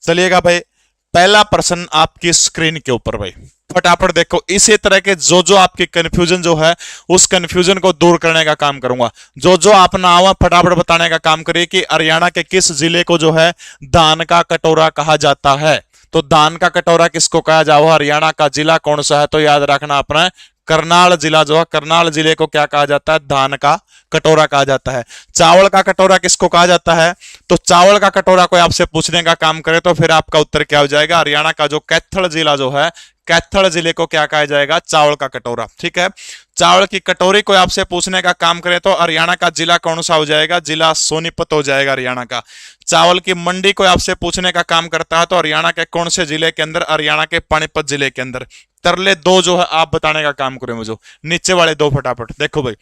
चलिएगा भाई, पहला प्रश्न आपकी स्क्रीन के ऊपर भाई, फटाफट देखो। इसी तरह के जो जो आपकी कंफ्यूजन जो है उस कंफ्यूजन को दूर करने का काम करूंगा। जो जो आप ना आवा फटाफट बताने का काम करिए कि हरियाणा के किस जिले को जो है धान का कटोरा कहा जाता है। तो धान का कटोरा किसको कहा जाओ, हरियाणा का जिला कौन सा है, तो याद रखना अपना करनाल जिला जो है, करनाल जिले को क्या कहा जाता है, धान का कटोरा कहा जाता है। चावल का कटोरा किसको कहा जाता है, तो चावल का कटोरा कोई आपसे पूछने का काम करे तो फिर आपका उत्तर क्या हो जाएगा, हरियाणा का जो कैथल जिला जो है, कैथल जिले को क्या कहा जाएगा, चावल का कटोरा। ठीक है, चावल की कटोरी कोई आपसे पूछने का काम करे तो हरियाणा का जिला कौन सा हो जाएगा, जिला सोनीपत हो जाएगा हरियाणा का। चावल की मंडी कोई आपसे पूछने का काम करता है तो हरियाणा के कौन से जिले के अंदर, हरियाणा के पानीपत जिले के अंदर। तरले दो जो है आप बताने का काम करें मुझे, नीचे वाले दो फटाफट देखो भाई।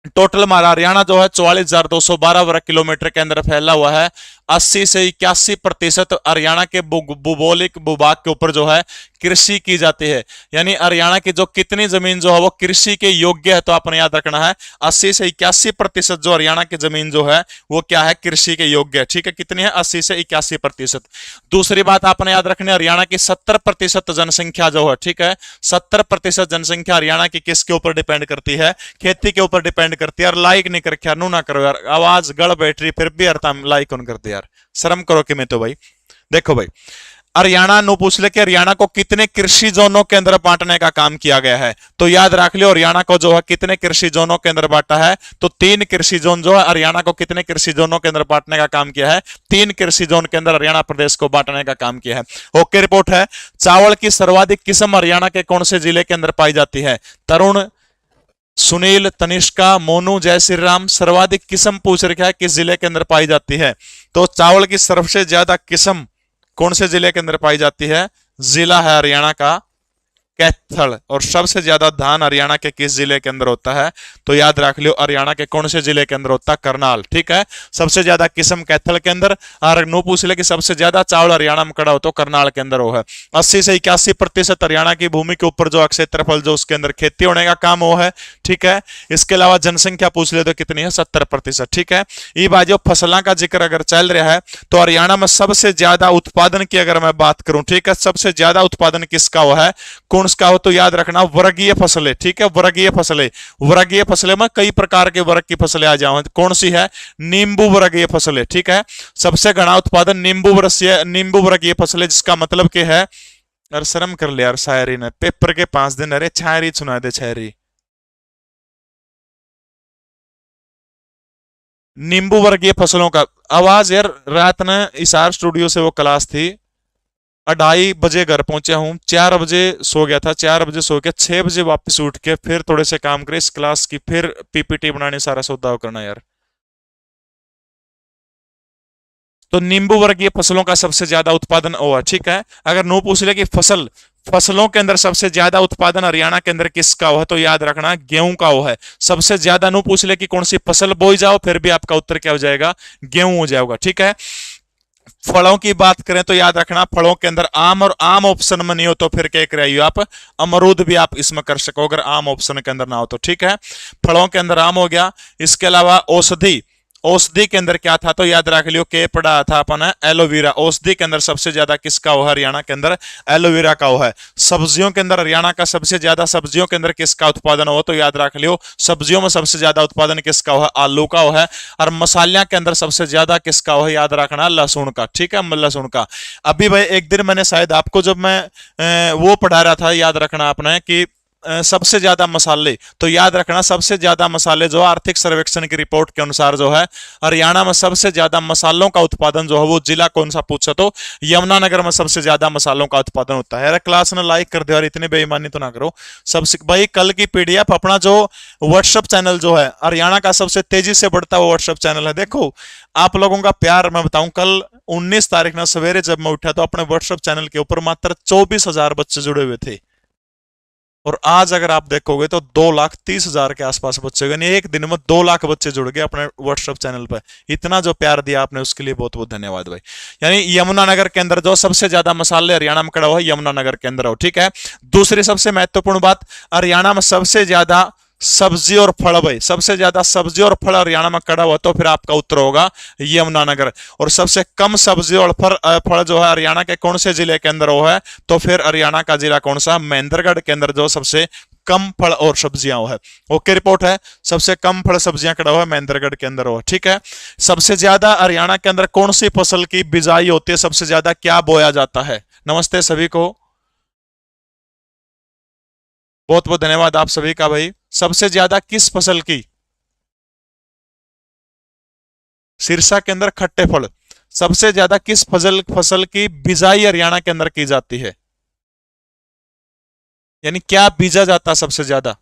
टोटल हमारा हरियाणा जो है 44,212 वर्ग किलोमीटर के अंदर फैला हुआ है। 80 से 81% हरियाणा के भूगोलिक भूभाग के ऊपर जो है कृषि की जाती है। यानी हरियाणा की जो कितनी जमीन जो है वो कृषि के योग्य है, तो आपने याद रखना है 80 से 81% जो हरियाणा की जमीन जो है वो क्या है, कृषि के योग्य है। ठीक है, कितनी है, 80 से 81%। दूसरी बात आपने याद रखनी है, हरियाणा की 70% जनसंख्या जो है, ठीक है, 70% जनसंख्या हरियाणा की किसके ऊपर डिपेंड करती है, खेती के ऊपर डिपेंड करती है। यार लाइक नहीं कर यार, नू ना करो यार, आवाज गड़ बैठ रही फिर भी यार लाइक कौन करते यार, शर्म करो कि मैं तो भाई। देखो भाई, हरियाणा नो पूछ ले कि हरियाणा को कितने कृषि जोनों के अंदर बांटने का काम किया गया है, तो याद रख लियो हरियाणा को जो है कितने कृषि जोनों के अंदर बांटा है, तो 3 कृषि जोन जो है हरियाणा को कितने कृषि जोनों के अंदर बांटने का काम किया है, 3 कृषि जोन के अंदर हरियाणा प्रदेश को बांटने का काम किया है। ओके, रिपोर्ट है। चावल की सर्वाधिक किस्म हरियाणा के कौन से जिले के अंदर पाई जाती है, तरुण, सुनील, तनिष्का, मोनू, जय श्री राम, सर्वाधिक किस्म पूछ रखा है किस जिले के अंदर पाई जाती है, तो चावल की सबसे ज्यादा किस्म कौन से जिले के अंदर पाई जाती है, जिला है हरियाणा का कैथल। और सबसे ज्यादा धान हरियाणा के किस जिले के अंदर होता है, तो याद रख लियो हरियाणा के कौन से जिले के अंदर होता है, करनाल। ठीक है, सबसे ज्यादा किस्म कैथल के अंदर। और नो पूछ ले कि सबसे ज्यादा चावल हरियाणा में कड़ा हो तो करनाल के अंदर वो है। 80 से 81% हरियाणा की भूमि के ऊपर जो क्षेत्रफल जो उसके अंदर खेती होने का काम वो है। ठीक है, इसके अलावा जनसंख्या पूछ ले तो कितनी है, 70%। ठीक है, ये बात जो फसलों का जिक्र अगर चल रहा है तो हरियाणा में सबसे ज्यादा उत्पादन की अगर मैं बात करूं, ठीक है, सबसे ज्यादा उत्पादन किसका हुआ है, कौन सा हो, तो याद रखना वर्गीय फसलें। ठीक है, वर्गीय फसलें, वर्गीय फसलें में कई प्रकार के वर्ग की फसलें आ जाओ, कौन सी है, नींबू वर्गीय फसलें। ठीक है, सबसे घना उत्पादन नींबू वर्गीय फसलें, जिसका मतलब क्या है, अरे शर्म कर ले यार, शायरी ने पेपर के 5 दिन, अरे शायरी सुना दे, शायरी। नींबू वर्गीय फसलों का आवाज यार, रात ने इसार स्टूडियो से वो क्लास थी, 2:30 बजे घर पहुंचा हूं, 4 बजे सो गया था, 4 बजे सो के 6 बजे वापस उठ के फिर थोड़े से काम करे इस क्लास की, फिर पीपीटी बनाने सारा सौदा करना यार। तो नींबू वर्गीय फसलों का सबसे ज्यादा उत्पादन हुआ। ठीक है, अगर नो पूछ ले कि फसलों के अंदर सबसे ज्यादा उत्पादन हरियाणा के अंदर किसका हुआ, तो याद रखना गेहूं का हुआ है सबसे ज्यादा। नो पूछ ले कि कौन सी फसल बोई जाओ, फिर भी आपका उत्तर क्या हो जाएगा, गेहूं हो जाएगा। ठीक है, फलों की बात करें तो याद रखना फलों के अंदर आम, और आम ऑप्शन में नहीं हो तो फिर क्या कर रही हो आप, अमरूद भी आप इसमें कर सको अगर आम ऑप्शन के अंदर ना हो तो। ठीक है, फलों के अंदर आम हो गया। इसके अलावा औषधि, औषधि के अंदर क्या था, तो याद रख लियो के पढ़ा था अपन, एलोवेरा। औषधि के अंदर सबसे ज्यादा किसका हो, हरियाणा के अंदर एलोवेरा का हो है। सब्जियों के अंदर हरियाणा का सबसे ज्यादा, सब्जियों के अंदर किसका उत्पादन हो, तो याद रख लियो सब्जियों में सबसे ज्यादा उत्पादन किसका हो है, आलू का हो है। और मसालिया के अंदर सबसे ज्यादा किसका हो है, याद रखना लहसुन का। ठीक है, लहसुन का। अभी भाई एक दिन मैंने शायद आपको जब मैं वो पढ़ा रहा था, याद रखना आपने कि सबसे ज्यादा मसाले, तो याद रखना सबसे ज्यादा मसाले जो आर्थिक सर्वेक्षण की रिपोर्ट के अनुसार जो है हरियाणा में सबसे ज्यादा मसालों का उत्पादन जो है वो जिला कौन सा पूछा, तो यमुनानगर में सबसे ज्यादा मसालों का उत्पादन होता है। क्लास ने लाइक कर दो यार, इतनी बेईमानी तो ना करो। सबसे भाई कल की पीडीएफ अपना जो व्हाट्सएप चैनल जो है हरियाणा का सबसे तेजी से बढ़ता हुआ व्हाट्सएप चैनल है, देखो आप लोगों का प्यार मैं बताऊं, कल 19 तारीख ना सवेरे जब मैं उठा तो अपने व्हाट्सएप चैनल के ऊपर मात्र 24,000 बच्चे जुड़े हुए थे, और आज अगर आप देखोगे तो 2,30,000 के आसपास बच्चे हो गए। एक दिन में 2 लाख बच्चे जुड़ गए अपने व्हाट्सएप चैनल पर। इतना जो प्यार दिया आपने उसके लिए बहुत बहुत धन्यवाद भाई। यानी यमुनानगर के अंदर जो सबसे ज्यादा मसाले हरियाणा में खड़ा हुआ है, यमुनानगर के अंदर हो। ठीक है, दूसरी सबसे महत्वपूर्ण बात, हरियाणा में सबसे ज्यादा सब्जी और फल भाई, सबसे ज्यादा सब्जी और फल हरियाणा में कड़ा हुआ तो फिर आपका उत्तर होगा यमुनानगर। और सबसे कम सब्जी और फल जो है हरियाणा के कौन से जिले के अंदर वो है, तो फिर हरियाणा का जिला कौन सा, महेंद्रगढ़ के अंदर जो सबसे कम फल और सब्जियां हो है। ओके रिपोर्ट है, सबसे कम फल सब्जियां कड़ा हुआ है महेंद्रगढ़ के अंदर हो। ठीक है, सबसे ज्यादा हरियाणा के अंदर कौन सी फसल की बिजाई होती है, सबसे ज्यादा क्या बोया जाता है। नमस्ते सभी को, बहुत बहुत धन्यवाद आप सभी का भाई। सबसे ज्यादा किस फसल की, सिरसा के अंदर खट्टे फल, सबसे ज्यादा किस फसल की बिजाई हरियाणा के अंदर की जाती है, यानी क्या बीजा जाता है सबसे ज्यादा।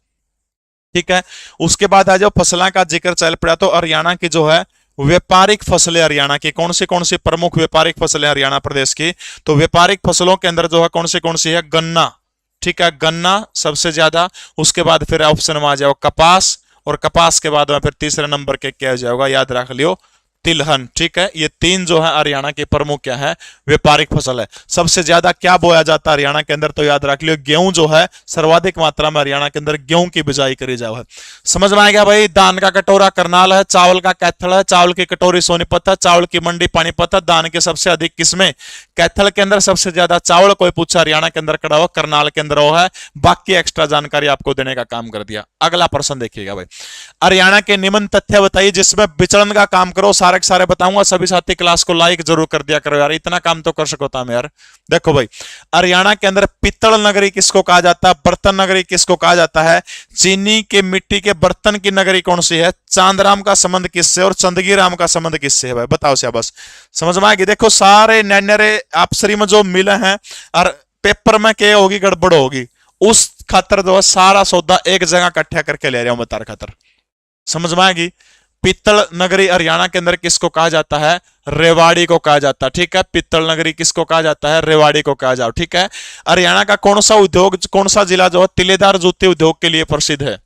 ठीक है, उसके बाद आ जाओ फसलों का जिक्र चल पड़ा तो हरियाणा की जो है व्यापारिक फसलें, हरियाणा की कौन सी प्रमुख व्यापारिक फसलें हरियाणा प्रदेश की, तो व्यापारिक फसलों के अंदर जो है कौन सी है, गन्ना। ठीक है, गन्ना सबसे ज्यादा। उसके बाद फिर ऑप्शन में आ जाओ कपास, और कपास के बाद में फिर तीसरे नंबर के क्या हो जाएगा, याद रख लियो, तिलहन। ठीक है, ये तीन जो है हरियाणा के प्रमुख क्या है, व्यापारिक फसल है। सबसे ज्यादा क्या बोया जाता है हरियाणा के अंदर, तो याद रख लियो गेहूं जो है सर्वाधिक मात्रा में हरियाणा के अंदर गेहूं की बिजाई करी जाओ है। समझ में आ गया भाई। धान का कटोरा करनाल है, चावल का कैथल है, चावल की कटोरी सोनीपत है, चावल की मंडी पानीपत है, धान के सबसे अधिक किस्में कैथल के अंदर सबसे ज्यादा चावल कोई पूछा हरियाणा के अंदर कड़ा हुआ, करनाल के अंदर वो है। बाकी एक्स्ट्रा जानकारी आपको देने का काम कर दिया। अगला प्रश्न देखिएगा भाई, हरियाणा के निम्न तथ्य बताइए जिसमें विचलन का काम करो। सारे के सारे बताऊंगा, सभी साथी क्लास को लाइक जरूर कर दिया करो यार, इतना काम तो कर सको था यार। देखो भाई, हरियाणा के अंदर पित्तल नगरी किसको कहा जाता है, बर्तन नगरी किसको कहा जाता है, चीनी के मिट्टी के बर्तन की नगरी कौन सी है, चांदराम का संबंध किससे और चंदगी राम का संबंध किससे है भाई, बताओ से बस। समझ में आएगी। देखो सारे नैनरे आपसरी में जो मिले हैं और पेपर में क्या होगी, गड़बड़ होगी, उस खातर जो है सारा सौदा एक जगह इकट्ठा करके ले रहा हूं बता खातर। समझ में आएगी। पित्तल नगरी हरियाणा के अंदर किसको कहा जाता है, रेवाड़ी को कहा जाता है। ठीक है, पित्तल नगरी किसको कहा जाता है, रेवाड़ी को कहा जाओ। ठीक है, हरियाणा का कौन सा उद्योग, कौन सा जिला जो है तिलेदार जूते उद्योग के लिए प्रसिद्ध है,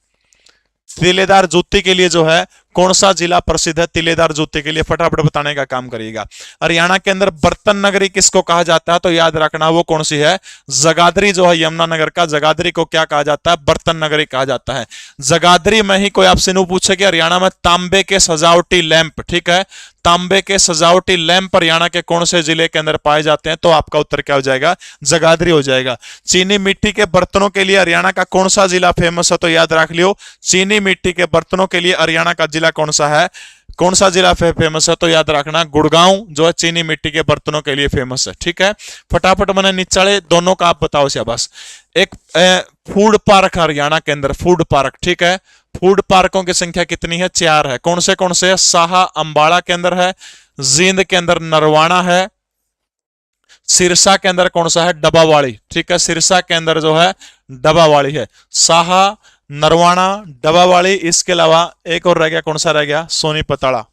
तिलेदार जूते के लिए जो है कौन सा जिला प्रसिद्ध है तिलेदार जूते के लिए, फटाफट बताने का काम करिएगा। हरियाणा के अंदर बर्तन नगरी किसको कहा जाता है, तो याद रखना वो कौन सी है, जगाधरी जो है यमुनानगर का, जगाधरी को क्या कहा जाता है, बर्तन नगरी कहा जाता है। जगाधरी में ही कोई आपसे नहीं पूछे कि हरियाणा में तांबे के सजावटी लैंप, ठीक है, तांबे के सजावटी लैंप हरियाणा के कौन से जिले के अंदर पाए जाते हैं, तो आपका उत्तर क्या हो जाएगा, जगाधरी हो जाएगा। चीनी मिट्टी के बर्तनों के लिए हरियाणा का कौन सा जिला फेमस है, तो याद रख लियो, चीनी मिट्टी के बर्तनों के लिए हरियाणा का जिला कौन सा है, कौन सा जिला फेमस है, तो याद रखना गुड़गांव जो है चीनी मिट्टी के बर्तनों के लिए फेमस है। ठीक है, फटाफट मैंने निचाले दोनों का आप बताओ बस। एक फूड पार्क हरियाणा के अंदर, फूड पार्क, ठीक है, फूड पार्कों की संख्या कितनी है, 4 है। कौन से है, साहा अंबाड़ा के अंदर है, जींद के अंदर नरवाना है, सिरसा के अंदर कौन सा है, डबावाड़ी। ठीक है, सिरसा के अंदर जो है डबावाड़ी है, साहा, नरवाना, डबावाड़ी। इसके अलावा एक और रह गया, कौन सा रह गया, सोनीपतड़ा।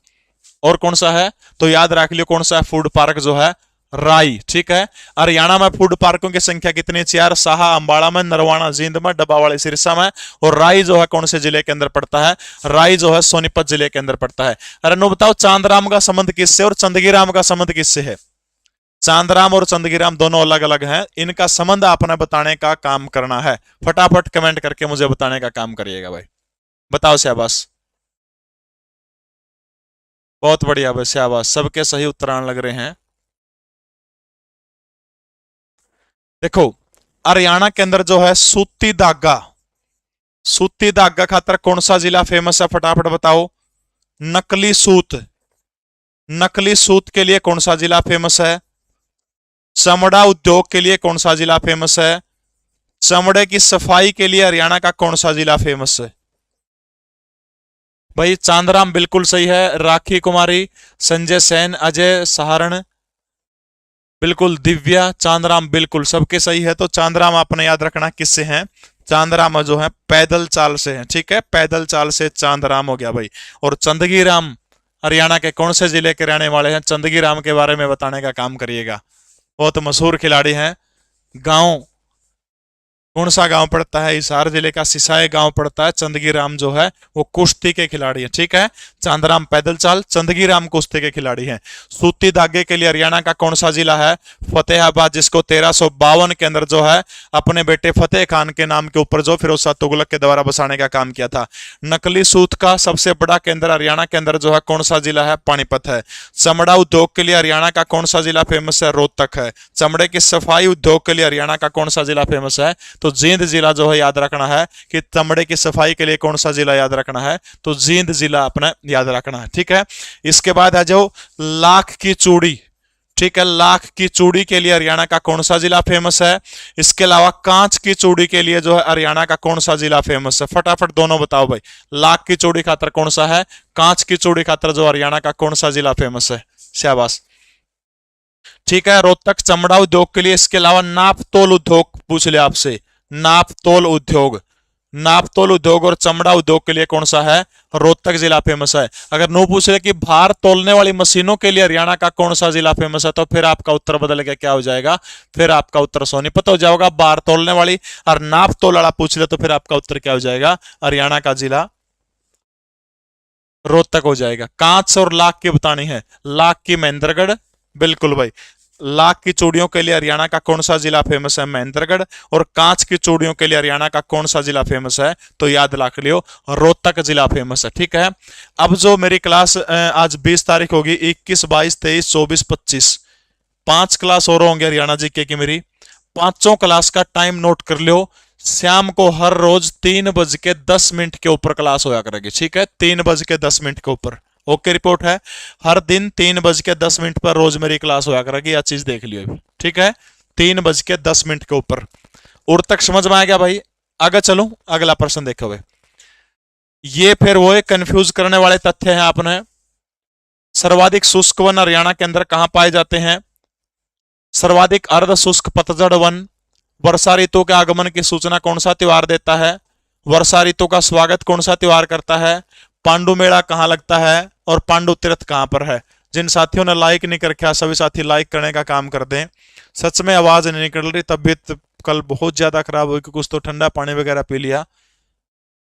और कौन सा है, तो याद रख लियो कौन सा है, फूड पार्क जो है राई। ठीक है, हरियाणा में फूड पार्कों की संख्या कितनी, 4, साहा अंबाड़ा में, नरवाना जींद में, डबावाड़ी सिरसा में, और राई जो है कौन से जिले के अंदर पड़ता है, राई जो है सोनीपत जिले के अंदर पड़ता है। अरे नो बताओ चांदराम का संबंध किससे और चंदगी राम का संबंध किससे है, चांदराम और चंदगीराम दोनों अलग अलग हैं, इनका संबंध आपने बताने का काम करना है। फटाफट कमेंट करके मुझे बताने का काम करिएगा भाई, बताओ शाबाश, बहुत बढ़िया भाई शाबाश, सबके सही उत्तर आने लग रहे हैं। देखो हरियाणा के अंदर जो है सूती धागा, सूती धागा खातर कौन सा जिला फेमस है, फटाफट बताओ। नकली सूत, नकली सूत के लिए कौन सा जिला फेमस है, चमड़ा उद्योग के लिए कौन सा जिला फेमस है, चमड़े की सफाई के लिए हरियाणा का कौन सा जिला फेमस है। भाई चांदराम बिल्कुल सही है, राखी कुमारी, संजय सेन, अजय सहारण, बिल्कुल दिव्या, चांदराम बिल्कुल सबके सही है। तो चांदराम आपने याद रखना किससे हैं, चांदराम जो है पैदल चाल से है। ठीक है, पैदल चाल से चांदराम हो गया भाई। और चंदगी राम हरियाणा के कौन से जिले के रहने वाले हैं, चंदगी राम के बारे में बताने का काम करिएगा, बहुत मशहूर खिलाड़ी हैं। गांव कौन सा गांव पड़ता है? हिसार जिले का सिसाई गांव पड़ता है। चंदगी राम जो है वो कुश्ती के खिलाड़ी हैं, ठीक है। चांदराम पैदल चाल, चंदगी राम कुश्ती के खिलाड़ी हैं। सूती धागे के लिए हरियाणा का कौन सा जिला है? फतेहाबाद, जिसको 1352 के अंदर जो है अपने बेटे फतेह खान के नाम के ऊपर जो फिरोज शाह तुगलक के द्वारा बसाने का काम किया था। नकली सूत का सबसे बड़ा केंद्र हरियाणा के अंदर जो है कौन सा जिला है? पानीपत है। चमड़ा उद्योग के लिए हरियाणा का कौन सा जिला फेमस है? रोहतक है। चमड़े की सफाई उद्योग के लिए हरियाणा का कौन सा जिला फेमस है? तो जींद जिला जो है याद रखना है कि चमड़े की सफाई के लिए कौन सा जिला याद रखना है? तो जींद जिला अपना याद रखना है, ठीक है। इसके बाद है जो लाख की चूड़ी, ठीक है। लाख की चूड़ी के लिए हरियाणा का कौन सा जिला फेमस है? इसके अलावा कांच की चूड़ी के लिए जो है हरियाणा का कौन सा जिला फेमस है? फटाफट दोनों बताओ भाई। लाख की चूड़ी खातर कौन सा है? कांच की चूड़ी खातर जो हरियाणा का कौन सा जिला फेमस है? शाबाश, ठीक है। रोहतक चमड़ा उद्योग के लिए, इसके अलावा नाप तोल उद्योग पूछ लिया आपसे। नाप तोल उद्योग, नाप तोल उद्योग और चमड़ा उद्योग के लिए कौन सा है? रोहतक जिला फेमस है। अगर नो पूछ ले कि भार तोलने वाली मशीनों के लिए हरियाणा का कौन सा जिला फेमस है, तो फिर आपका उत्तर बदल के क्या हो जाएगा? फिर आपका उत्तर सोनीपत हो जाएगा। भार तोलने वाली और नाप तोल वाला पूछ ले तो फिर आपका उत्तर क्या हो जाएगा? हरियाणा का जिला रोहतक हो जाएगा। कांच और लाख की बतानी है। लाख की महेंद्रगढ़, बिल्कुल भाई। लाख की चूड़ियों के लिए हरियाणा का कौन सा जिला फेमस है? महेंद्रगढ़। और कांच की चूड़ियों के लिए हरियाणा का कौन सा जिला फेमस है? तो याद रख लियो, रोहतक जिला फेमस है, ठीक है। अब जो मेरी क्लास आज 20 तारीख होगी, 21, 22, 23, 24, 25, 5 क्लास और होंगे हरियाणा जीके की मेरी। पांचों क्लास का टाइम नोट कर लियो। शाम को हर रोज 3:10 के ऊपर क्लास होया करेगी, ठीक है। 3:10 के ऊपर, ओके। रिपोर्ट है, हर दिन 3:10 पर रोज मेरी क्लास होया करेगी। यह चीज देख लियो, ठीक है। 3:10 के ऊपर। और तक समझ में आ गया भाई? आगे चलूं, अगला प्रश्न देखो भाई। ये फिर वो एक कंफ्यूज करने वाले तथ्य हैं आपने। सर्वाधिक शुष्क वन हरियाणा के अंदर कहां पाए जाते हैं? सर्वाधिक अर्ध शुष्क पतझड़ वन। वर्षा ऋतु के आगमन की सूचना कौन सा त्योहार देता है? वर्षा ऋतु का स्वागत कौन सा त्योहार करता है? पांडु मेला कहां लगता है? और पांडु तीर्थ कहां पर है? जिन साथियों ने लाइक नहीं कर रखा, सभी साथी लाइक करने का काम कर दें। सच में आवाज नहीं निकल रही, तबीयत कल बहुत ज्यादा खराब हुई, कुछ तो ठंडा पानी वगैरह पी लिया।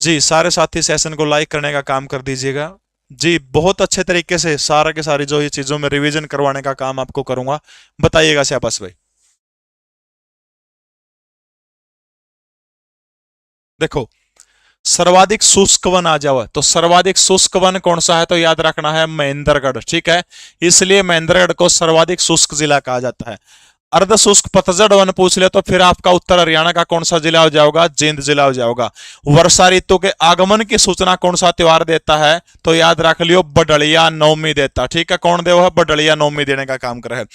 जी, सारे साथी सेशन को लाइक करने का काम कर दीजिएगा। जी, बहुत अच्छे तरीके से सारा के सारी जो ये चीजों में रिवीजन करवाने का काम आपको करूंगा। बताइएगा शाबाश भाई। देखो, सर्वाधिक शुष्क वन आ जाओ, तो सर्वाधिक शुष्क वन कौन सा है? तो याद रखना है महेंद्रगढ़, ठीक है। इसलिए महेंद्रगढ़ को सर्वाधिक शुष्क जिला कहा जाता है। अर्ध शुष्क पतझड़ वन पूछ ले तो फिर आपका उत्तर हरियाणा का कौन सा जिला हो जाएगा? जींद जिला हो जाएगा। वर्षा ऋतु के आगमन की सूचना कौन सा त्योहार देता है? तो याद रख लियो, बडलिया नवमी देता, ठीक है। कौन देव है? बडलिया नवमी देने का काम कर है।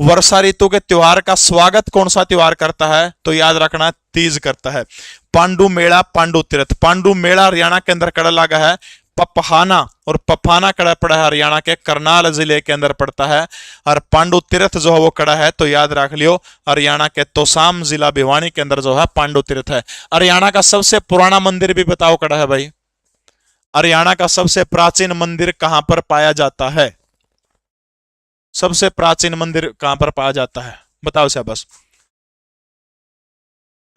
वर्षा ऋतु के त्योहार का स्वागत कौन सा त्योहार करता है? तो याद रखना है, तीज करता है। पांडु मेला, पांडु तीर्थ। पांडु मेला हरियाणा के अंदर कड़ा लगा है पपहाना, और पपहाना कड़ा पड़ा है हरियाणा के करनाल जिले के अंदर पड़ता है। और पांडु तीर्थ जो है वो कड़ा है, तो याद रख लियो, हरियाणा के तोसाम जिला भिवानी के अंदर जो है पांडु तीर्थ है। हरियाणा का सबसे पुराना मंदिर भी बताओ कड़ा है भाई। हरियाणा का सबसे प्राचीन मंदिर कहां पर पाया जाता है? सबसे प्राचीन मंदिर कहां पर पाया जाता है? बताओ शाबाश।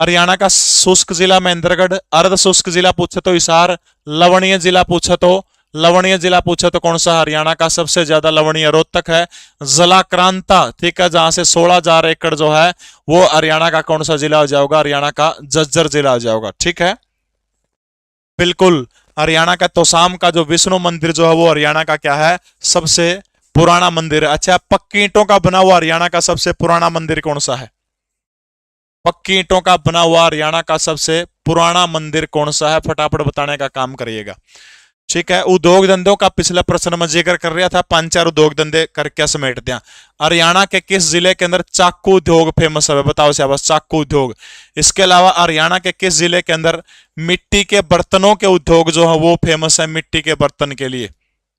हरियाणा का शुष्क जिला महेंद्रगढ़। अर्ध शुष्क जिला पूछे तो हिसार। लवणीय जिला पूछे तो, लवणीय जिला पूछे तो कौन सा? हरियाणा का सबसे ज्यादा लवणीय रोहतक है। जलाक्रांता, ठीक है, जहां से 16,000 एकड़ जो है वो हरियाणा का कौन सा जिला हो जाएगा? हरियाणा का झज्जर जिला हो जाएगा, ठीक है। बिल्कुल, हरियाणा का तोसाम का जो विष्णु मंदिर जो है वो हरियाणा का क्या है? सबसे पुराना मंदिर है। अच्छा, पक्की ईंटों का बना हुआ हरियाणा का सबसे पुराना मंदिर कौन सा है? पक्की ईंटों का बना हुआ हरियाणा का सबसे पुराना मंदिर कौन सा है? फटाफट बताने का काम करिएगा, ठीक है। उद्योग धंधों का पिछला प्रश्न में जिक्र कर रहा था, 5-4 उद्योग धंधे करके समेट दिया। हरियाणा के किस जिले के अंदर चाकू उद्योग फेमस है? बताओ शाबाश, चाकू उद्योग। इसके अलावा हरियाणा के किस जिले के अंदर मिट्टी के बर्तनों के उद्योग जो है वो फेमस है? मिट्टी के बर्तन के लिए,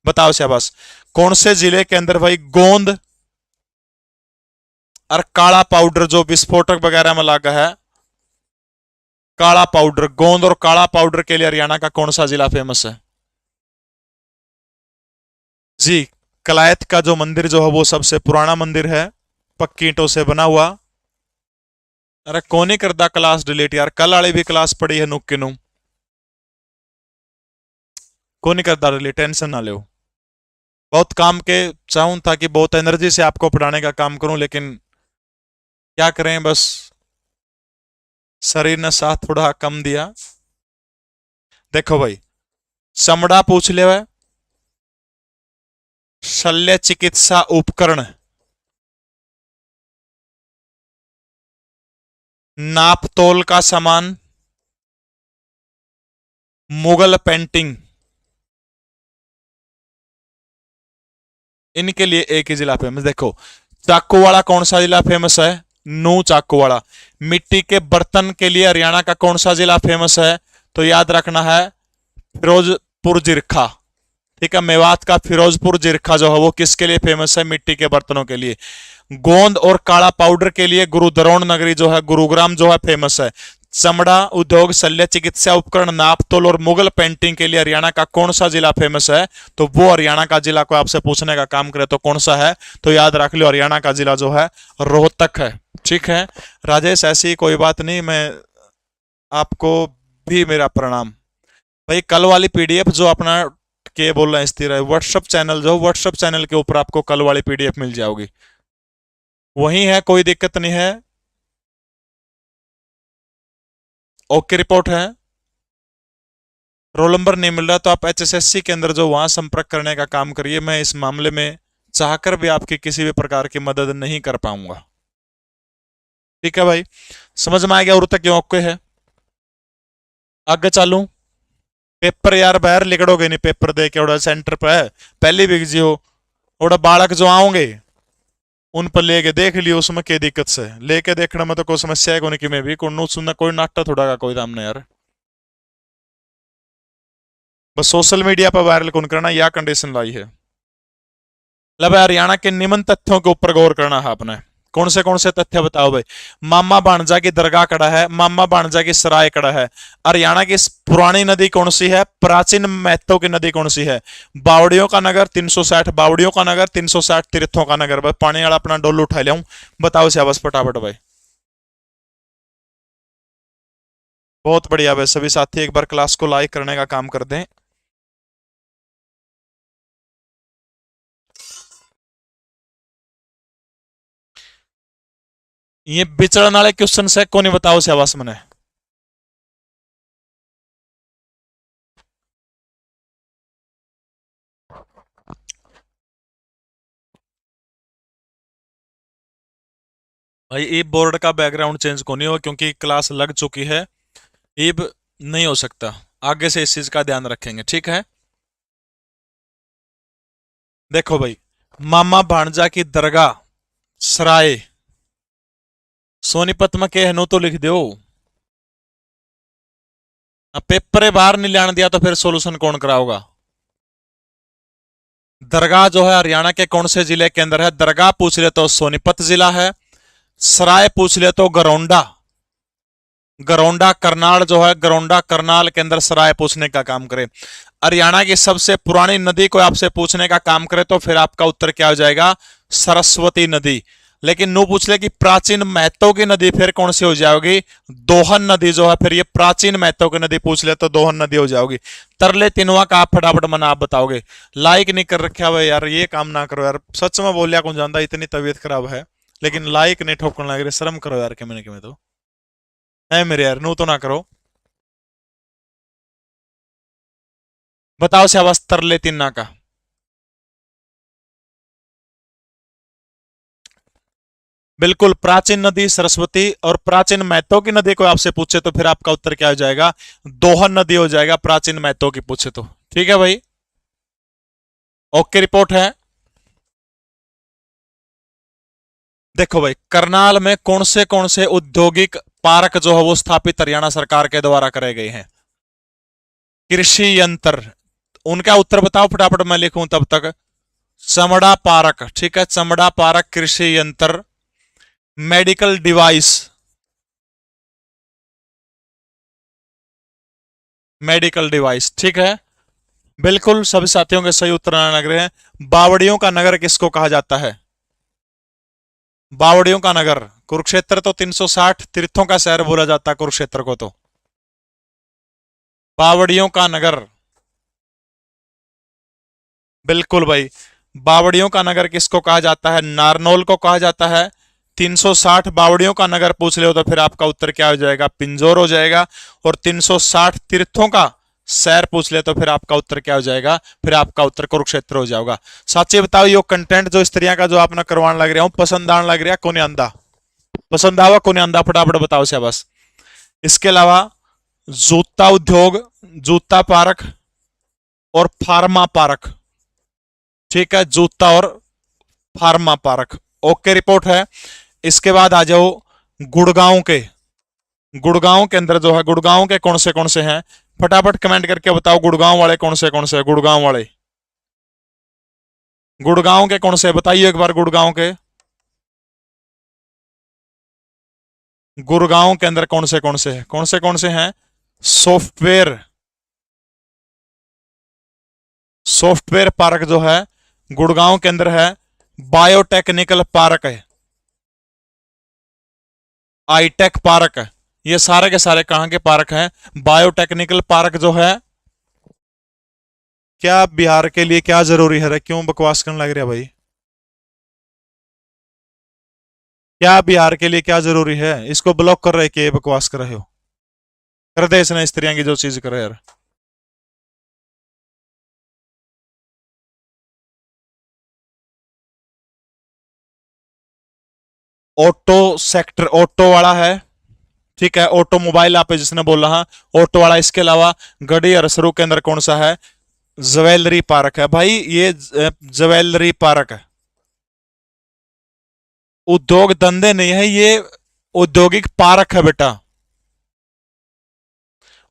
बताओ शाबाश। कौन से जिले के अंदर भाई? गोंद और काला पाउडर जो विस्फोटक वगैरह में लगा है, काला पाउडर, गोंद और काला पाउडर के लिए हरियाणा का कौन सा जिला फेमस है? जी, कलायत का जो मंदिर जो है वो सबसे पुराना मंदिर है, पक्की ईंटों से बना हुआ। अरे कौन नहीं करता क्लास डिलीट यार, कल वाली भी क्लास पड़ी है नुक किनू, कौन नहीं करता डिलीट, टेंशन ना लो। बहुत काम के चाहूं था कि बहुत एनर्जी से आपको पढ़ाने का काम करूं, लेकिन क्या करें, बस शरीर ने साथ थोड़ा कम दिया। देखो भाई, चमड़ा पूछ ले, शल्य चिकित्सा उपकरण, नाप तोल का सामान, मुगल पेंटिंग, इनके लिए एक ही जिला फेमस। देखो, चाकू वाला कौन सा जिला फेमस है? नू चाकू वाला। मिट्टी के बर्तन के लिए हरियाणा का कौन सा जिला फेमस है? तो याद रखना है फिरोजपुर जिरखा। ठीक है, मेवात का फिरोजपुर जिरखा जो है वो किसके लिए फेमस है? मिट्टी के बर्तनों के लिए। गोंद और काला पाउडर के लिए गुरुद्रोण नगरी जो है, गुरुग्राम जो है फेमस है। चमड़ा उद्योग, शल्य चिकित्सा उपकरण, नापतोल और मुगल पेंटिंग के लिए हरियाणा का कौन सा जिला फेमस है? तो वो हरियाणा का जिला को आपसे पूछने का काम करे तो कौन सा है? तो याद रख लो, हरियाणा का जिला जो है रोहतक है। ठीक है राजेश, ऐसी कोई बात नहीं, मैं आपको भी मेरा प्रणाम। भाई कल वाली पीडीएफ जो अपना के बोल रहे हैं स्थिर है, व्हाट्सअप चैनल जो, व्हाट्सअप चैनल के ऊपर आपको कल वाली पीडीएफ मिल जाओगी, वही है, कोई दिक्कत नहीं है। ओके रिपोर्ट है। रोल नंबर नहीं मिल रहा तो आप एचएसएससी के अंदर जो वहां संपर्क करने का काम करिए। मैं इस मामले में चाहकर भी आपकी किसी भी प्रकार की मदद नहीं कर पाऊंगा। ठीक है भाई, समझ में आ गया? और तक क्यों ओके है? आगे चालू। पेपर यार बाहर लिखड़ोगे नहीं, पेपर दे के उड़ा सेंटर पे है पहली बिक जियो, उड़ा बालक जो आओगे उन पर लेके देख लियो, उसमें क्या दिक्कत से लेके देखने में तो कोई समस्या है कोई कि मैं भी कोई सुनना, कोई नाटक थोड़ा का कोई सामने यार। बस सोशल मीडिया पर वायरल कौन करना, यह कंडीशन लाई है। लब हरियाणा के निम्न तथ्यों के ऊपर गौर करना है आपने। कौन से तथ्य बताओ भाई? मामा भाणजा की दरगाह कड़ा है, मामा भाणजा की सराय कड़ा है। हरियाणा की पुरानी नदी कौन सी है? प्राचीन महत्व की नदी कौन सी है? बावड़ियों का नगर 360, बावड़ियों का नगर 360, तीर्थों का नगर। बस पानी वाला अपना डोल उठा लिया, बताओ से बस फटाफट भाई। बहुत बढ़िया भाई, सभी साथी एक बार क्लास को लाइक करने का काम कर दें। ये विचरण वाले क्वेश्चन है, कौन बताओ से आवास मने। भाई ईब बोर्ड का बैकग्राउंड चेंज को नहीं हो, क्योंकि क्लास लग चुकी है, ईब नहीं हो सकता। आगे से इस चीज का ध्यान रखेंगे, ठीक है। देखो भाई, मामा भाणजा की दरगाह सराय सोनीपत में के हनु तो लिख दो। अब पेपर बाहर नहीं लाने दिया तो फिर सोल्यूशन कौन कराओगा? दरगाह जो है हरियाणा के कौन से जिले के अंदर है? दरगाह पूछ ले तो सोनीपत जिला है, सराय पूछ ले तो गरौंडा, गरौंडा करनाल जो है, गरौंडा करनाल के अंदर सराय पूछने का काम करे। हरियाणा की सबसे पुरानी नदी को आपसे पूछने का काम करे तो फिर आपका उत्तर क्या हो जाएगा? सरस्वती नदी। लेकिन नु पूछ ले कि प्राचीन महत्व की नदी, फिर कौन सी हो जाएगी? दोहन नदी जो है, फिर ये प्राचीन महत्व की नदी पूछ ले तो दोहन नदी हो जाएगी। तरले तिनवा का आप फटाफट मना आप बताओगे। लाइक नहीं कर रखा हुआ यार, ये काम ना करो यार, सच में बोलिया कौन जानता, इतनी तबीयत खराब है, लेकिन लाइक नहीं ठोकने लग रहे, शर्म करो यार, कि मैंने तो है मेरे यार, नू तो ना करो। बताओ से तरले तिन्ना का। बिल्कुल, प्राचीन नदी सरस्वती, और प्राचीन महत्व की नदी को आपसे पूछे तो फिर आपका उत्तर क्या हो जाएगा? दोहन नदी हो जाएगा, प्राचीन महत्व की पूछे तो। ठीक है भाई, ओके रिपोर्ट है। देखो भाई, करनाल में कौन से औद्योगिक पार्क जो है वो स्थापित हरियाणा सरकार के द्वारा करे गए हैं? कृषि यंत्र, उनका उत्तर बताओ फटाफट, मैं लिखूं तब तक। चमड़ा पार्क, ठीक है, चमड़ा पार्क, कृषि यंत्र, मेडिकल डिवाइस, मेडिकल डिवाइस, ठीक है। बिल्कुल सभी साथियों के सही उत्तर आने लग रहे हैं। बावड़ियों का नगर किसको कहा जाता है? बावड़ियों का नगर। कुरुक्षेत्र तो 360 तीर्थों का शहर बोला जाता है कुरुक्षेत्र को तो। बावड़ियों का नगर, बिल्कुल भाई। बावड़ियों का नगर किसको कहा जाता है? नारनौल को कहा जाता है। 360 बावड़ियों का नगर पूछ ले हो तो फिर आपका उत्तर क्या हो जाएगा? पिंजौर हो जाएगा। और 360 तीर्थों का शहर पूछ ले तो फिर आपका उत्तर क्या हो जाएगा? फिर आपका उत्तर कुरुक्षेत्र हो जाएगा। साची बताओ, यो कंटेंट जो स्त्रियां का जो आपने करवाने लग रहा हूं, पसंद आने लग रहा को नहीं आंदा? पसंद आवा को नहीं आंदा? फटाफट बताओ से बस। इसके अलावा जूता उद्योग, जूता पार्क और फार्मा पार्क। ठीक है, जूता और फार्मा पार्क। ओके रिपोर्ट है। इसके बाद आ जाओ गुड़गांव के। गुड़गांव के अंदर जो है, गुड़गांव के कौन से हैं? फटाफट कमेंट करके बताओ गुड़गांव वाले कौन से हैं? गुड़गांव वाले, गुड़गांव के कौन से बताइए एक बार। गुड़गांव के, गुड़गांव के अंदर कौन से हैं? सॉफ्टवेयर, सॉफ्टवेयर पार्क जो है गुड़गांव के अंदर है। बायोटेक्निकल पार्क है, आईटेक पार्क है। ये सारे के सारे कहां के पार्क हैं? बायोटेक्निकल पार्क जो है। क्या बिहार के लिए क्या जरूरी है रे? क्यों बकवास करने लग रहा भाई? क्या बिहार के लिए क्या जरूरी है? इसको ब्लॉक कर रहे कि ये बकवास कर रहे हो? कर दे इसने स्त्रियां की जो चीज करे यार। ऑटो सेक्टर, ऑटो वाला है। ठीक है, ऑटोमोबाइल आप जिसने बोला, हाँ ऑटो वाला। इसके अलावा गढ़ी अरसरू के अंदर कौन सा है? ज्वेलरी पार्क है भाई, ये ज्वेलरी पार्क है। उद्योग धंधे नहीं है ये, औद्योगिक पार्क है बेटा।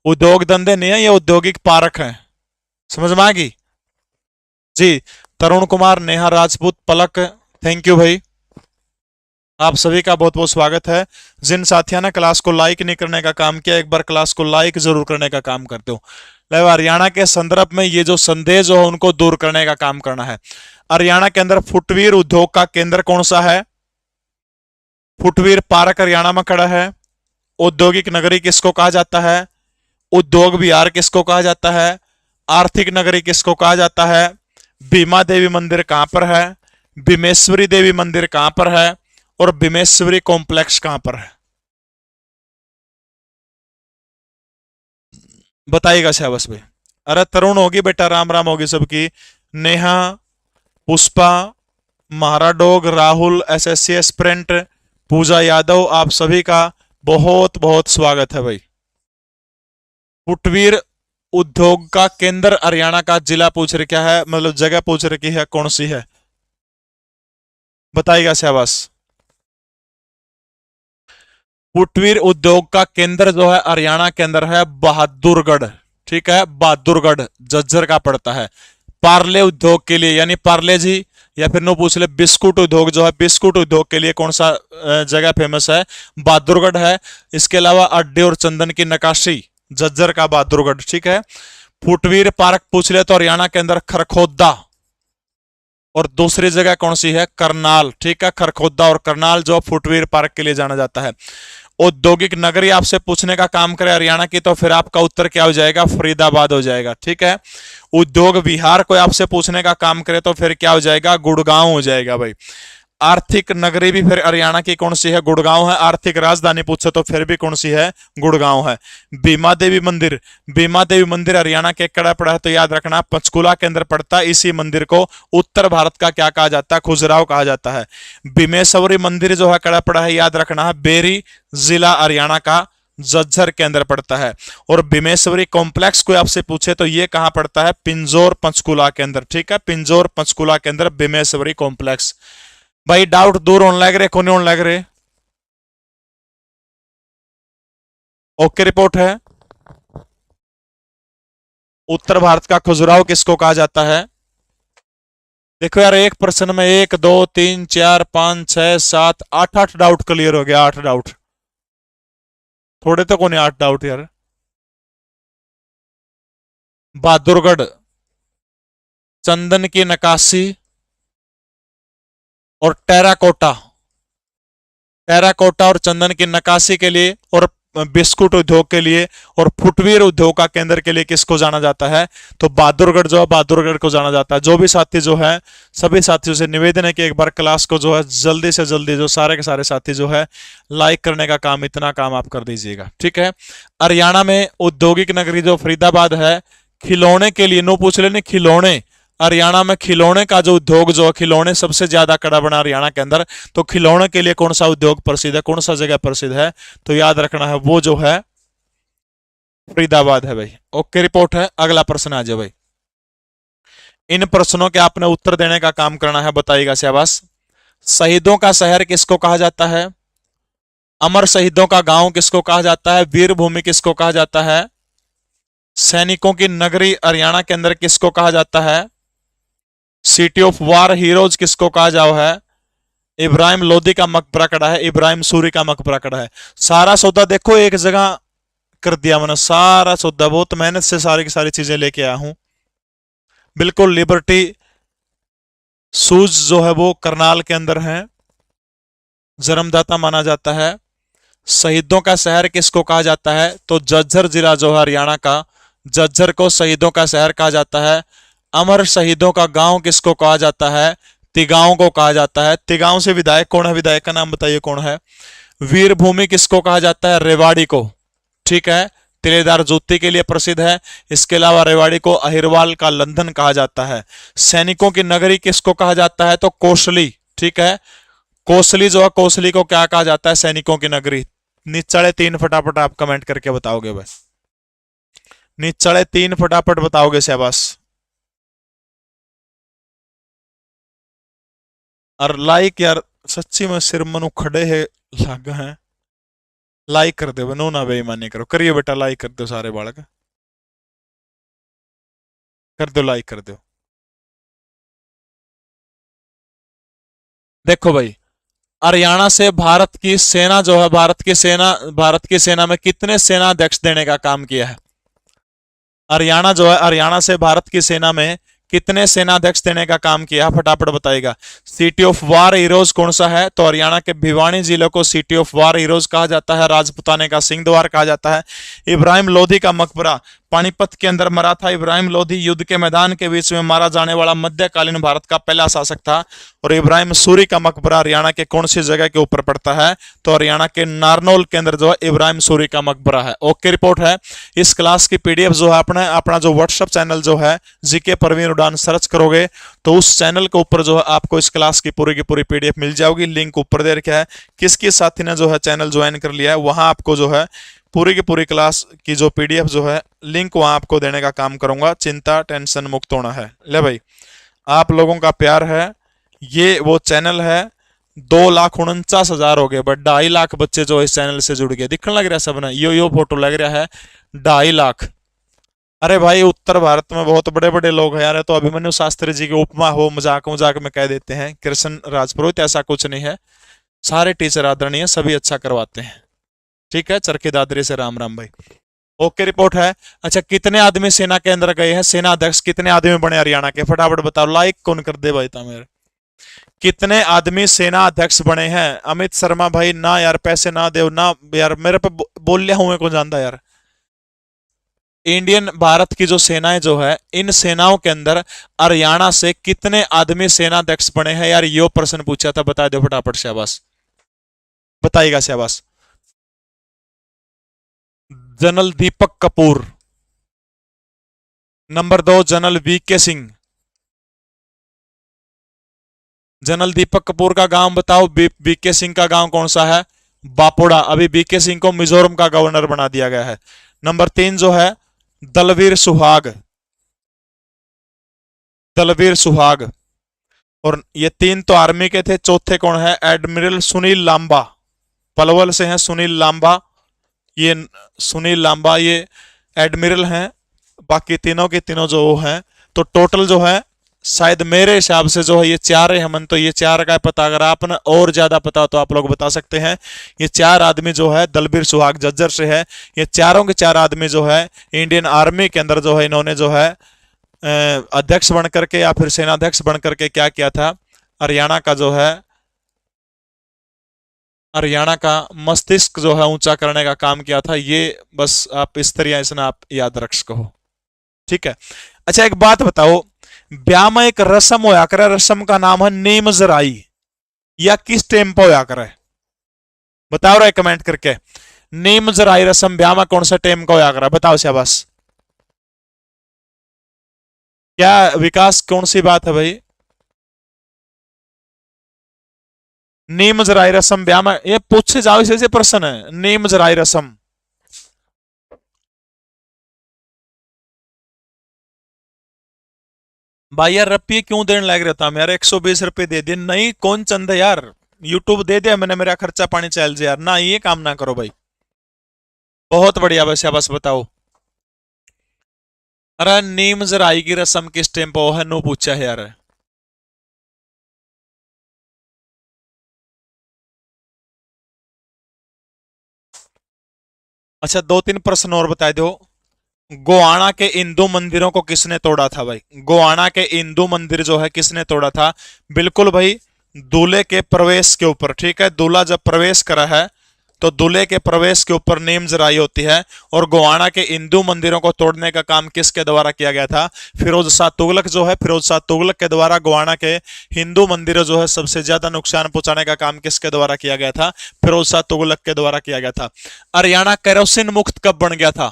उद्योग धंधे नहीं है ये, औद्योगिक पार्क है। समझ में आ गई जी? तरुण कुमार, नेहा राजपूत, पलक, थैंक यू भाई। आप सभी का बहुत बहुत स्वागत है। जिन साथियों ने क्लास को लाइक नहीं करने का काम किया, एक बार क्लास को लाइक जरूर करने का काम करते हो। हरियाणा के संदर्भ में ये जो संदेह जो है उनको दूर करने का काम करना है। हरियाणा के अंदर फुटवीर उद्योग का केंद्र कौन सा है? फुटवीर पार्क हरियाणा में खड़ा है। औद्योगिक नगरी किसको कहा जाता है? उद्योग विहार किसको कहा जाता है? आर्थिक नगरी किसको कहा जाता है? भीमा देवी मंदिर कहां पर है? भीमेश्वरी देवी मंदिर कहां पर है? और भीमेश्वरी कॉम्प्लेक्स कहां पर है? बताइएगा शाबाश भाई। अरे तरुण होगी बेटा, राम राम होगी सबकी। नेहा, पुष्पा, महाराडोग, राहुल, एसएससी एस्पिरेंट, पूजा यादव, आप सभी का बहुत बहुत स्वागत है भाई। फुटवीर उद्योग का केंद्र हरियाणा का जिला पूछ रहे क्या है, मतलब जगह पूछ रहे की है कौन सी है? बताइएगा शाबाश। फुटवीर उद्योग का केंद्र जो है हरियाणा के अंदर है बहादुरगढ़। ठीक है, बहादुरगढ़ झज्जर का पड़ता है। पार्ले उद्योग के लिए, यानी पार्ले जी, या फिर नो पूछ ले बिस्कुट उद्योग जो है, बिस्कुट उद्योग के लिए कौन सा जगह फेमस है? बहादुरगढ़ है। इसके अलावा अड्डे और चंदन की नकाशी, झज्जर का बहादुरगढ़। ठीक है, फुटवीर पार्क पूछ ले तो हरियाणा के अंदर खरखोदा, और दूसरी जगह कौन सी है? करनाल। ठीक है, खरखोदा और करनाल जो फुटवीर पार्क के लिए जाना जाता है। औद्योगिक नगरी आपसे पूछने का काम करे हरियाणा की तो फिर आपका उत्तर क्या हो जाएगा? फरीदाबाद हो जाएगा। ठीक है, उद्योग विहार कोई आपसे पूछने का काम करे तो फिर क्या हो जाएगा? गुड़गांव हो जाएगा भाई। आर्थिक नगरी भी फिर हरियाणा की कौन सी है? गुड़गांव है। आर्थिक राजधानी पूछो तो फिर भी कौन सी है? गुड़गांव है। भीमा देवी मंदिर, भीमा देवी मंदिर हरियाणा के कड़ा पड़ा है तो याद रखना पंचकुला के अंदर पड़ता है। इसी मंदिर को उत्तर भारत का क्या कहा जाता है? खजुराहो कहा जाता है। भीमेश्वरी मंदिर जो है कड़ा पड़ा है, याद रखना है बेरी जिला हरियाणा का झज्जर के अंदर पड़ता है। और भीमेश्वरी कॉम्प्लेक्स कोई आपसे पूछे तो ये कहां पड़ता है? पिंजौर पंचकुला के अंदर। ठीक है, पिंजौर पंचकुला के अंदर भीमेश्वरी कॉम्प्लेक्स। भाई डाउट दूर होने लग रहे, कोने होने लग रहे? ओके रिपोर्ट है। उत्तर भारत का खजुराहो किसको कहा जाता है? देखो यार, एक प्रश्न में 1 2 3 4 5 6 7 8 डाउट क्लियर हो गया। 8 डाउट, थोड़े तो कोने 8 डाउट यार। बहादुरगढ़, चंदन की नकाशी और टेराकोटा, टेराकोटा और चंदन की नक्काशी के लिए और बिस्कुट उद्योग के लिए और फुटवियर उद्योग का केंद्र के लिए किसको जाना जाता है? तो बहादुरगढ़ जो है, बहादुरगढ़ को जाना जाता है। जो भी साथी जो है, सभी साथियों से निवेदन है कि एक बार क्लास को जो है जल्दी से जल्दी जो सारे के सारे साथी जो है लाइक करने का काम, इतना काम आप कर दीजिएगा, ठीक है। हरियाणा में औद्योगिक नगरी जो फरीदाबाद है, खिलौने के लिए, नो पूछ लेने खिलौने, हरियाणा में खिलौने का जो उद्योग जो है, खिलौने सबसे ज्यादा कड़ा बना हरियाणा के अंदर, तो खिलौने के लिए कौन सा उद्योग प्रसिद्ध है, कौन सा जगह प्रसिद्ध है? तो याद रखना है वो जो है फरीदाबाद है भाई। ओके रिपोर्ट है। अगला प्रश्न आ जाए भाई। इन प्रश्नों के आपने उत्तर देने का काम करना है, बताइएगा शाबाश। शहीदों का शहर किसको कहा जाता है? अमर शहीदों का गांव किसको कहा जाता है? वीर भूमि किसको कहा जाता है? सैनिकों की नगरी हरियाणा के अंदर किसको कहा जाता है? सिटी ऑफ वार हीरोज किसको कहा जाओ है? इब्राहिम लोदी का मकबरा कड़ा है, इब्राहिम सूरी का मकबरा कड़ा है। सारा सौदा देखो एक जगह कर दिया मैंने, सारा सौदा, बहुत मेहनत से सारी की सारी चीजें लेके आया हूं। बिल्कुल लिबर्टी शूज जो है वो करनाल के अंदर है, जन्मदाता माना जाता है। शहीदों का शहर किसको कहा जाता है? तो झज्जर जिला जो है हरियाणा का, झज्जर को शहीदों का शहर कहा जाता है। अमर शहीदों का गांव किसको कहा जाता है? तिगांव को कहा जाता है। तिगांव से विधायक कौन है? विधायक का नाम बताइए कौन है? वीर भूमि किसको कहा जाता है? रेवाड़ी को, ठीक है। तिलेदार जूती के लिए प्रसिद्ध है। इसके अलावा रेवाड़ी को अहिरवाल का लंदन कहा जाता है। सैनिकों की नगरी किसको कहा जाता है? तो कोसली, ठीक है। कोसली जो है, कोसली को क्या कहा जाता है? सैनिकों की नगरी। निचले तीन फटाफट आप कमेंट करके बताओगे बस, निचले तीन फटाफट बताओगे शाबाश। और लाइक यार सच्ची में सिर मनु खड़े है लाग हैं, लाइक कर दो, नो ना बेईमानी करो, करिए बेटा लाइक कर दो, सारे बालक कर दो, लाइक कर दो। देखो भाई, हरियाणा से भारत की सेना जो है, भारत की सेना में कितने सेनाध्यक्ष देने का काम किया है? हरियाणा जो है, हरियाणा से भारत की सेना में कितने सेनाध्यक्ष देने का काम किया है? फटाफट बताइएगा। सिटी ऑफ वार हीरोज कौन सा है? तो हरियाणा के भिवानी जिले को सिटी ऑफ वार हीरोज कहा जाता है। राजपुताने का सिंह द्वार कहा जाता है। इब्राहिम लोधी का मकबरा पानीपत के अंदर मरा था। इब्राहिम लोधी युद्ध के मैदान के बीच में मारा जाने वाला मध्यकालीन भारत का पहला शासक था। और इब्राहिम सूरी का मकबरा हरियाणा के कौन सी जगह के ऊपर पड़ता है? तो हरियाणा के नारनौल के अंदर जो है इब्राहिम सूरी का मकबरा है। ओके रिपोर्ट है। इस क्लास की पीडीएफ जो है अपना जो व्हाट्सएप चैनल जो है जीके परवीन उड़ान सर्च करोगे तो उस चैनल के ऊपर जो है आपको इस क्लास की पूरी पीडीएफ मिल जाएगी। लिंक ऊपर दे रखा है। किस किस साथी ने जो है चैनल ज्वाइन कर लिया है, वहां आपको जो है पूरी की पूरी क्लास की जो पीडीएफ जो है लिंक वहां आपको देने का काम करूंगा। चिंता टेंशन मुक्त होना है। ले भाई, आप लोगों का प्यार है, ये वो चैनल है। 2,49,000 हो गए, बट 2.5 लाख बच्चे जो इस चैनल से जुड़ गए। दिखने लग रहा है सब ना, यो फोटो लग रहा है 2.5 लाख। अरे भाई, उत्तर भारत में बहुत बड़े बड़े लोग हैं यार। तो अभिमन्यु शास्त्री जी की उपमा हो, मजाक मजाक में कह देते हैं कृष्ण राजपुरोहित, ऐसा कुछ नहीं है। सारे टीचर आदरणीय, सभी अच्छा करवाते हैं, ठीक है। चरखी दादरी से राम राम भाई। ओके रिपोर्ट है। अच्छा, कितने आदमी सेना के अंदर गए हैं? सेना अध्यक्ष कितने आदमी बने हरियाणा के? फटाफट बताओ, लाइक कौन कर दे भाई मेरे। कितने आदमी सेना अध्यक्ष बने हैं? अमित शर्मा भाई ना यार, पैसे ना दे ना यार, मेरे पे बोल लिया हूं कौन जानता यार। इंडियन भारत की जो सेनाएं जो है, इन सेनाओं के अंदर हरियाणा से कितने आदमी सेनाध्यक्ष बने हैं यार? यो प्रश्न पूछा था, बता दो फटाफट शाबाश, बताइएगा शाबाश। General Deepak Kapoor. Number 2 general VK Singh. General Deepak Kapoor का गांव बताओ, वीके सिंह का गांव कौन सा है? बापोड़ा। अभी वीके सिंह को मिजोरम का गवर्नर बना दिया गया है। नंबर 3 जो है दलवीर सुहाग, दलवीर सुहाग। और ये 3 तो आर्मी के थे। चौथे कौन है? एडमिरल सुनील लांबा, पलवल से हैं सुनील लांबा। ये सुनील लांबा ये एडमिरल हैं। बाकी तीनों के तीनों जो हैं, तो टोटल जो है शायद मेरे हिसाब से जो है ये 4 है। हमन तो ये 4 का पता, अगर आपने और ज्यादा पता तो आप लोग बता सकते हैं। ये 4 आदमी जो है, दलबीर सुहाग झज्जर से है। ये चारों के 4 आदमी जो है इंडियन आर्मी के अंदर जो है इन्होंने जो है अध्यक्ष बन करके या फिर सेनाध्यक्ष बन करके क्या किया था? हरियाणा का जो है हरियाणा का मस्तिष्क जो है ऊंचा करने का काम किया था। ये बस आप इस तरह इसने आप याद रख सको। ठीक है। अच्छा एक बात बताओ, ब्याह में एक रस्म होया करे, रस्म का नाम है नीमजराई, या किस टेम पे होया करे? बताओ रहे कमेंट करके। नीमजराई रस्म ब्याह में कौन सा टेम का होया करे? बताओ शाबाश। क्या विकास, कौन सी बात है भाई? नीमजराई रस्म ब्याह में, ये पूछे जाओ इसे प्रश्न है, नीमजराई रस्म। भाई यार रुपये क्यों देने लग रहा था यार? 120 रुपये दे दिए, नहीं कौन चंद है यार? यूट्यूब दे दिया मैंने, मेरा खर्चा पानी चल जाए यार, ना ये काम ना करो भाई। बहुत बढ़िया, बस या बस बताओ। अरे नीम जराई की रस्म किस टाइम पे है, नो पूछा है यार। अच्छा दो तीन प्रश्न और बता दो। गोवाना के हिंदू मंदिरों को किसने तोड़ा था भाई? गोवाना के हिंदू मंदिर जो है किसने तोड़ा था? बिल्कुल भाई, दूल्हे के प्रवेश के ऊपर। ठीक है, दूल्हा जब प्रवेश करा है तो दूल्हे के प्रवेश के ऊपर नीम जराई होती है। और गोवाना के हिंदू मंदिरों को तोड़ने का काम किसके द्वारा किया गया था? फिरोज शाह तुगलक जो है, फिरोज शाह तुगलक के द्वारा गोवाना के हिंदू मंदिरों जो है सबसे ज्यादा नुकसान पहुंचाने का काम किसके द्वारा किया गया था? फिरोज शाह तुगलक के द्वारा किया गया था। हरियाणा केरोसिन मुक्त कब बन गया था?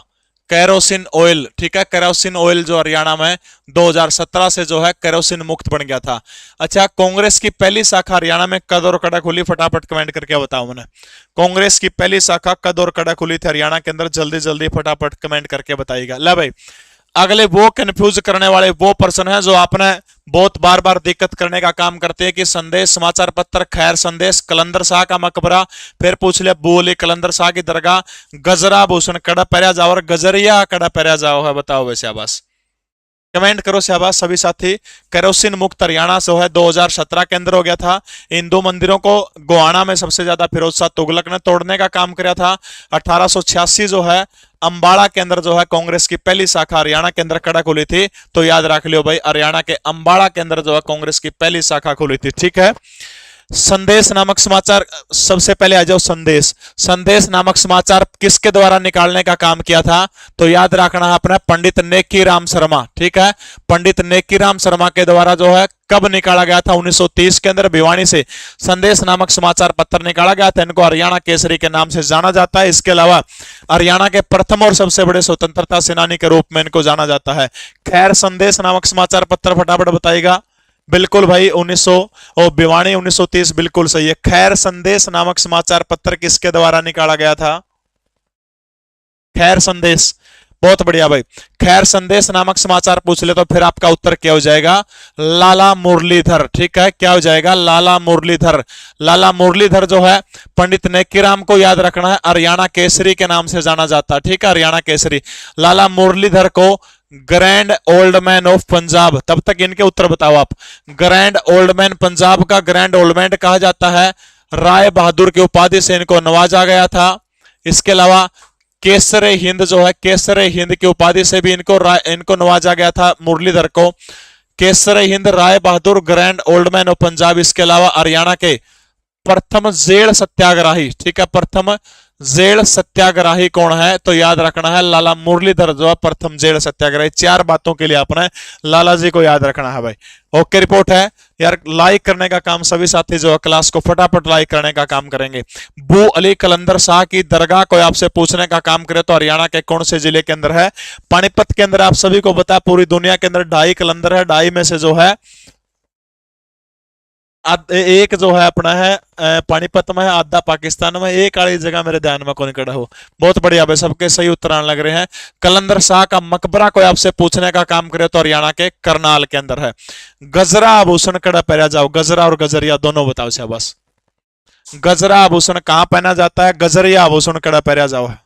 Kerosene oil. ठीक है, कैरोसिन ऑयल जो हरियाणा में 2017 से जो है कैरोसिन मुक्त बन गया था। अच्छा, कांग्रेस की पहली शाखा हरियाणा में कद और कड़ा खुली? फटाफट कमेंट करके बताओ मैंने। कांग्रेस की पहली शाखा कद और कड़ा खुली थी हरियाणा के अंदर? जल्दी जल्दी फटाफट कमेंट करके बताइएगा। ले भाई, अगले वो कंफ्यूज करने वाले वो पर्सन है जो आपने बहुत बार बार दिक्कत करने का काम करते हैं कि संदेश समाचार पत्र, खैर संदेश, कलंदर शाह का मकबरा, फिर पूछ ले बोले कलंदर शाह की दरगाह, गजरा भूषण कड़ा पैरा जाओ और गजरिया कड़ा पैरा जाओ है। बताओ वैसे आवास, कमेंट करो शाबाश सभी साथी। केरोसिन मुक्त हरियाणा से है 2017 के अंदर हो गया था। हिंदू मंदिरों को गोवाना में सबसे ज्यादा फिरोज शाह तुगलक ने तोड़ने का काम किया था। 1886 जो है अंबाड़ा के अंदर जो है कांग्रेस की पहली शाखा हरियाणा के अंदर कड़ा खुली थी। तो याद रख लियो भाई, हरियाणा के अंबाड़ा के अंदर जो है कांग्रेस की पहली शाखा खुली थी। ठीक है। संदेश नामक समाचार, सबसे पहले आ जाओ संदेश। संदेश नामक समाचार किसके द्वारा निकालने का काम किया था? तो याद रखना है अपना पंडित नेकी राम शर्मा। ठीक है, पंडित नेकी राम शर्मा के द्वारा जो है कब निकाला गया था? 1930 के अंदर भिवानी से संदेश नामक समाचार पत्र निकाला गया था। इनको हरियाणा केसरी के नाम से जाना जाता है। इसके अलावा हरियाणा के प्रथम और सबसे बड़े स्वतंत्रता सेनानी के रूप में इनको जाना जाता है। खैर संदेश नामक समाचार पत्र फटाफट बताइएगा। बिल्कुल भाई 1900 और भिवानी 1930 बिल्कुल सही है। खैर संदेश नामक समाचार पत्र किसके द्वारा निकाला गया था? खैर संदेश, बहुत बढ़िया भाई। खैर संदेश नामक समाचार पूछ ले तो फिर आपका उत्तर क्या हो जाएगा? लाला मुरलीधर। ठीक है, क्या हो जाएगा? लाला मुरलीधर। लाला मुरलीधर जो है पंडित नेकीराम को याद रखना है, हरियाणा केसरी के नाम से जाना जाता है। ठीक है, हरियाणा केसरी। लाला मुरलीधर को grand old man of Punjab, तब तक इनके उत्तर बताओ आप। ग्रैंड ओल्ड मैन, पंजाब का ग्रैंड ओल्ड मैन कहा जाता है। राय बहादुर की उपाधि से इनको नवाजा गया था। इसके अलावा केसर हिंद जो है, केसर हिंद की उपाधि से भी इनको नवाजा गया था मुरलीधर को। Kesar Hind, Rai Bahadur, grand old man of Punjab. इसके अलावा हरियाणा के प्रथम जेल सत्याग्रही। ठीक है, प्रथम जेल सत्याग्रही कौन है? तो याद रखना है लाला मुरलीधर जो है प्रथम जेल सत्याग्रही। चार बातों के लिए आपने लाला जी को याद रखना है भाई। ओके, रिपोर्ट है यार। लाइक करने का काम सभी साथी जो है क्लास को फटाफट लाइक करने का काम करेंगे। बू अली कलंदर शाह की दरगाह को आपसे पूछने का काम करे तो हरियाणा के कौन से जिले के अंदर है? पानीपत के अंदर। आप सभी को पता है पूरी दुनिया के अंदर 2.5 कलंदर है, 2.5 में से जो है एक जो है अपना है पानीपत में है, आधा पाकिस्तान में। एक वाली जगह मेरे ध्यान में कौन खड़ा हो। बहुत बढ़िया भाई, सबके सही उत्तर आने लग रहे हैं। कलंदर शाह का मकबरा कोई आपसे पूछने का काम करे तो हरियाणा के करनाल के अंदर है। गजरा आभूषण कड़ा पहना जाओ, गजरा और गजरिया दोनों बताओ से बस। गजरा आभूषण कहां पहना जाता है? गजरिया आभूषण कड़ा पहना जाओ है।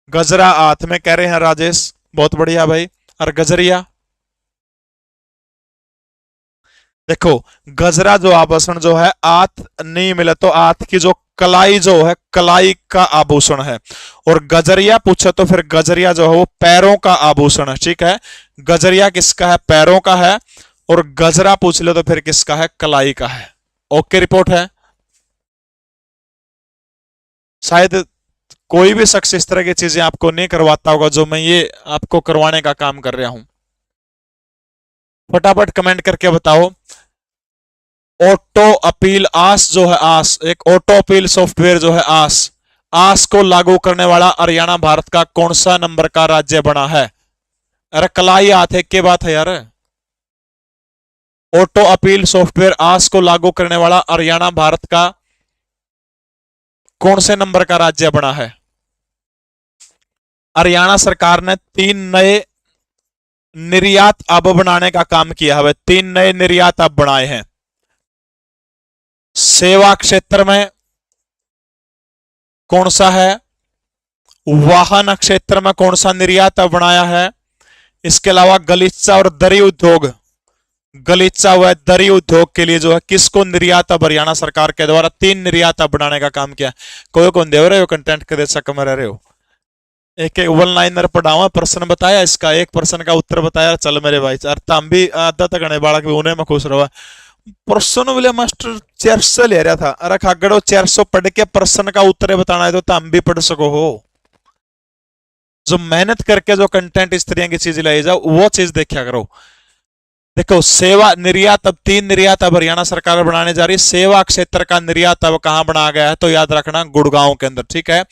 गजरा हाथ में कह रहे हैं राजेश, बहुत बढ़िया भाई। और गजरिया देखो, गजरा जो आभूषण जो है आत नहीं मिले तो आत की जो कलाई जो है, कलाई का आभूषण है। और गजरिया पूछे तो फिर गजरिया जो है वो पैरों का आभूषण है। ठीक है, गजरिया किसका है? पैरों का है। और गजरा पूछ ले तो फिर किसका है? कलाई का है। ओके, रिपोर्ट है। शायद कोई भी शख्स इस तरह की चीजें आपको नहीं करवाता होगा जो मैं ये आपको करवाने का काम कर रहा हूं। फटाफट कमेंट करके बताओ। ऑटो अपील आस जो है, आस एक ऑटो अपील सॉफ्टवेयर जो है आस, आस को लागू करने वाला हरियाणा भारत का कौन सा नंबर का राज्य बना है? अरे कलाई हाथ के बात है यार। ऑटो अपील सॉफ्टवेयर आस को लागू करने वाला हरियाणा भारत का कौन से नंबर का राज्य बना है? हरियाणा सरकार ने 3 नए निर्यात हब बनाने का काम किया है। 3 नए निर्यात हब बनाए हैं। सेवा क्षेत्र में कौन सा है? वाहन क्षेत्र में कौन सा निर्यात हब बनाया है? इसके अलावा गलीचा और दरी उद्योग, गलीचा व दरी उद्योग के लिए जो है किसको निर्यात हब हरियाणा सरकार के द्वारा 3 निर्यात हब बनाने का काम किया? कोई कौन दे रहे हो कंटेंट के देश कम रहे हो? एक एक वन लाइनर पढ़ावा, प्रश्न बताया इसका, एक प्रश्न का उत्तर बताया। चल मेरे भाई अर्थ हम भी आधा तक गणे बालक भी उन्हें में खुश रहा। प्रश्न बोले मास्टर 400 ले रहा था, अरे खागड़ो 400 पढ़ के प्रश्न का उत्तर बताना है तो हम भी पढ़ सको हो। जो मेहनत करके जो कंटेंट इस तरह की चीज लाई जाओ वो चीज देखा करो। देखो सेवा निर्यात अब 3 निर्यात अब हरियाणा सरकार बनाने जा रही है। सेवा क्षेत्र का निर्यात अब कहां बनाया गया है तो याद रखना गुड़गांव के अंदर, ठीक है।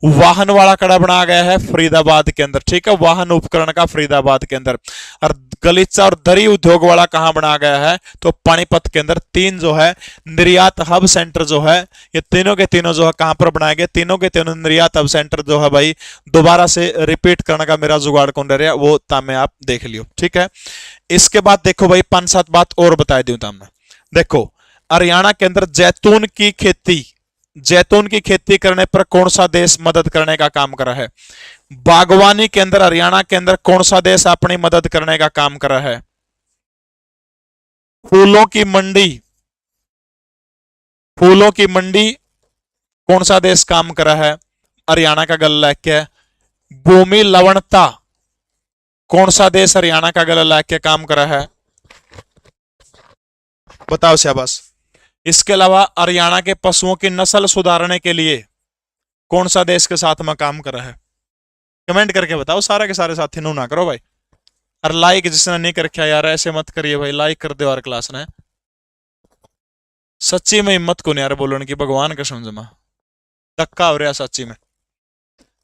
वाहन वाला कड़ा बनाया गया है फरीदाबाद के अंदर, ठीक है, वाहन उपकरण का फरीदाबाद के अंदर। और गलीचा और दरी उद्योग वाला कहां बनाया गया है तो पानीपत के अंदर। 3 जो है निर्यात हब सेंटर जो है ये तीनों के तीनों जो है कहां पर बनाए गए? तीनों के तीनों निर्यात हब सेंटर जो है भाई दोबारा से रिपीट करने का मेरा जुगाड़ कौन रह रहा वो तामे आप देख लियो, ठीक है। इसके बाद देखो भाई 5-7 बात और बता दूं तामने। देखो हरियाणा के अंदर जैतून की खेती, जैतून की खेती करने पर कौन सा देश मदद करने का काम कर रहा है? बागवानी के अंदर हरियाणा के अंदर कौन सा देश अपनी मदद करने का काम कर रहा है? फूलों की मंडी, फूलों की मंडी कौन सा देश काम कर रहा है? हरियाणा का गला क्या है? भूमि लवणता कौन सा देश हरियाणा का गला लाके काम कर रहा है? बताओ शाबाश। इसके अलावा हरियाणा के पशुओं की नस्ल सुधारने के लिए कौन सा देश के साथ में काम कर रहा है? कमेंट करके बताओ सारे के सारे साथी नो ना करो भाई। और लाइक जिसने नहीं कर रखा यार ऐसे मत करिए भाई, लाइक कर दो यार क्लास ने। सच्ची में हिम्मत को नहीं यार बोलने की, भगवान का समझमा धक्का हो रहा सच्ची में।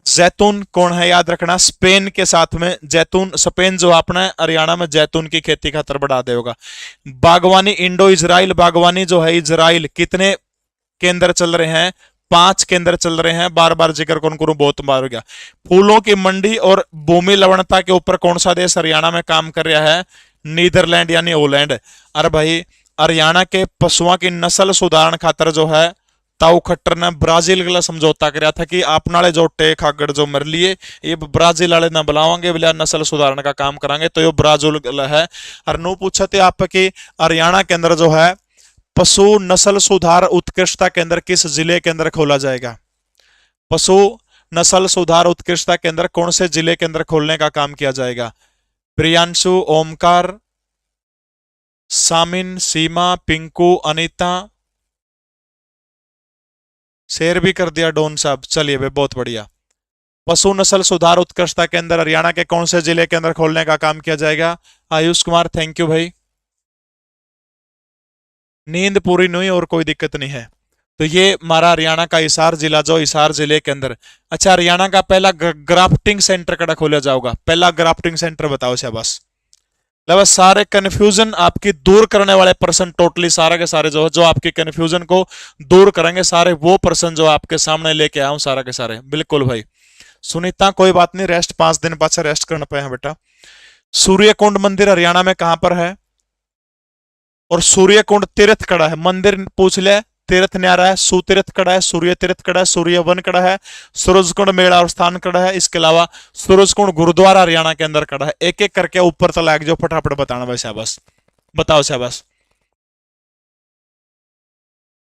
जैतून कौन है याद रखना? स्पेन के साथ में जैतून, स्पेन जो अपना हरियाणा में जैतून की खेती खातर बढ़ा देगा। बागवानी इंडो इजराइल बागवानी जो है इजराइल, कितने केंद्र चल रहे हैं? 5 केंद्र चल रहे हैं। बार बार जिक्र कौन करूं बहुत बार हो गया। फूलों की मंडी और भूमि लवणता के ऊपर कौन सा देश हरियाणा में काम कर रहा है? नीदरलैंड यानी होलैंड। अरे भाई हरियाणा के पशुओं की नस्ल सुधारण खातर जो है ताऊ खट्टर ने ब्राजील के समझौता कराया था कि आप नाले जो टेक खागड़ जो मर लिए ये ब्राजील वाले ना बुलावांगे बोले नस्ल सुधारण का काम करांगे तो ये ब्राजील है। और नो पूछा थे आप कि हरियाणा के अंदर जो है पशु नस्ल सुधार उत्कृष्टता केंद्र किस जिले के अंदर खोला जाएगा? पशु नस्ल सुधार उत्कृष्टता केंद्र कौन से जिले के अंदर खोलने का काम किया जाएगा? प्रियांशु, ओमकार, सामिन, सीमा, पिंकू, अनीता, शेयर भी कर दिया डोन साहब। चलिए भाई बहुत बढ़िया। पशु नस्ल सुधार उत्कृष्टता के अंदर हरियाणा के कौन से जिले के अंदर खोलने का काम किया जाएगा? आयुष कुमार थैंक यू भाई। नींद पूरी नहीं और कोई दिक्कत नहीं है। तो ये हमारा हरियाणा का हिसार जिला जो हिसार जिले के अंदर। अच्छा हरियाणा का पहला ग्राफ्टिंग सेंटर कड़ा खोला जाएगा? पहला ग्राफ्टिंग सेंटर बताओ शाबाश। बस सारे कंफ्यूजन आपकी दूर करने वाले पर्सन टोटली सारे के सारे जो है जो आपके कंफ्यूजन को दूर करेंगे सारे वो पर्सन जो आपके सामने लेके आया हूं सारा के सारे। बिल्कुल भाई सुनीता कोई बात नहीं, रेस्ट 5 दिन पाछा रेस्ट करना पाए हैं बेटा। सूर्यकुंड मंदिर हरियाणा में कहां पर है? और सूर्यकुंड तीर्थ कड़ा है मंदिर पूछ ले, तीर्थ न्यारा है, सुतीर्थ कड़ा है, सूर्य तीर्थ कड़ा है, सूर्य वन कड़ा है, सूरजकुंड मेला और स्थान कड़ा है। इसके अलावा सूरजकुंड गुरुद्वारा हरियाणा के अंदर कड़ा है। एक एक करके ऊपर तक लाग जो फटाफट बताना भाई शाबाश। बताओ शाबाश।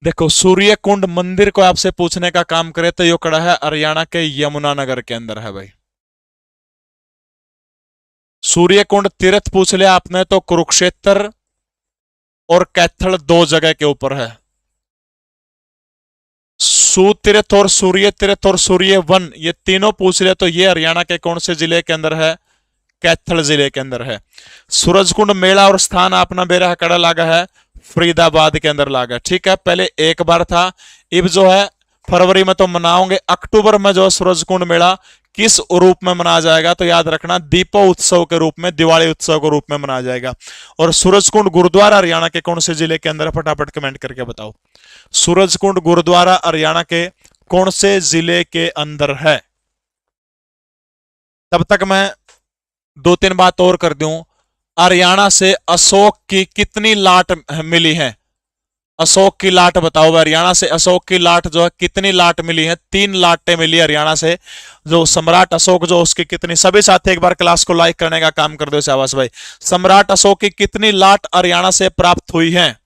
देखो सूर्यकुंड मंदिर को आपसे पूछने का काम करे तो यो कड़ा है हरियाणा के यमुनानगर के अंदर है भाई। सूर्यकुंड तीर्थ पूछ लिया आपने तो कुरुक्षेत्र और कैथल 2 जगह के ऊपर है। सुतीर्थ और सूर्य वन, ये तीनों पूछ ले तो ये हरियाणा के कौन से जिले के अंदर है? कैथल जिले के अंदर है। सूरजकुंड मेला और स्थान आपना बेरा कड़ा लागा है, फरीदाबाद के अंदर लागा। ठीक है, पहले एक बार था, अब जो है फरवरी में तो मनाओगे, अक्टूबर में जो सूरजकुंड मेला किस रूप में मनाया जाएगा? तो याद रखना दीपो उत्सव के रूप में, दिवाली उत्सव के रूप में मनाया जाएगा। और सूरजकुंड गुरुद्वारा हरियाणा के कौन से जिले के अंदर है? फटाफट कमेंट करके बताओ। सूरजकुंड गुरुद्वारा हरियाणा के कौन से जिले के अंदर है? तब तक मैं दो तीन बात और कर दूं। हरियाणा से अशोक की कितनी लाट मिली है? अशोक की लाट बताओ। हरियाणा से अशोक की लाट जो है कितनी लाट मिली है? 3 लाटें मिली हरियाणा से। जो सम्राट अशोक जो उसकी कितनी, सभी साथी एक बार क्लास को लाइक करने का काम कर दो शाबाश भाई। सम्राट अशोक की कितनी लाट हरियाणा से प्राप्त हुई है?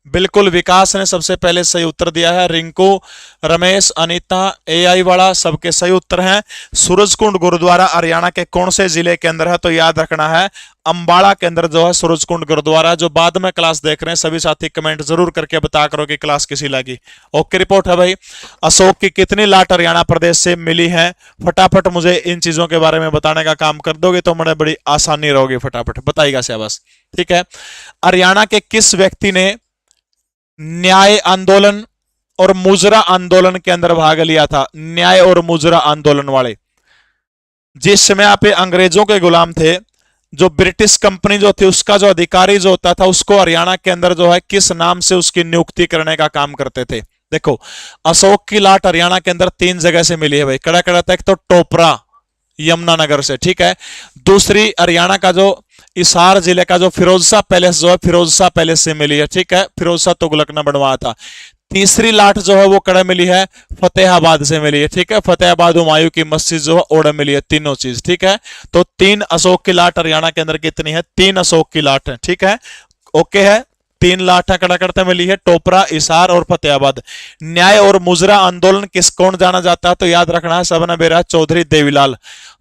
बिल्कुल विकास ने सबसे पहले सही उत्तर दिया है। रिंकू, रमेश, अनीता, एआई वाला सबके सही उत्तर हैं। सूरजकुंड गुरुद्वारा हरियाणा के कौन से जिले के अंदर है? तो याद रखना है अंबाला के अंदर जो है सूरजकुंड गुरुद्वारा। जो बाद में क्लास देख रहे हैं सभी साथी कमेंट जरूर करके बता करो कि क्लास किसी लगी। ओके रिपोर्ट है भाई। अशोक की कितनी लाट हरियाणा प्रदेश से मिली है? फटाफट मुझे इन चीजों के बारे में बताने का काम कर दोगे तो मुझे बड़ी आसानी रहोगी। फटाफट बताइएगा शाबाश। ठीक है, हरियाणा के किस व्यक्ति ने न्याय आंदोलन और मुजरा आंदोलन के अंदर भाग लिया था? न्याय और मुजरा आंदोलन वाले, जिस समय आप अंग्रेजों के गुलाम थे, जो ब्रिटिश कंपनी जो थी उसका जो अधिकारी जो होता था उसको हरियाणा के अंदर जो है किस नाम से उसकी नियुक्ति करने का काम करते थे? देखो, अशोक की लाट हरियाणा के अंदर 3 जगह से मिली है भाई, कड़ा कड़ा तक तो टोपरा यमुनानगर से। ठीक है, दूसरी हरियाणा का जो हिसार जिले का जो फिरोजशाह पैलेस जो है फिरोजशाह पैलेस से मिली है। ठीक है, फिरोजशाह तुगलक ने बनवाया था। तीसरी लाट जो है वो कड़ा मिली है? फतेहाबाद से मिली है। ठीक है, फतेहाबाद हुमायूं की मस्जिद जो है ओड़ा मिली है। तीनों चीज ठीक है। तो 3 अशोक की लाट हरियाणा के अंदर कितनी है? 3 अशोक की लाट है। ठीक है, ओके है, 3 लाठा कड़ा करते मिली है, टोपरा, इसार और फतेहाबाद। न्याय और मुजरा आंदोलन किस कौन जाना जाता है? तो याद रखना है सबने बेरा चौधरी देवीलाल।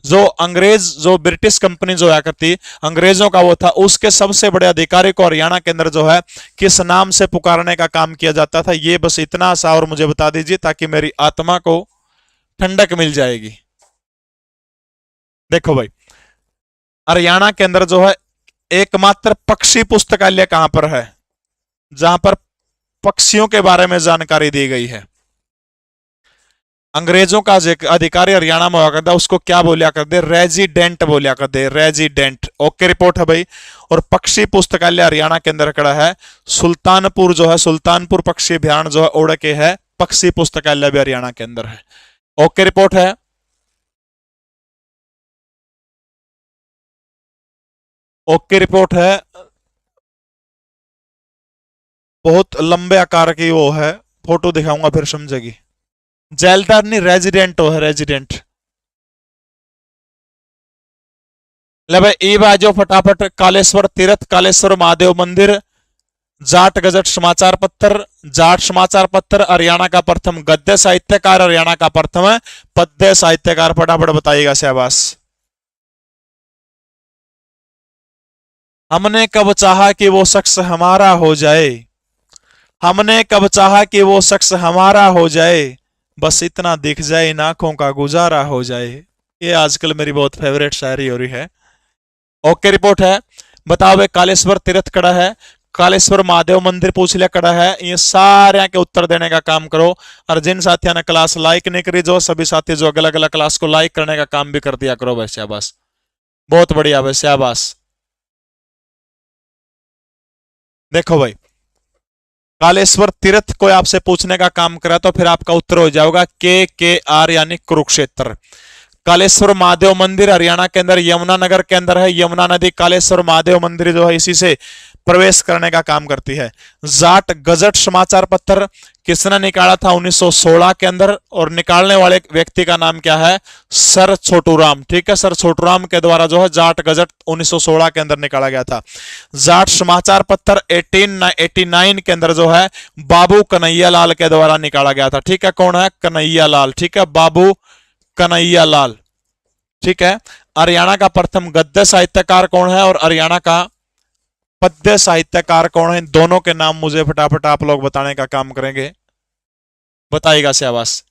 जो अंग्रेज जो ब्रिटिश कंपनी जो आया करती अंग्रेजों का वो था, उसके सबसे बड़े अधिकारी को हरियाणा के अंदर जो है किस नाम से पुकारने का काम किया जाता था? ये बस इतना सा और मुझे बता दीजिए ताकि मेरी आत्मा को ठंडक मिल जाएगी। देखो भाई, हरियाणा के अंदर जो है एकमात्र पक्षी पुस्तकालय कहां पर है? जहां पर पक्षियों के बारे में जानकारी दी गई है। अंग्रेजों का अधिकारी हरियाणा में हुआ करता, उसको क्या बोलिया करते? रेजिडेंट बोलिया करते, रेजिडेंट। ओके रिपोर्ट है भाई। और पक्षी पुस्तकालय हरियाणा के अंदर खड़ा है सुल्तानपुर जो है, सुल्तानपुर पक्षी अभ्यारण्य जो है ओड़ के है, पक्षी पुस्तकालय भी हरियाणा के अंदर है। ओके रिपोर्ट है। ओके रिपोर्ट है। बहुत लंबे आकार की वो है, फोटो दिखाऊंगा फिर समझेगी। जेलदार नहीं, रेजिडेंट हो है, रेजिडेंट। ले भाई ई बाजो फटाफट। कालेश्वर तीर्थ, कालेश्वर महादेव मंदिर, जाट गजट समाचार पत्र। जाट समाचार पत्र हरियाणा का प्रथम गद्य साहित्यकार, हरियाणा का प्रथम पद्य साहित्यकार। फटाफट बताइएगा शाबाश। हमने कब चाहा कि वो शख्स हमारा हो जाए, हमने कब चाहा कि वो शख्स हमारा हो जाए, बस इतना दिख जाए इन आंखों का गुजारा हो जाए। ये आजकल मेरी बहुत फेवरेट शायरी हो रही है। ओके रिपोर्ट है। बताओ भाई, कालेश्वर तीर्थ कड़ा है, कालेश्वर महादेव मंदिर पूछ लिया कड़ा है, ये सारे के उत्तर देने का काम करो। और जिन साथियों ने क्लास लाइक नहीं करी, जो सभी साथी जो अलग अलग क्लास को लाइक करने का काम भी कर दिया करो भाई, शाबाश। बहुत बढ़िया भाई, शाबाश। देखो भाई, कालेश्वर तीर्थ कोई आपसे पूछने का काम करा तो फिर आपका उत्तर हो जाएगा के आर यानी कुरुक्षेत्र। कालेश्वर महादेव मंदिर हरियाणा के अंदर यमुनानगर के अंदर है। यमुना नदी कालेश्वर महादेव मंदिर जो है इसी से प्रवेश करने का काम करती है। जाट गजट समाचार पत्र किसने निकाला था? 1916 के अंदर। और निकालने वाले व्यक्ति का नाम क्या है? सर छोटूराम। ठीक है, सर छोटूराम के द्वारा जो है जाट गजट 1916 के अंदर निकाला गया था। जाट समाचार पत्र 1889 के अंदर जो है बाबू कन्हैया लाल के द्वारा निकाला गया था। ठीक है, कौन है? कन्हैया लाल। ठीक है, बाबू कन्हैया लाल। ठीक है, हरियाणा का प्रथम गद्य साहित्यकार कौन है और हरियाणा का पद्य साहित्यकार कौन है? दोनों के नाम मुझे फटाफट आप लोग बताने का काम करेंगे। बताइएगा शाबाश।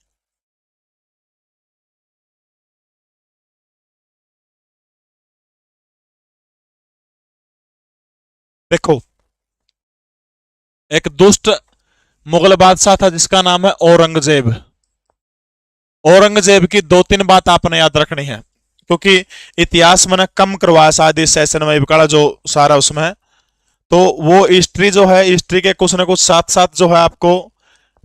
देखो, एक दुष्ट मुगल बादशाह था जिसका नाम है औरंगजेब। औरंगजेब की दो तीन बात आपने याद रखनी है, क्योंकि इतिहास मैंने कम करवाया शायद इस सेशन में बकाड़ा जो सारा उसमें है। तो वो हिस्ट्री जो है, हिस्ट्री के कुछ ना कुछ साथ साथ जो है आपको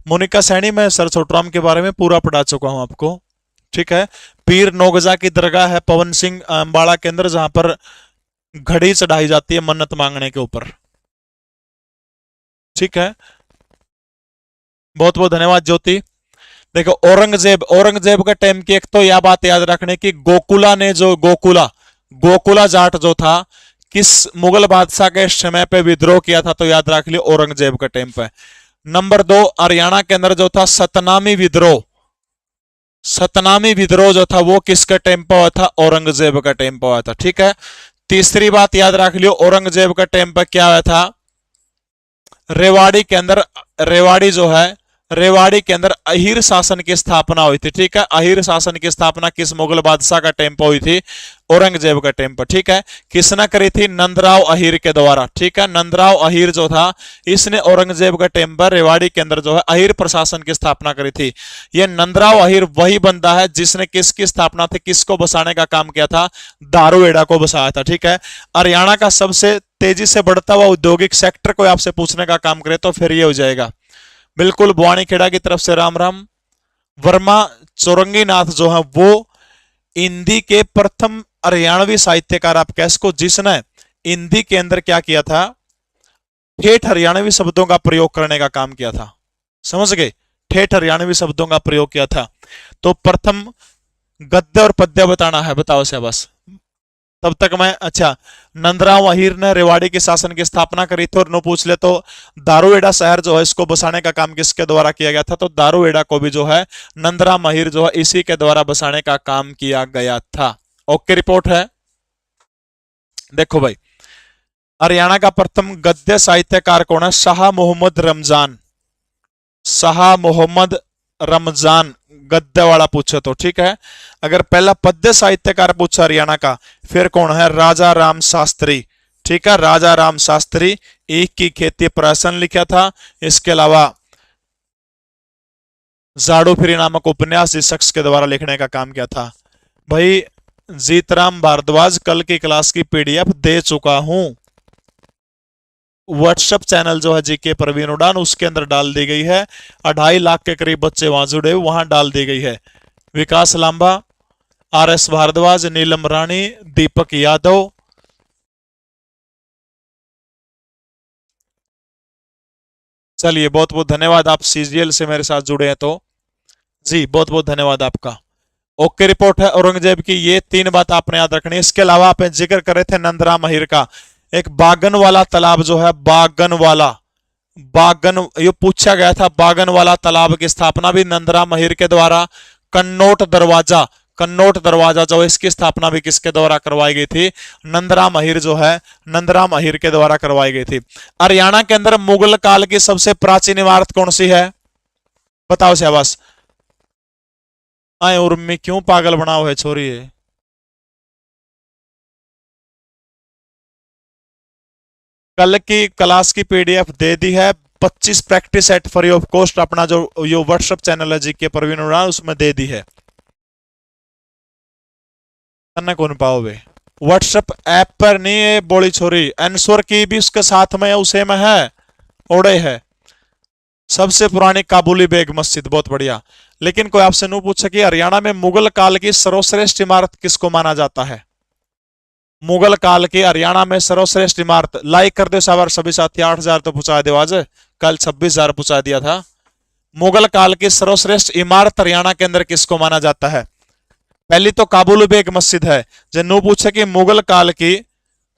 मोनिका सैनी में सर छोटराम के बारे में पूरा पढ़ा चुका हूं आपको। ठीक है। पीर नोगजा की दरगाह है पवन सिंह अम्बाड़ा के अंदर, जहां पर घड़ी चढ़ाई जाती है मन्नत मांगने के ऊपर। ठीक है। बहुत बहुत धन्यवाद ज्योति। देखो, औरंगजेब, औरंगजेब के टाइम की एक तो यह बात याद रखने की, गोकुला ने जो गोकुला गोकुला जाट जो था, किस मुगल बादशाह के समय पे विद्रोह किया था, तो याद रख लियो औरंगजेब के टाइम पे। नंबर दो, हरियाणा के अंदर जो था सतनामी विद्रोह, सतनामी विद्रोह जो था वो किसके टाइम पे हुआ था? औरंगजेब का टाइम पे हुआ था। ठीक है। तीसरी बात याद रख लियो, औरंगजेब का टाइम पे क्या हुआ था? रेवाड़ी के अंदर, रेवाड़ी जो है, रेवाड़ी के अंदर अहीर शासन की स्थापना हुई थी। ठीक है। अहीर शासन की स्थापना किस मुगल बादशाह का टाइम पर हुई थी? औरंगजेब का टाइम पर। ठीक है। किसने करी थी? नंदराव अहीर के द्वारा। ठीक है। नंदराव अहीर जो था, इसने औरंगजेब का टाइम पर रेवाड़ी के अंदर जो है अहीर प्रशासन की स्थापना करी थी। यह नंदराव अहीर वही बंदा है जिसने किसकी स्थापना थी, किसको बसाने का काम किया था? दारूहेड़ा को बसाया था। ठीक है। हरियाणा का सबसे तेजी से बढ़ता हुआ औद्योगिक सेक्टर कोई आपसे पूछने का काम करे तो फिर ये हो जाएगा। बिल्कुल, बुआनी खेड़ा की तरफ से राम राम। वर्मा चौरंगी नाथ जो है वो हिंदी के प्रथम हरियाणवी साहित्यकार, आप कह सको, जिसने हिंदी के अंदर क्या किया था? ठेठ हरियाणवी शब्दों का प्रयोग करने का काम किया था। समझ गए? ठेठ हरियाणवी शब्दों का प्रयोग किया था। तो प्रथम गद्य और पद्य बताना है, बताओ शाबाश। तब तक मैं, अच्छा, नंदराव अहीर ने रेवाड़ी के शासन की स्थापना करी थी। और नो पूछ ले तो दारूहेड़ा शहर जो है इसको बसाने का काम किसके द्वारा किया गया था? तो दारूहेड़ा को भी जो है नंदराव अहीर जो है इसी के द्वारा बसाने का काम किया गया था। ओके, रिपोर्ट है। देखो भाई, हरियाणा का प्रथम गद्य साहित्यकार कौन है? शाह मोहम्मद रमजान। शाह मोहम्मद रमजान, गद्य वाला पूछे तो। ठीक है। अगर पहला पद्य साहित्यकार पूछा हरियाणा का, फिर कौन है? राजा राम शास्त्री। ठीक है। राजा राम शास्त्री, ईख की खेती प्रहसन लिखा था। इसके अलावा जाड़ो फिरी नामक उपन्यास इस शख्स के द्वारा लिखने का काम किया था। भाई, जीतराम भारद्वाज कल की क्लास की पीडीएफ दे चुका हूं। व्हाट्सएप चैनल जो है जीके प्रवीण उड़ान, उसके अंदर डाल दी गई है। 2.5 लाख के करीब बच्चे वहां जुड़े हुए, वहां डाल दी गई है। विकास लांबा, आरएस भारद्वाज, नीलम रानी, दीपक यादव। चलिए, बहुत बहुत धन्यवाद, आप सीजीएल से मेरे साथ जुड़े हैं तो जी बहुत बहुत धन्यवाद आपका। ओके, रिपोर्ट है औरंगजेब की। ये 3 बात आपने याद रखनी है। इसके अलावा आप जिक्र करे थे नंदराम अहीर का, एक बागन वाला तालाब जो है, बागन वाला, बागन, ये पूछा गया था, बागन वाला तालाब की स्थापना भी नंदराम अहीर के द्वारा। कन्नौट दरवाजा, कन्नौट दरवाजा जो इसकी स्थापना भी किसके द्वारा करवाई गई थी? नंदराम अहीर जो है, नंदराम अहीर के द्वारा करवाई गई थी। हरियाणा के अंदर मुगल काल की सबसे प्राचीन इमारत कौन सी है? बताओ शाबाश। आए उर्मी, क्यों पागल बनाओ है छोरी है? कल की क्लास की पीडीएफ दे दी है। 25 practice set free of cost, अपना जो यो व्हाट्सएप चैनल है जीके प्रवीण उड़ान, उसमें दे दी है। करना कौन पाओगे? व्हाट्सएप ऐप पर नहीं है बोली छोरी, आंसर की भी उसके साथ में है, उसे में है, ओड़े है। सबसे पुरानी काबुली बेग मस्जिद, बहुत बढ़िया। लेकिन कोई आपसे नहीं पूछा कि हरियाणा में मुगल काल की सर्वश्रेष्ठ इमारत किसको माना जाता है? मुगल काल की हरियाणा में सर्वश्रेष्ठ इमारत, लाइक कर दो सवार सभी साथी। 8,000 तो पूछा दे आज, कल 26,000 पूछा दिया था। मुगल काल की सर्वश्रेष्ठ इमारत हरियाणा के अंदर किसको माना जाता है? पहली तो काबुल बेग मस्जिद है। जब पूछे कि मुगल काल की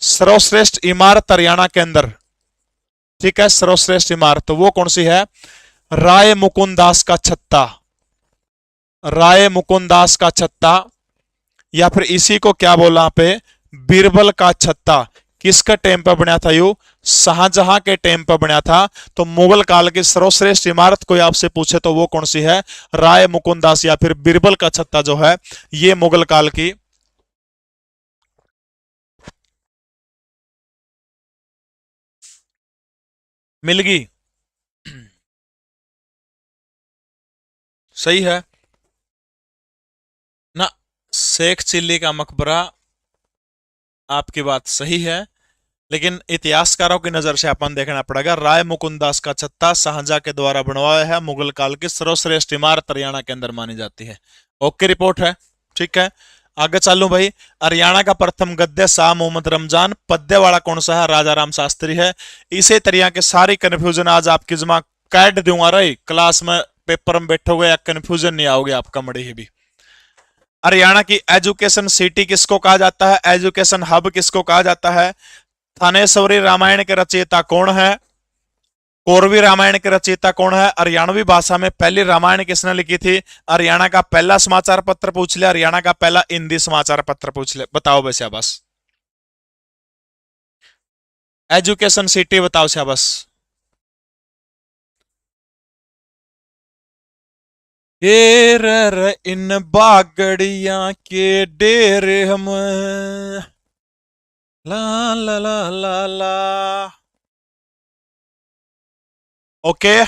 सर्वश्रेष्ठ इमारत हरियाणा के अंदर, ठीक है, सर्वश्रेष्ठ इमारत, तो वो कौन सी है? राय मुकुंदास का छत्ता, राय मुकुंदास का छत्ता, या फिर इसी को क्या बोला पे? बीरबल का छत्ता। किसका टाइम पर बना था? यू शाहजहां के टाइम पर बना था। तो मुगल काल की सर्वश्रेष्ठ इमारत कोई आपसे पूछे तो वो कौन सी है? राय मुकुंदास या फिर बीरबल का छत्ता जो है ये मुगल काल की मिल गई। सही है ना? शेख चिल्ली का मकबरा, आपकी बात सही है, लेकिन इतिहासकारों की नजर से अपन देखना पड़ेगा। राय मुकुंदास का छत्ता शाहजहां के द्वारा बनवाया है, मुगल काल की सर्वश्रेष्ठ इमारत हरियाणा के अंदर मानी जाती है। ओके रिपोर्ट है, ठीक है। आगे चालू भाई। हरियाणा का प्रथम गद्य शाह मोहम्मद रमजान, पद्य वाला कौन सा है? राजा राम शास्त्री है। इसी तरह के सारी कंफ्यूजन आज आपकी जमा काट दूंगा रही क्लास में, पेपर में बैठोगे या कंफ्यूजन नहीं आओगे आपका मड़ी ही भी। हरियाणा की एजुकेशन सिटी किसको कहा जाता है? एजुकेशन हब किसको कहा जाता है? थानेश्वरी रामायण के रचयिता कौन है? कौरवी रामायण के रचयिता कौन है? हरियाणवी भाषा में पहली रामायण किसने लिखी थी? हरियाणा का पहला समाचार पत्र पूछ लिया, हरियाणा का पहला हिंदी समाचार पत्र पूछ लिया। बताओ बस बस एजुकेशन सिटी बताओ बस। इन बागड़िया के डेरे हम, ला ला ला ला ला। ओके,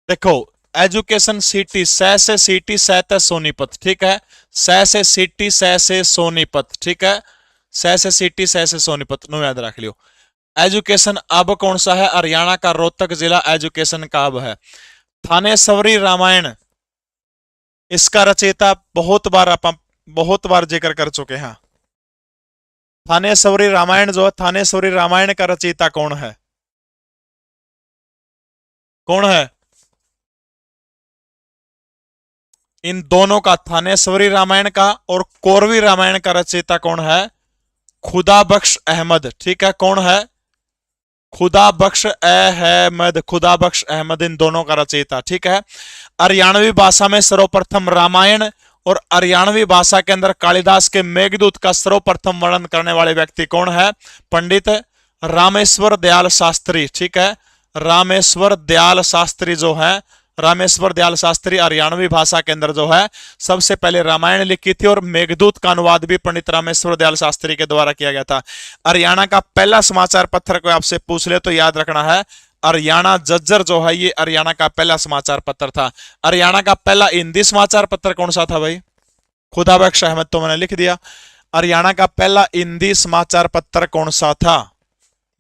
देखो एजुकेशन सिटी सह से सिटी सह सोनीपत, ठीक है। सह से सिटी सह से सोनीपत, ठीक है। सह से सिटी सह से सोनीपत नो याद रख लियो। एजुकेशन अब कौन सा है? हरियाणा का रोहतक जिला एजुकेशन का अब है। थानेश्वरी रामायण इसका रचयिता बहुत बार जिक्र कर चुके हैं। थानेश्वरी रामायण जो है, थानेश्वरी रामायण का रचयिता कौन है? कौन है? इन दोनों का, थानेश्वरी रामायण का और कौरवी रामायण का रचयिता कौन है? खुदा बख्श अहमद, ठीक है। कौन है? खुदा बख्श अहमद, खुदा बख्श अहमद इन दोनों का रचयिता, ठीक है। हरियाणवी भाषा में सर्वप्रथम रामायण और हरियाणवी भाषा के अंदर कालिदास के मेघदूत का सर्वप्रथम वर्णन करने वाले व्यक्ति कौन है? पंडित रामेश्वर दयाल शास्त्री, ठीक है। रामेश्वर दयाल शास्त्री जो है, रामेश्वर दयाल शास्त्री हरियाणवी भाषा के अंदर जो है सबसे पहले रामायण लिखी थी और मेघदूत का अनुवाद भी पंडित रामेश्वर दयाल शास्त्री के द्वारा किया गया था। हरियाणा का पहला समाचार पत्र को आपसे पूछ ले तो याद रखना है हरियाणा जज्जर जो है ये हरियाणा का पहला समाचार पत्र था। हरियाणा का पहला हिंदी समाचार पत्र कौन सा था भाई? खुदा बख्श अहमद, तो मैंने लिख दिया। हरियाणा का पहला हिंदी समाचार पत्र कौन सा था?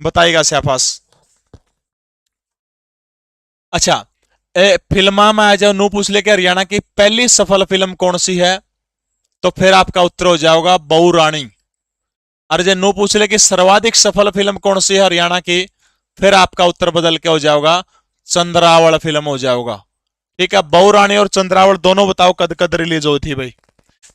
बताइएगा शाबाश। अच्छा, फिल्मा में आ जाओ, नू पूछ ले कि हरियाणा की पहली सफल फिल्म कौन सी है, तो फिर आपका उत्तर हो जाएगा बहू रानी। और जो नू पूछ ले कि सर्वाधिक सफल फिल्म कौन सी है हरियाणा की, फिर आपका उत्तर बदल के हो जाएगा चंद्रावल फिल्म हो जाएगा, ठीक है। बहू रानी और चंद्रावल दोनों बताओ कद कद रिलीज हुई थी भाई?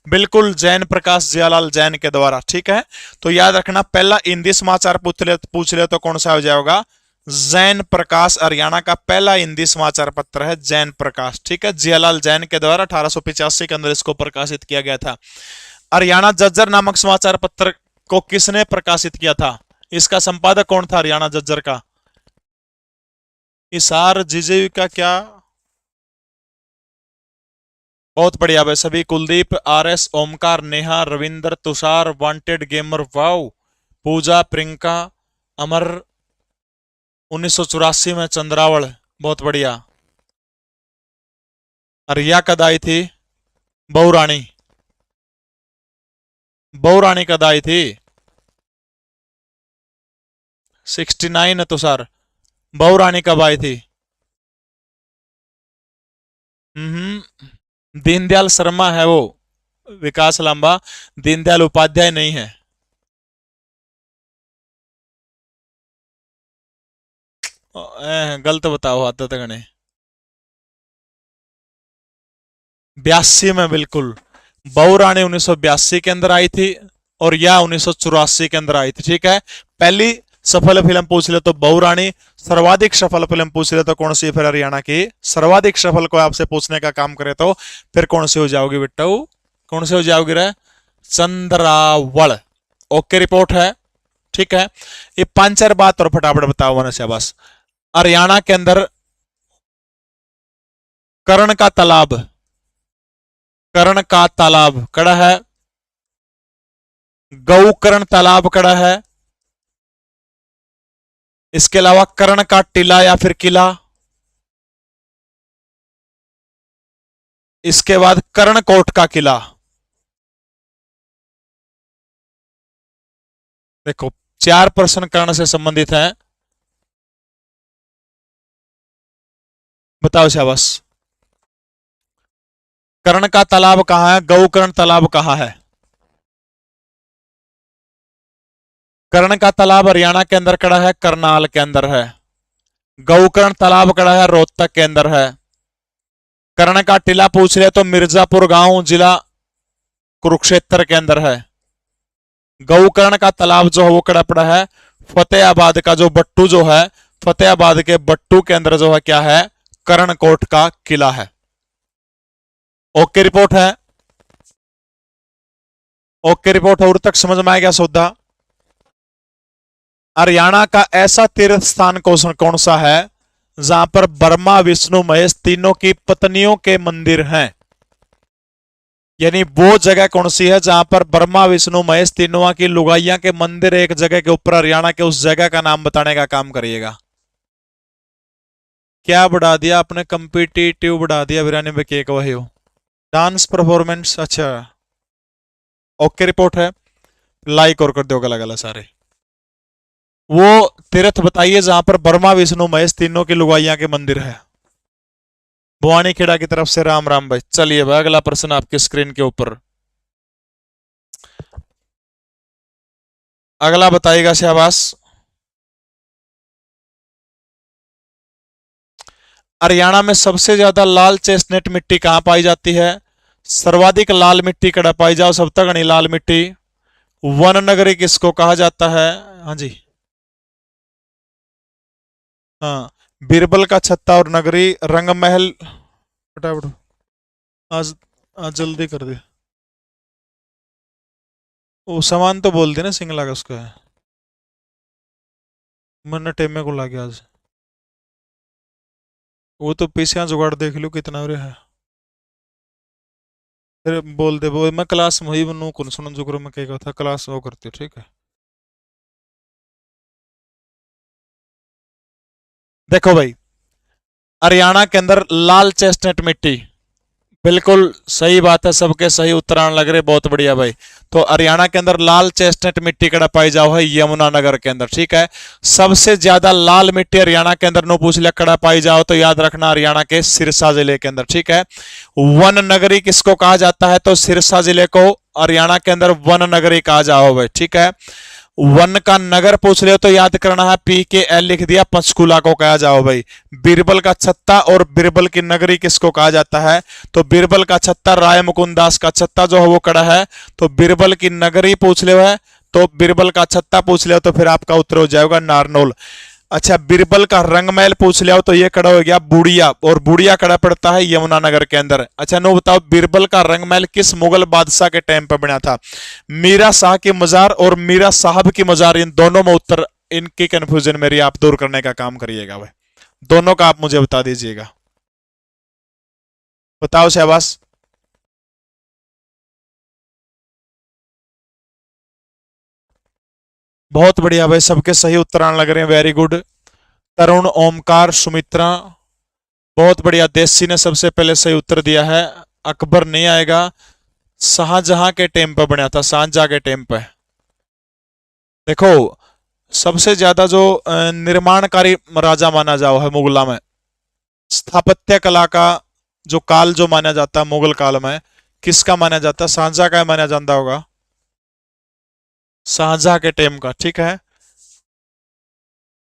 बिल्कुल जैन प्रकाश जियालाल जैन के द्वारा, ठीक है। तो याद रखना पहला हिंदी समाचार पूछ ले तो कौन सा हो जाएगा? जैन प्रकाश। हरियाणा का पहला हिंदी समाचार पत्र है जैन प्रकाश, ठीक है। जियालाल जैन के द्वारा 1885 के अंदर इसको प्रकाशित किया गया था। हरियाणा जज्जर नामक समाचार पत्र को किसने प्रकाशित किया था? इसका संपादक कौन था हरियाणा जज्जर का? इसार जिजे का क्या? बहुत बढ़िया भाई सभी। Kuldeep, RS, Omkar, Neha, Ravinder, Tushar, wanted gamer, wow, Pooja, Priyanka, Amar, 1984 में चंद्रावल, बहुत बढ़िया। रिया कद आई थी? बहू रानी, बहू रानी कद आई थी? 69 है तुषार। बहू रानी कब आई थी? दीनदयाल शर्मा है वो, विकास लांबा, दीनदयाल उपाध्याय नहीं है। गलत बताओ आदत गणे। 82 में, बिल्कुल। बहू रानी 1982 के अंदर आई थी और यह 1984 के अंदर आई थी, ठीक है। पहली सफल फिल्म पूछ ले तो बहू रानी, सर्वाधिक सफल फिल्म पूछ ले तो कौन सी? फिर हरियाणा की सर्वाधिक सफल को आपसे पूछने का काम करे तो फिर कौन सी हो जाओगी बिट्टू? कौन से हो जाओगे रे? चंद्रावल। ओके रिपोर्ट है, ठीक है। ये 5-4 बात और फटाफट बताओ वहां से बस। हरियाणा के अंदर कर्ण का तालाब, कर्ण का तालाब कड़ा है। गौकर्ण तालाब कड़ा है। इसके अलावा कर्ण का टीला या फिर किला। इसके बाद कर्णकोट का किला। देखो 4 प्रश्न कर्ण से संबंधित हैं। बताओ शाबाश। कर्ण का तालाब कहां है? गौकर्ण तालाब कहां है? कर्ण का तालाब हरियाणा के अंदर कड़ा है, करनाल के अंदर है। गौकर्ण तालाब कड़ा है, रोहतक के अंदर है। कर्ण का टीला पूछ रहे तो मिर्जापुर गांव, जिला कुरुक्षेत्र के अंदर है। गौकर्ण का तालाब जो है वो कड़ा पड़ा है फतेहाबाद का जो बट्टू जो है, फतेहाबाद के बट्टू के अंदर जो है क्या है? कर्णकोट का किला है। ओके रिपोर्ट है, ओके रिपोर्ट है। और तक समझ में आएगा सौदा? हरियाणा का ऐसा तीर्थ स्थान कौन सा है जहां पर ब्रह्मा विष्णु महेश तीनों की पत्नियों के मंदिर हैं? यानी वो जगह कौन सी है जहां पर ब्रह्मा विष्णु महेश तीनों की लुगाइयां के मंदिर एक जगह के ऊपर? हरियाणा के उस जगह का नाम बताने का काम करिएगा। क्या बढ़ा दिया आपने? कंपिटिटिव बढ़ा दिया बिरानी में केक वही हो। डांस परफॉर्मेंस, अच्छा ओके रिपोर्ट है। लाइक और कर दो गला गला सारे। वो तीर्थ बताइए जहां पर ब्रह्मा विष्णु महेश तीनों की लुगाइयां के मंदिर है। भवानी खेड़ा की तरफ से राम राम भाई। चलिए भाई अगला प्रश्न आपकी स्क्रीन के ऊपर। अगला बताइएगा शाबाश। हरियाणा में सबसे ज्यादा लाल चेस्टनट मिट्टी कहां पाई जाती है? सर्वाधिक लाल मिट्टी कड़ा पाई जाओ, सब तक नहीं लाल मिट्टी। वन नगरी किसको कहा जाता है? हाँ जी, हाँ, बीरबल का छत्ता और नगरी, रंगमहल। फटाफट आज, आज जल्दी कर दे। वो सामान तो बोल दे ना सिंगला का उसका है। मन टेमे को लागे आज। वो तो पीछे जुगाड़ देख लो कितना हो रहा है। फिर बोल दे वो मैं क्लास में ही बनू कौन सुन जुगरो में क्या था क्लास वो करती हूँ, ठीक है। देखो भाई, हरियाणा के अंदर लाल चेस्टनट मिट्टी, बिल्कुल सही बात है, सबके सही उत्तर आने लग रहे, बहुत बढ़िया भाई। तो हरियाणा के अंदर लाल चेस्टनट मिट्टी कड़ा पाई जाओ है यमुनानगर के अंदर, ठीक है। सबसे ज्यादा लाल मिट्टी हरियाणा के अंदर नो पूछ लिया कड़ा पाई जाओ तो याद रखना हरियाणा के सिरसा जिले के अंदर, ठीक है। वन नगरी किसको कहा जाता है? तो सिरसा जिले को हरियाणा के अंदर वन नगरी कहा जाओ भाई, ठीक है। वन का नगर पूछ रहे हो तो याद करना है PKL लिख दिया, पंचकुला को कहा जाओ भाई। बीरबल का छत्ता और बीरबल की नगरी किसको कहा जाता है? तो बीरबल का छत्ता राय मुकुंद दास का छत्ता जो है वो कड़ा है। तो बीरबल की नगरी पूछ ले है तो बीरबल का छत्ता पूछ ले तो फिर आपका उत्तर हो जाएगा नारनौल। अच्छा, बीरबल का रंगमहल पूछ लिया तो ये कड़ा हो गया बुढ़िया, और बुढ़िया कड़ा पड़ता है यमुनानगर के अंदर। अच्छा नो बताओ बीरबल का रंगमहल किस मुगल बादशाह के टाइम पर बना था? मीरा शाह की मजार और मीरा साहब की मजार, इन दोनों में उत्तर, इनकी कंफ्यूजन मेरी आप दूर करने का काम करिएगा भाई। दोनों का आप मुझे बता दीजिएगा। बताओ शहबाज। बहुत बढ़िया भाई, सबके सही उत्तर आने लग रहे हैं, वेरी गुड। तरुण, ओमकार, सुमित्रा, बहुत बढ़िया। देसी ने सबसे पहले सही उत्तर दिया है। अकबर नहीं आएगा, शाहजहां के टाइम पर बना था, शाहजहां के टाइम पर। देखो सबसे ज्यादा जो निर्माणकारी राजा माना जाओ है मुगला में, स्थापत्य कला का जो काल जो माना जाता है मुगल काल में, किसका माना जाता है? शाहजहां का माना जाता होगा, शाहजहां के टाइम का, ठीक है।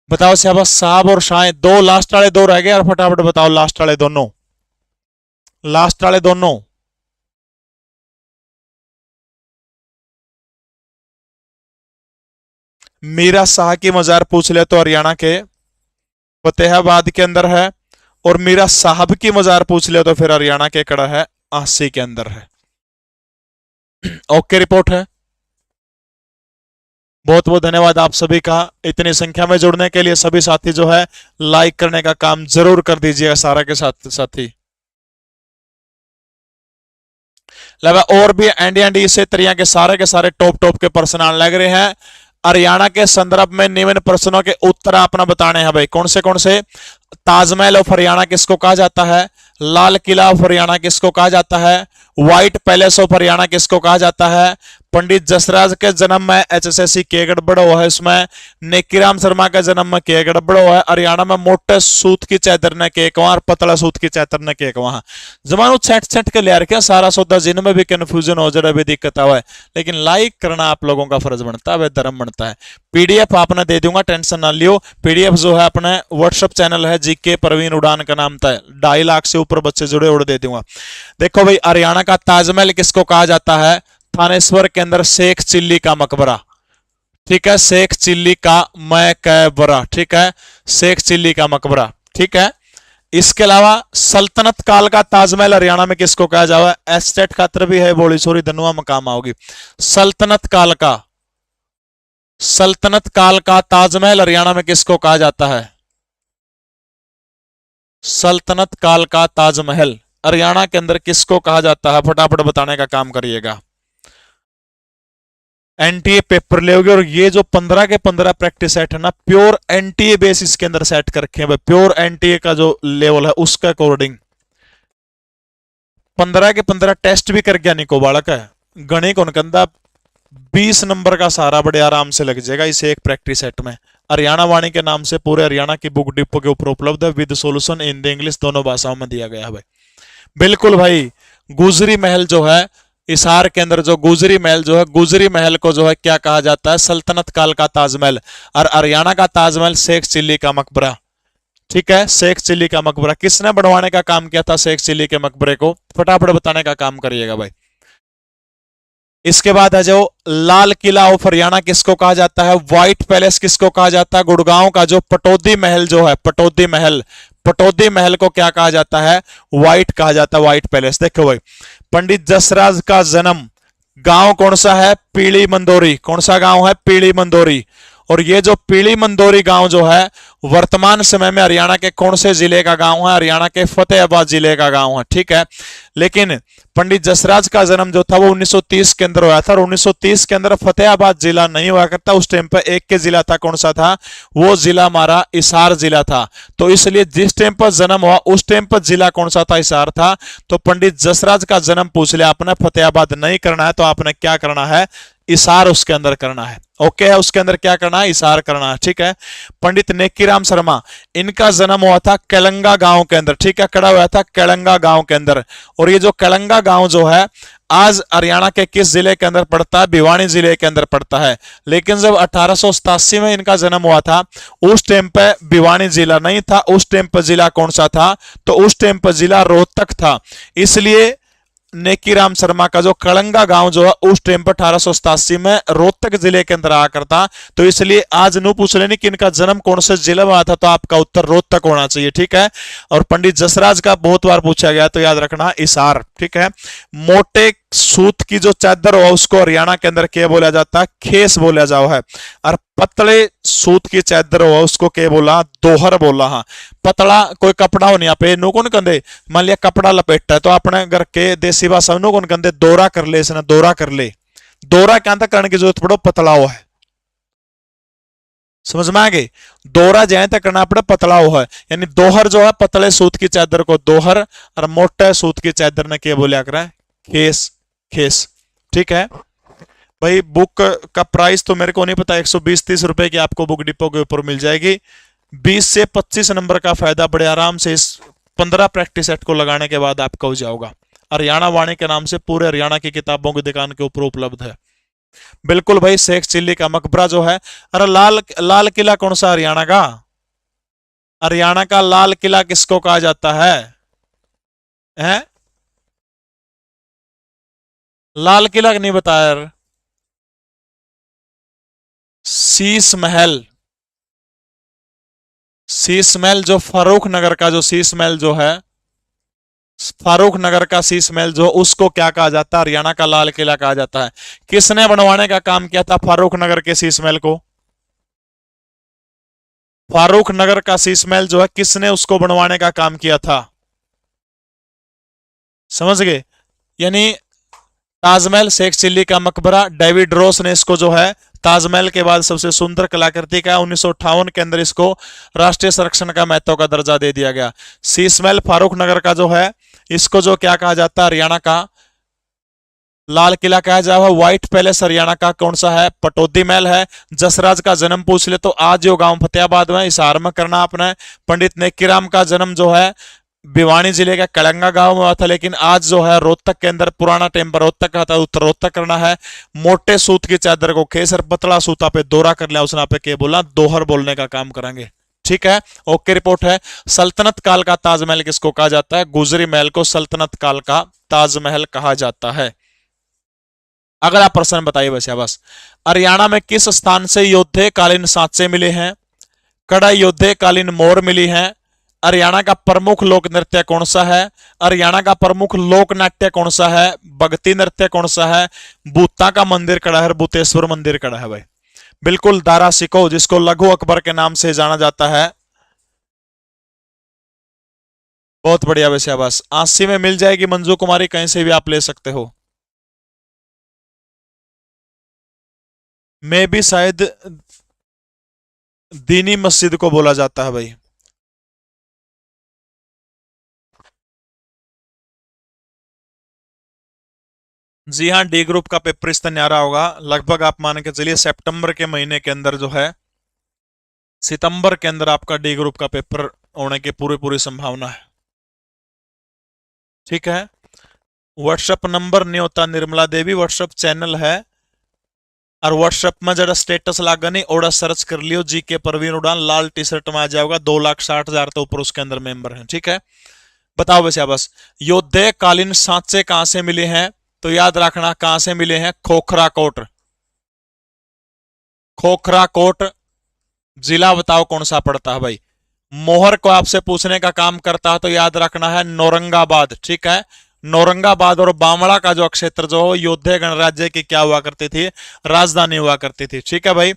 बताओ शाहबाज, साहब और शाह, दो लास्ट वाले दो रह गए और फटाफट बताओ लास्ट वाले दोनों, लास्ट वाले दोनों। मीरा शाह की मजार पूछ ले तो हरियाणा के फतेहाबाद के अंदर है, और मीरा साहब की मजार पूछ ले तो फिर हरियाणा के कड़ा है आसी के अंदर है। ओके रिपोर्ट है। बहुत बहुत धन्यवाद आप सभी का इतनी संख्या में जुड़ने के लिए। सभी साथी जो है लाइक करने का काम जरूर कर दीजिएगा सारा के साथ साथी। और भी एंडी एंडी इसे तरह के सारे टॉप टॉप के प्रश्न आने लग रहे हैं। हरियाणा के संदर्भ में निम्न प्रश्नों के उत्तर अपना बताने हैं भाई। कौन से ताजमहल ऑफ हरियाणा किसको कहा जाता है? लाल किला ऑफ हरियाणा किसको कहा जाता है? व्हाइट पैलेस ऑफ हरियाणा किसको कहा जाता है? पंडित जसराज के जन्म में एचएसएससी के गड़बड़ हुआ है इसमें। नेकीराम शर्मा के जन्म में के गड़बड़ हुआ है। हरियाणा में मोटे सूत की चादर ने के और पतला सूत की चादर ने के वहां जमानो छट छट के ले रखे सारा सौदा, जिनमें भी कंफ्यूजन हो जाए भी दिक्कत आवा है। लेकिन लाइक करना आप लोगों का फर्ज बनता है, धर्म बनता है। पीडीएफ आपने दे दूंगा, टेंशन ना लियो। पीडीएफ जो है अपने व्हाट्सएप चैनल है जीके प्रवीण उड़ान का नाम था, 2.5 लाख से ऊपर बच्चे जुड़े उड़ दे दूंगा। देखो भाई, हरियाणा का ताजमहल किसको कहा जाता है? थानेश्वर के अंदर शेख चिल्ली का मकबरा, ठीक है, शेख चिल्ली का मकबरा, ठीक है, शेख चिल्ली का मकबरा, ठीक है। इसके अलावा सल्तनत काल का ताजमहल हरियाणा में किसको कहा जाए? एस्टेट खातर भी है बोली सोरी धनुआ मकाम आओगी। सल्तनत काल का ताजमहल हरियाणा में किसको कहा जाता है? सल्तनत काल का ताजमहल हरियाणा के अंदर किसको कहा जाता है? फटाफट बताने का काम करिएगा। एनटीए पेपर लेोगे और ये जो 15 के 15 प्रैक्टिस सेट है ना, प्योर एनटीए बेसिस के अंदर सेट कर रखे हैं। प्योर एनटीए का जो लेवल है उसका अकॉर्डिंग 15 के 15 टेस्ट भी कर गया निको बालक है। गणित कौन कंधा 20 नंबर का सारा बड़े आराम से लग जाएगा इस एक प्रैक्टिस सेट में। हरियाणा वाणी के नाम से पूरे हरियाणा की बुक डिपो के ऊपर उपलब्ध है, विद सॉल्यूशन हिंदी इंग्लिश दोनों भाषाओं में दिया गया है भाई। बिल्कुल भाई, गुजरी महल जो है इसार के अंदर, जो गुजरी महल जो है, गुजरी महल को जो है क्या कहा जाता है? सल्तनत काल का ताजमहल। और हरियाणा का ताजमहल शेख चिल्ली का मकबरा, ठीक है, शेख चिल्ली का मकबरा। किसने बनवाने का काम किया था शेख चिल्ली के मकबरे को? फटाफट बताने का काम करिएगा भाई। इसके बाद है जो लाल किला ऑफ हरियाणा किसको कहा जाता है? व्हाइट पैलेस किसको कहा जाता है? गुड़गांव का जो पटौदी महल जो है, पटौदी महल को क्या कहा जाता है? व्हाइट कहा जाता है, व्हाइट पैलेस। देखो भाई, पंडित जसराज का जन्म गांव कौन सा है? पीली मंदोरी। कौन सा गांव है? पीली मंदोरी। और ये जो पीली मंदोरी गांव जो है वर्तमान समय में हरियाणा के कौन से जिले का गांव है? हरियाणा के फतेहाबाद जिले का गांव है, ठीक है। लेकिन पंडित जसराज का जन्म जो था वो 1930 के अंदर हुआ था, और 1930 के अंदर फतेहाबाद जिला नहीं हुआ करता। उस टाइम पर एक के जिला था, कौन सा था? वो जिला हमारा हिसार जिला था। तो इसलिए जिस टाइम पर जन्म हुआ उस टाइम पर जिला कौन सा था? हिसार था। तो पंडित जसराज का जन्म पूछ लिया आपने, फतेहाबाद नहीं करना है, तो आपने क्या करना है? इसार उसके अंदर करना है। ओके है, उसके अंदर क्या करना है? इसार करना है, ठीक है। पंडित नेकीराम शर्मा, इनका जन्म हुआ था केलंगा गांव के अंदर, ठीक है, खड़ा हुआ था केलंगा गांव के अंदर। और ये जो केलंगा गांव जो है आज हरियाणा के किस जिले के अंदर पड़ता है? भिवानी जिले के अंदर पड़ता है। लेकिन जब 1887 में इनका जन्म हुआ था उस टाइम पे भिवानी जिला नहीं था, उस टाइम पर जिला कौन सा था? तो उस टाइम पर जिला रोहतक था। इसलिए नेकीराम शर्मा का जो कलंगा गांव जो है उस टाइम पर 1887 में रोहतक जिले के अंदर आकर था। तो इसलिए आज नु पूछ लेने कि इनका जन्म कौन से जिले में आया था, तो आपका उत्तर रोहतक होना चाहिए, ठीक है। और पंडित जसराज का बहुत बार पूछा गया, तो याद रखना हिसार, ठीक है। मोटे सूत की जो चादर हो उसको हरियाणा के अंदर क्या बोला जाता है? खेस बोला जाओ है। और पतले सूत की चादर हो उसको क्या बोला? दोहर बोला। हाँ, पतला कोई कपड़ा हो नहीं यहाँ पे नो कौन कंधे, मान लिया कपड़ा लपेटा है तो अपने घर के देसी भाषा नो कौन कंधे दोरा कर ले, इसने दोरा कर ले। दोरा क्या था करने की जरूरत पड़ो? पतला हो है, समझ में आ गई? दोरा जय तक करना पड़े पतला हो है, यानी दोहर जो है पतले सूत की चादर को दोहर, और मोटे सूत की चादर ने क्या बोलिया करा? खेस, खेस, ठीक है भाई। बुक का प्राइस तो मेरे को नहीं पता, 120-30 रुपए की आपको बुक डिपो के ऊपर मिल जाएगी। 20 से 25 नंबर का फायदा बड़े आराम से इस 15 प्रैक्टिस सेट को लगाने के बाद आपका हो जाओगा। हरियाणा वाणी के नाम से पूरे हरियाणा की किताबों की दुकान के ऊपर उपलब्ध है। बिल्कुल भाई, शेख चिल्ली का मकबरा जो है। अरे लाल किला कौन सा हरियाणा का? हरियाणा का लाल किला किसको कहा जाता है? हैं? लाल किला नहीं बताया यार। शीश महल, शीश महल जो फारूक नगर का जो शीश महल जो है, फारूक नगर का शीश महल जो उसको क्या कहा जाता है? हरियाणा का लाल किला कहा जाता है। किसने बनवाने का काम किया था फारूक नगर के शीश महल को? फारूक नगर का शीश महल जो है किसने उसको बनवाने का काम किया था? समझ गए? यानी ताजमहल, शेख चिल्ली का मकबरा, डेविड रोस ने इसको जो है ताजमहल के बाद सबसे सुंदर कलाकृति का 1958 के अंदर इसको राष्ट्रीय संरक्षण का महत्व का दर्जा दे दिया गया। शीश महल फारूक नगर का जो है इसको जो क्या कहा जाता है? हरियाणा का लाल किला कहा जाए। व्हाइट पैलेस हरियाणा का कौन सा है? पटौदी महल है। जसराज का जन्म पूछ ले तो आज जो गांव फतेहाबाद में हिसार में करना आपने। पंडित नेकीराम का जन्म जो है भिवानी जिले के कलंगा गांव में हुआ था, लेकिन आज जो है रोहतक के अंदर पुराना टाइम पर रोहतक का था, उत्तर रोहतक करना है। मोटे सूत की चादर को खेसर पतला सूता पे दोहरा कर लिया उसने पे के बोला दोहर बोलने का काम करेंगे। ठीक है, ओके रिपोर्ट है। सल्तनत काल का ताजमहल किसको कहा जाता है? गुजरी महल को सल्तनत काल का ताजमहल कहा जाता है। अगला प्रश्न बताइए बस। हरियाणा में किस स्थान से योद्धे कालीन सांचे मिले हैं? कड़ाई योद्धे कालीन मोर मिली हैं। हरियाणा का प्रमुख लोक नृत्य कौन सा है? हरियाणा का प्रमुख लोक नाट्य कौन सा है? भक्ति नृत्य कौन सा है? भूता का मंदिर कड़ा है, भूतेश्वर मंदिर कड़ा है भाई। बिल्कुल दारा सिको जिसको लघु अकबर के नाम से जाना जाता है। बहुत बढ़िया वैसे बस। 80 में मिल जाएगी मंजू कुमारी, कहीं से भी आप ले सकते हो। मैं भी शायद दीनी मस्जिद को बोला जाता है भाई। जी हाँ, डी ग्रुप का पेपर इस तरह आ रहा होगा लगभग, आप मान के चलिए सितंबर के महीने के अंदर जो है, सितंबर के अंदर आपका डी ग्रुप का पेपर होने की पूरी संभावना है। ठीक है, व्हाट्सएप नंबर नहीं होता निर्मला देवी, व्हाट्सएप चैनल है। और व्हाट्सएप में जरा स्टेटस लागा नहीं ओड़ा सर्च कर लियो जी के परवीन उड़ान, लाल टी शर्ट में आ जाएगा। 2,60,000 तो ऊपर उसके अंदर मेंबर हैं। ठीक है, बताओ वैसे बस। योद्धे कालीन सांचे कहां से मिले हैं? तो याद रखना कहां से मिले हैं? खोखरा कोट। खोखरा कोट जिला बताओ कौन सा पड़ता है भाई? मोहर को आपसे पूछने का काम करता है तो याद रखना है नौरंगाबाद। ठीक है, नौरंगाबाद और बामड़ा का जो क्षेत्र जो योद्धे गणराज्य की क्या हुआ करती थी? राजधानी हुआ करती थी। ठीक है भाई।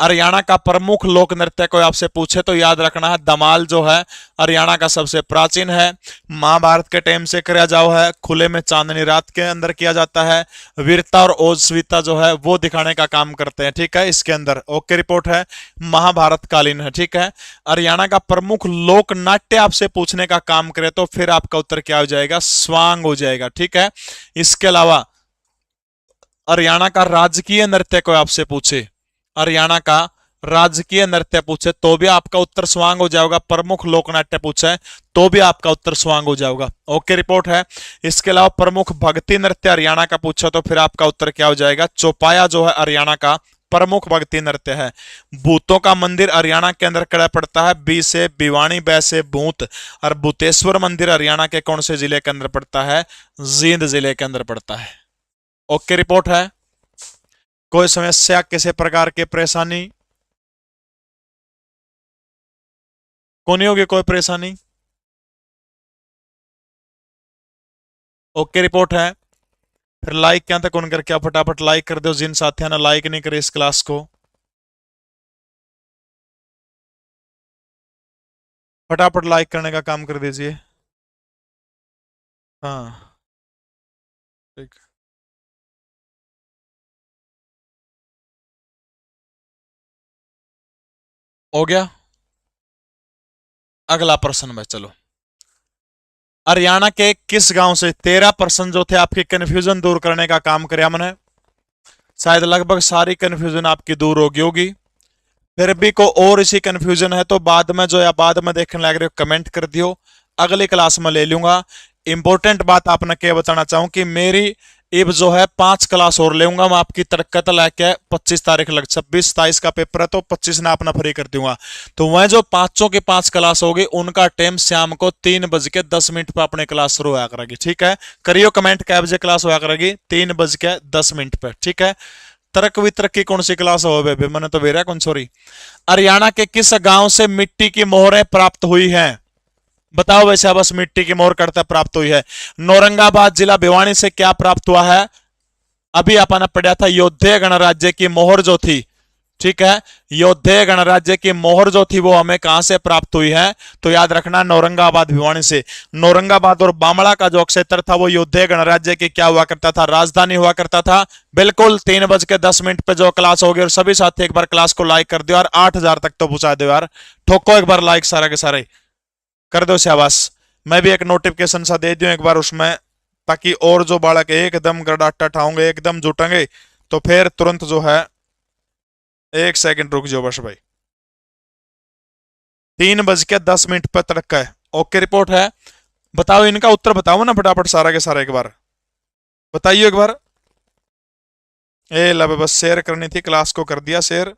हरियाणा का प्रमुख लोक नृत्य को आपसे पूछे तो याद रखना है दमाल जो है हरियाणा का सबसे प्राचीन है। महाभारत के टाइम से किया जाओ है, खुले में चांदनी रात के अंदर किया जाता है। वीरता और ओजस्विता जो है वो दिखाने का काम करते हैं। ठीक है, इसके अंदर ओके रिपोर्ट है, महाभारत कालीन है। ठीक है, हरियाणा का प्रमुख लोक नाट्य आपसे पूछने का काम करे तो फिर आपका उत्तर क्या हो जाएगा? स्वांग हो जाएगा। ठीक है, इसके अलावा हरियाणा का राजकीय नृत्य को आपसे पूछे, हरियाणा का राजकीय नृत्य पूछे तो भी आपका उत्तर स्वांग हो जाएगा। प्रमुख लोकनाट्य पूछे तो भी आपका उत्तर स्वांग हो जाएगा। ओके रिपोर्ट है। इसके अलावा प्रमुख भक्ति नृत्य हरियाणा का पूछा तो फिर आपका उत्तर क्या हो जाएगा? चौपाया जो है हरियाणा का प्रमुख भक्ति नृत्य है। भूतों का मंदिर हरियाणा के अंदर कड़ा पड़ता है? बी से भिवानी, बै से भूत। और भूतेश्वर मंदिर हरियाणा के कौन से जिले के अंदर पड़ता है? जींद जिले के अंदर पड़ता है। ओके रिपोर्ट है। कोई समस्या, किसी प्रकार की परेशानी को नहीं होगी? कोई परेशानी? ओके रिपोर्ट है। फिर लाइक क्या तक उनकर क्या फटाफट लाइक कर दो जिन साथियों ने लाइक नहीं करे इस क्लास को। फटाफट लाइक करने का काम कर दीजिए। हाँ ठीक, हो गया। अगला प्रश्न में चलो। हरियाणा के किस गांव से 13% जो थे आपके कंफ्यूजन दूर करने का काम किया मैंने? शायद लगभग सारी कंफ्यूजन आपकी दूर होगी। फिर भी को और इसी कंफ्यूजन है तो बाद में जो या बाद में देखने लग रहे हो कमेंट कर दियो, अगली क्लास में ले लूंगा। इंपॉर्टेंट बात आपने क्या बताना चाहूं कि मेरी इब जो है 5 क्लास और लेऊंगा मैं आपकी तरक्कत लेके 25 तारीख लग 26-27 का पेपर है तो 25 ना अपना फ्री कर दूंगा। तो वह जो 5 की 5 क्लास होगी उनका टाइम शाम को 3:10 पर अपने क्लास शुरू हुआ करेगी। ठीक है, करियो कमेंट कै बजे क्लास हुआ करेगी? 3:10 पर। ठीक है, तर्क वितर्क की कौन सी क्लास हो बेबे? मैंने तो बेरा कौन सॉरी। हरियाणा के किस गांव से मिट्टी की मोहरें प्राप्त हुई हैं? बताओ वैसे बस मिट्टी की मोहर कर्तव्य प्राप्त हुई है। नौरंगाबाद जिला भिवानी से क्या प्राप्त हुआ है? अभी अपन ने पढ़ा था योद्धे गणराज्य की मोहर जो थी, ठीक है, योद्धे गणराज्य की मोहर जो थी वो हमें कहां से प्राप्त हुई है? तो याद रखना नौरंगाबाद भिवानी से। नौरंगाबाद और बामड़ा का जो क्षेत्र था वो योद्धे गणराज्य की क्या हुआ करता था? राजधानी हुआ करता था। बिल्कुल 3:10 पे जो क्लास होगी, और सभी साथी एक बार क्लास को लाइक कर दो यार, 8,000 तक तो पहुंचा दो यार, ठोको एक बार लाइक सारा के सारे कर दो शाबाश। मैं भी एक नोटिफिकेशन सा दे दूं एक बार उसमें, ताकि और जो बालक एकदम गड़ाटा ठाऊंगे, एकदम जुटेंगे, तो फिर तुरंत जो है, 1 सेकंड रुक जाओ बस भाई, 3:10 पर तड़का है। ओके रिपोर्ट है। बताओ इनका उत्तर बताओ ना फटाफट सारा के सारा, एक बार बताइए एक बार। ए लब बस शेयर करनी थी, क्लास को कर दिया शेयर।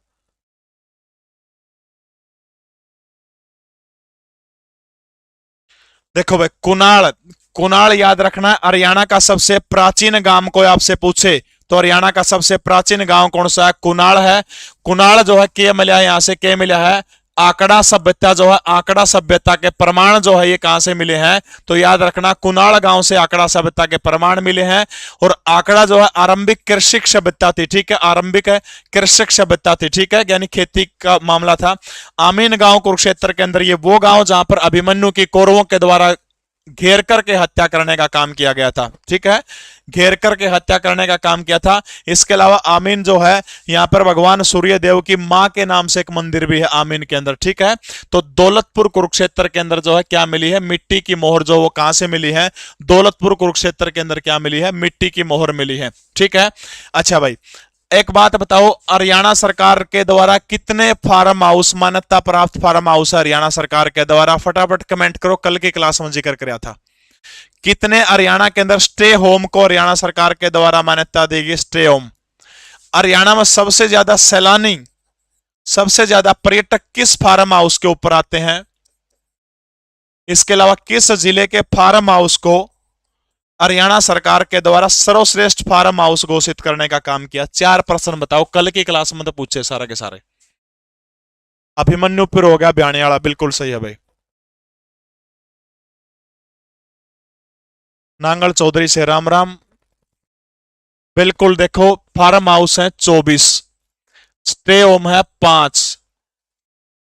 देखो भाई, कुणाल, कुणाल याद रखना, हरियाणा का सबसे प्राचीन गांव कोई आपसे पूछे तो हरियाणा का सबसे प्राचीन गांव कौन सा है? कुणाल है। कुणाल जो है के मिला है, यहां से के मिला है, आंकड़ा सभ्यता जो है, आंकड़ा सभ्यता के प्रमाण जो है ये कहां से मिले हैं? तो याद रखना कुणाल गांव से आंकड़ा सभ्यता के प्रमाण मिले हैं। और आंकड़ा जो है आरंभिक कृषिक सभ्यता थी, ठीक है, आरंभिक है कृषिक सभ्यता थी, ठीक है, यानी खेती का मामला था। आमीन गांव कुरुक्षेत्र के अंदर, ये वो गांव जहां पर अभिमन्यु की कौरवों के द्वारा घेर करके हत्या करने का काम किया गया था, ठीक है, घेर करके हत्या करने का काम किया था। इसके अलावा आमीन जो है, यहां पर भगवान सूर्य देव की मां के नाम से एक मंदिर भी है आमीन के अंदर, ठीक है। तो दौलतपुर कुरुक्षेत्र के अंदर जो है क्या मिली है? मिट्टी की मोहर। जो वो कहां से मिली है? दौलतपुर कुरुक्षेत्र के अंदर क्या मिली है? मिट्टी की मोहर मिली है, ठीक है। अच्छा भाई, एक बात बताओ, हरियाणा सरकार के द्वारा कितने फार्म हाउस, मान्यता प्राप्त फार्म हाउस है हरियाणा सरकार के द्वारा? फटाफट कमेंट करो, कल की क्लास में जिक्र किया था। कितने हरियाणा के अंदर स्टे होम को हरियाणा सरकार के द्वारा मान्यता देगी? Stay home. हरियाणा में सबसे ज्यादा सैलानी, सबसे ज्यादा पर्यटक किस फार्म हाउस के ऊपर आते हैं? इसके अलावा किस जिले के फार्म हाउस को हरियाणा सरकार के द्वारा सर्वश्रेष्ठ फार्म हाउस घोषित करने का काम किया? 4 प्रश्न बताओ, कल की क्लास में तो पूछे सारे के सारे। अभिमन्यु फिर हो गया बयाने वाला, बिल्कुल सही है भाई। नांगल चौधरी से राम राम। बिल्कुल, देखो फार्म हाउस है 24, स्टे होम है 5।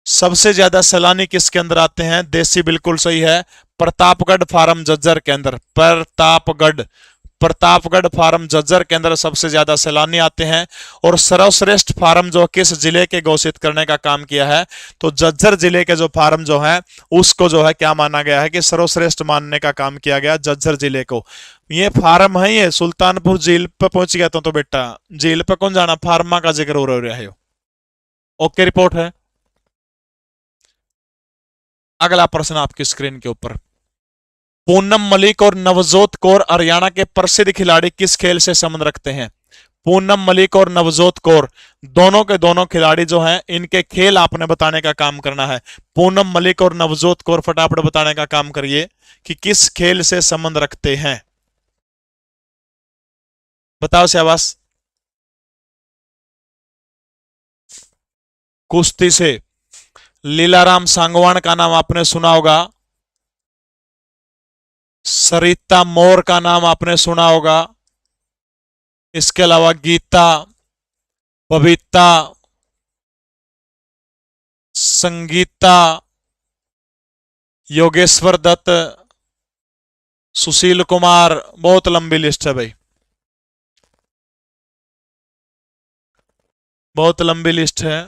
सबसे ज्यादा सैलानी किसके अंदर आते हैं? देसी, बिल्कुल सही है, प्रतापगढ़ फार्म जज्जर के अंदर। प्रतापगढ़, प्रतापगढ़ फार्म जज्जर के अंदर सबसे ज्यादा सैलानी आते हैं। और सर्वश्रेष्ठ फार्म जो किस जिले के घोषित करने का काम किया है? तो जज्जर जिले के जो फार्म जो है उसको जो है क्या माना गया है कि सर्वश्रेष्ठ मानने का काम किया गया जज्जर जिले को। ये फार्म है, ये सुल्तानपुर झील पे पहुंच गया तो बेटा, झील पे कौन जाना, फार्मा का जिक्र हो रहा है। ओके रिपोर्ट है। अगला प्रश्न आपकी स्क्रीन के ऊपर, पूनम मलिक और नवजोत कौर हरियाणा के प्रसिद्ध खिलाड़ी किस खेल से संबंध रखते हैं? पूनम मलिक और नवजोत कौर दोनों के दोनों खिलाड़ी जो हैं, इनके खेल आपने बताने का काम करना है। पूनम मलिक और नवजोत कौर फटाफट बताने का काम करिए कि किस खेल से संबंध रखते हैं। बताओ शाबाश। कुश्ती से। लीलाराम सांगवान का नाम आपने सुना होगा, सरिता मोर का नाम आपने सुना होगा, इसके अलावा गीता, बबीता, संगीता, योगेश्वर दत्त, सुशील कुमार, बहुत लंबी लिस्ट है भाई, बहुत लंबी लिस्ट है।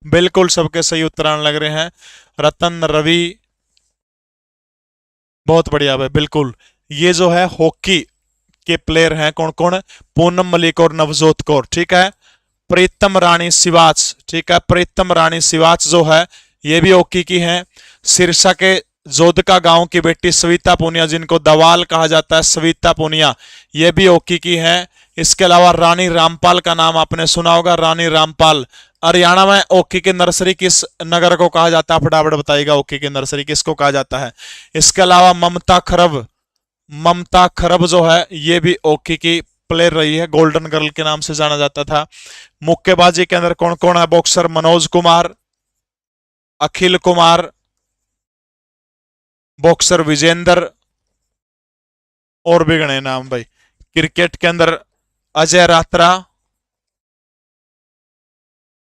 बिल्कुल सबके सही उत्तर आने लग रहे हैं। रतन, रवि, बहुत बढ़िया भाई, बिल्कुल। ये जो है हॉकी के प्लेयर हैं कौन कौन? पूनम मलिक और नवजोत कौर, ठीक है। प्रीतम रानी सिवाच, ठीक है, प्रीतम रानी सिवाच जो है ये भी हॉकी की है। सिरसा के जोधका गांव की बेटी सविता पूनिया, जिनको दवाल कहा जाता है, सविता पूनिया, ये भी हॉकी की है। इसके अलावा रानी रामपाल का नाम आपने सुना होगा, रानी रामपाल। हरियाणा में हॉकी की नर्सरी किस नगर को कहा जाता है? फटाफट बताइएगा, हॉकी की नर्सरी किसको कहा जाता है? इसके अलावा ममता खरब, ममता खरब जो है ये भी हॉकी की प्लेयर रही है, गोल्डन गर्ल के नाम से जाना जाता था। मुक्केबाजी के अंदर कौन कौन है? बॉक्सर मनोज कुमार, अखिल कुमार, बॉक्सर विजेंद्र, और भी गणे नाम भाई। क्रिकेट के अंदर अजय रात्रा,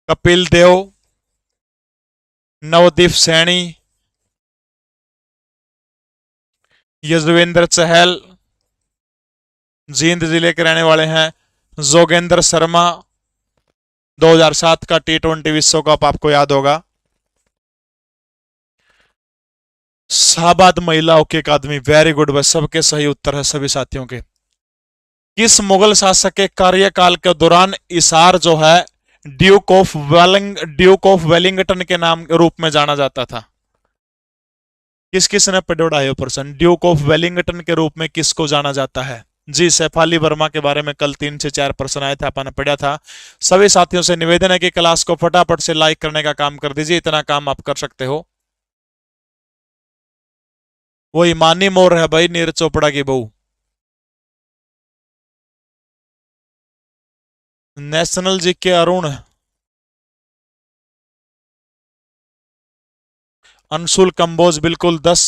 कपिल देव, नवदीप सैनी, यजुवेंद्र चहल, जींद जिले के रहने वाले हैं जोगेंद्र शर्मा। 2007 का T20 विश्व कप आपको याद होगा। शाहबाद महिला हॉकी अकादमी, वेरी गुड भाई, सबके सही उत्तर है सभी साथियों के। किस मुगल शासक के कार्यकाल के दौरान इसार जो है ड्यूक ऑफ वेलिंगटन के नाम रूप में जाना जाता था? किस किस ने पढ़ा है प्रश्न? ड्यूक ऑफ वेलिंगटन के रूप में किसको जाना जाता है? जी, सैफाली वर्मा के बारे में कल 3 से 4 प्रश्न आए थे, आपने पढ़ा था। सभी साथियों से निवेदन है कि क्लास को फटाफट से लाइक करने का काम कर दीजिए, इतना काम आप कर सकते हो। वो ईमानी मोर है भाई, नीरज चोपड़ा की बहू। नेशनल जी के अरुण, अंशुल कंबोज बिल्कुल 10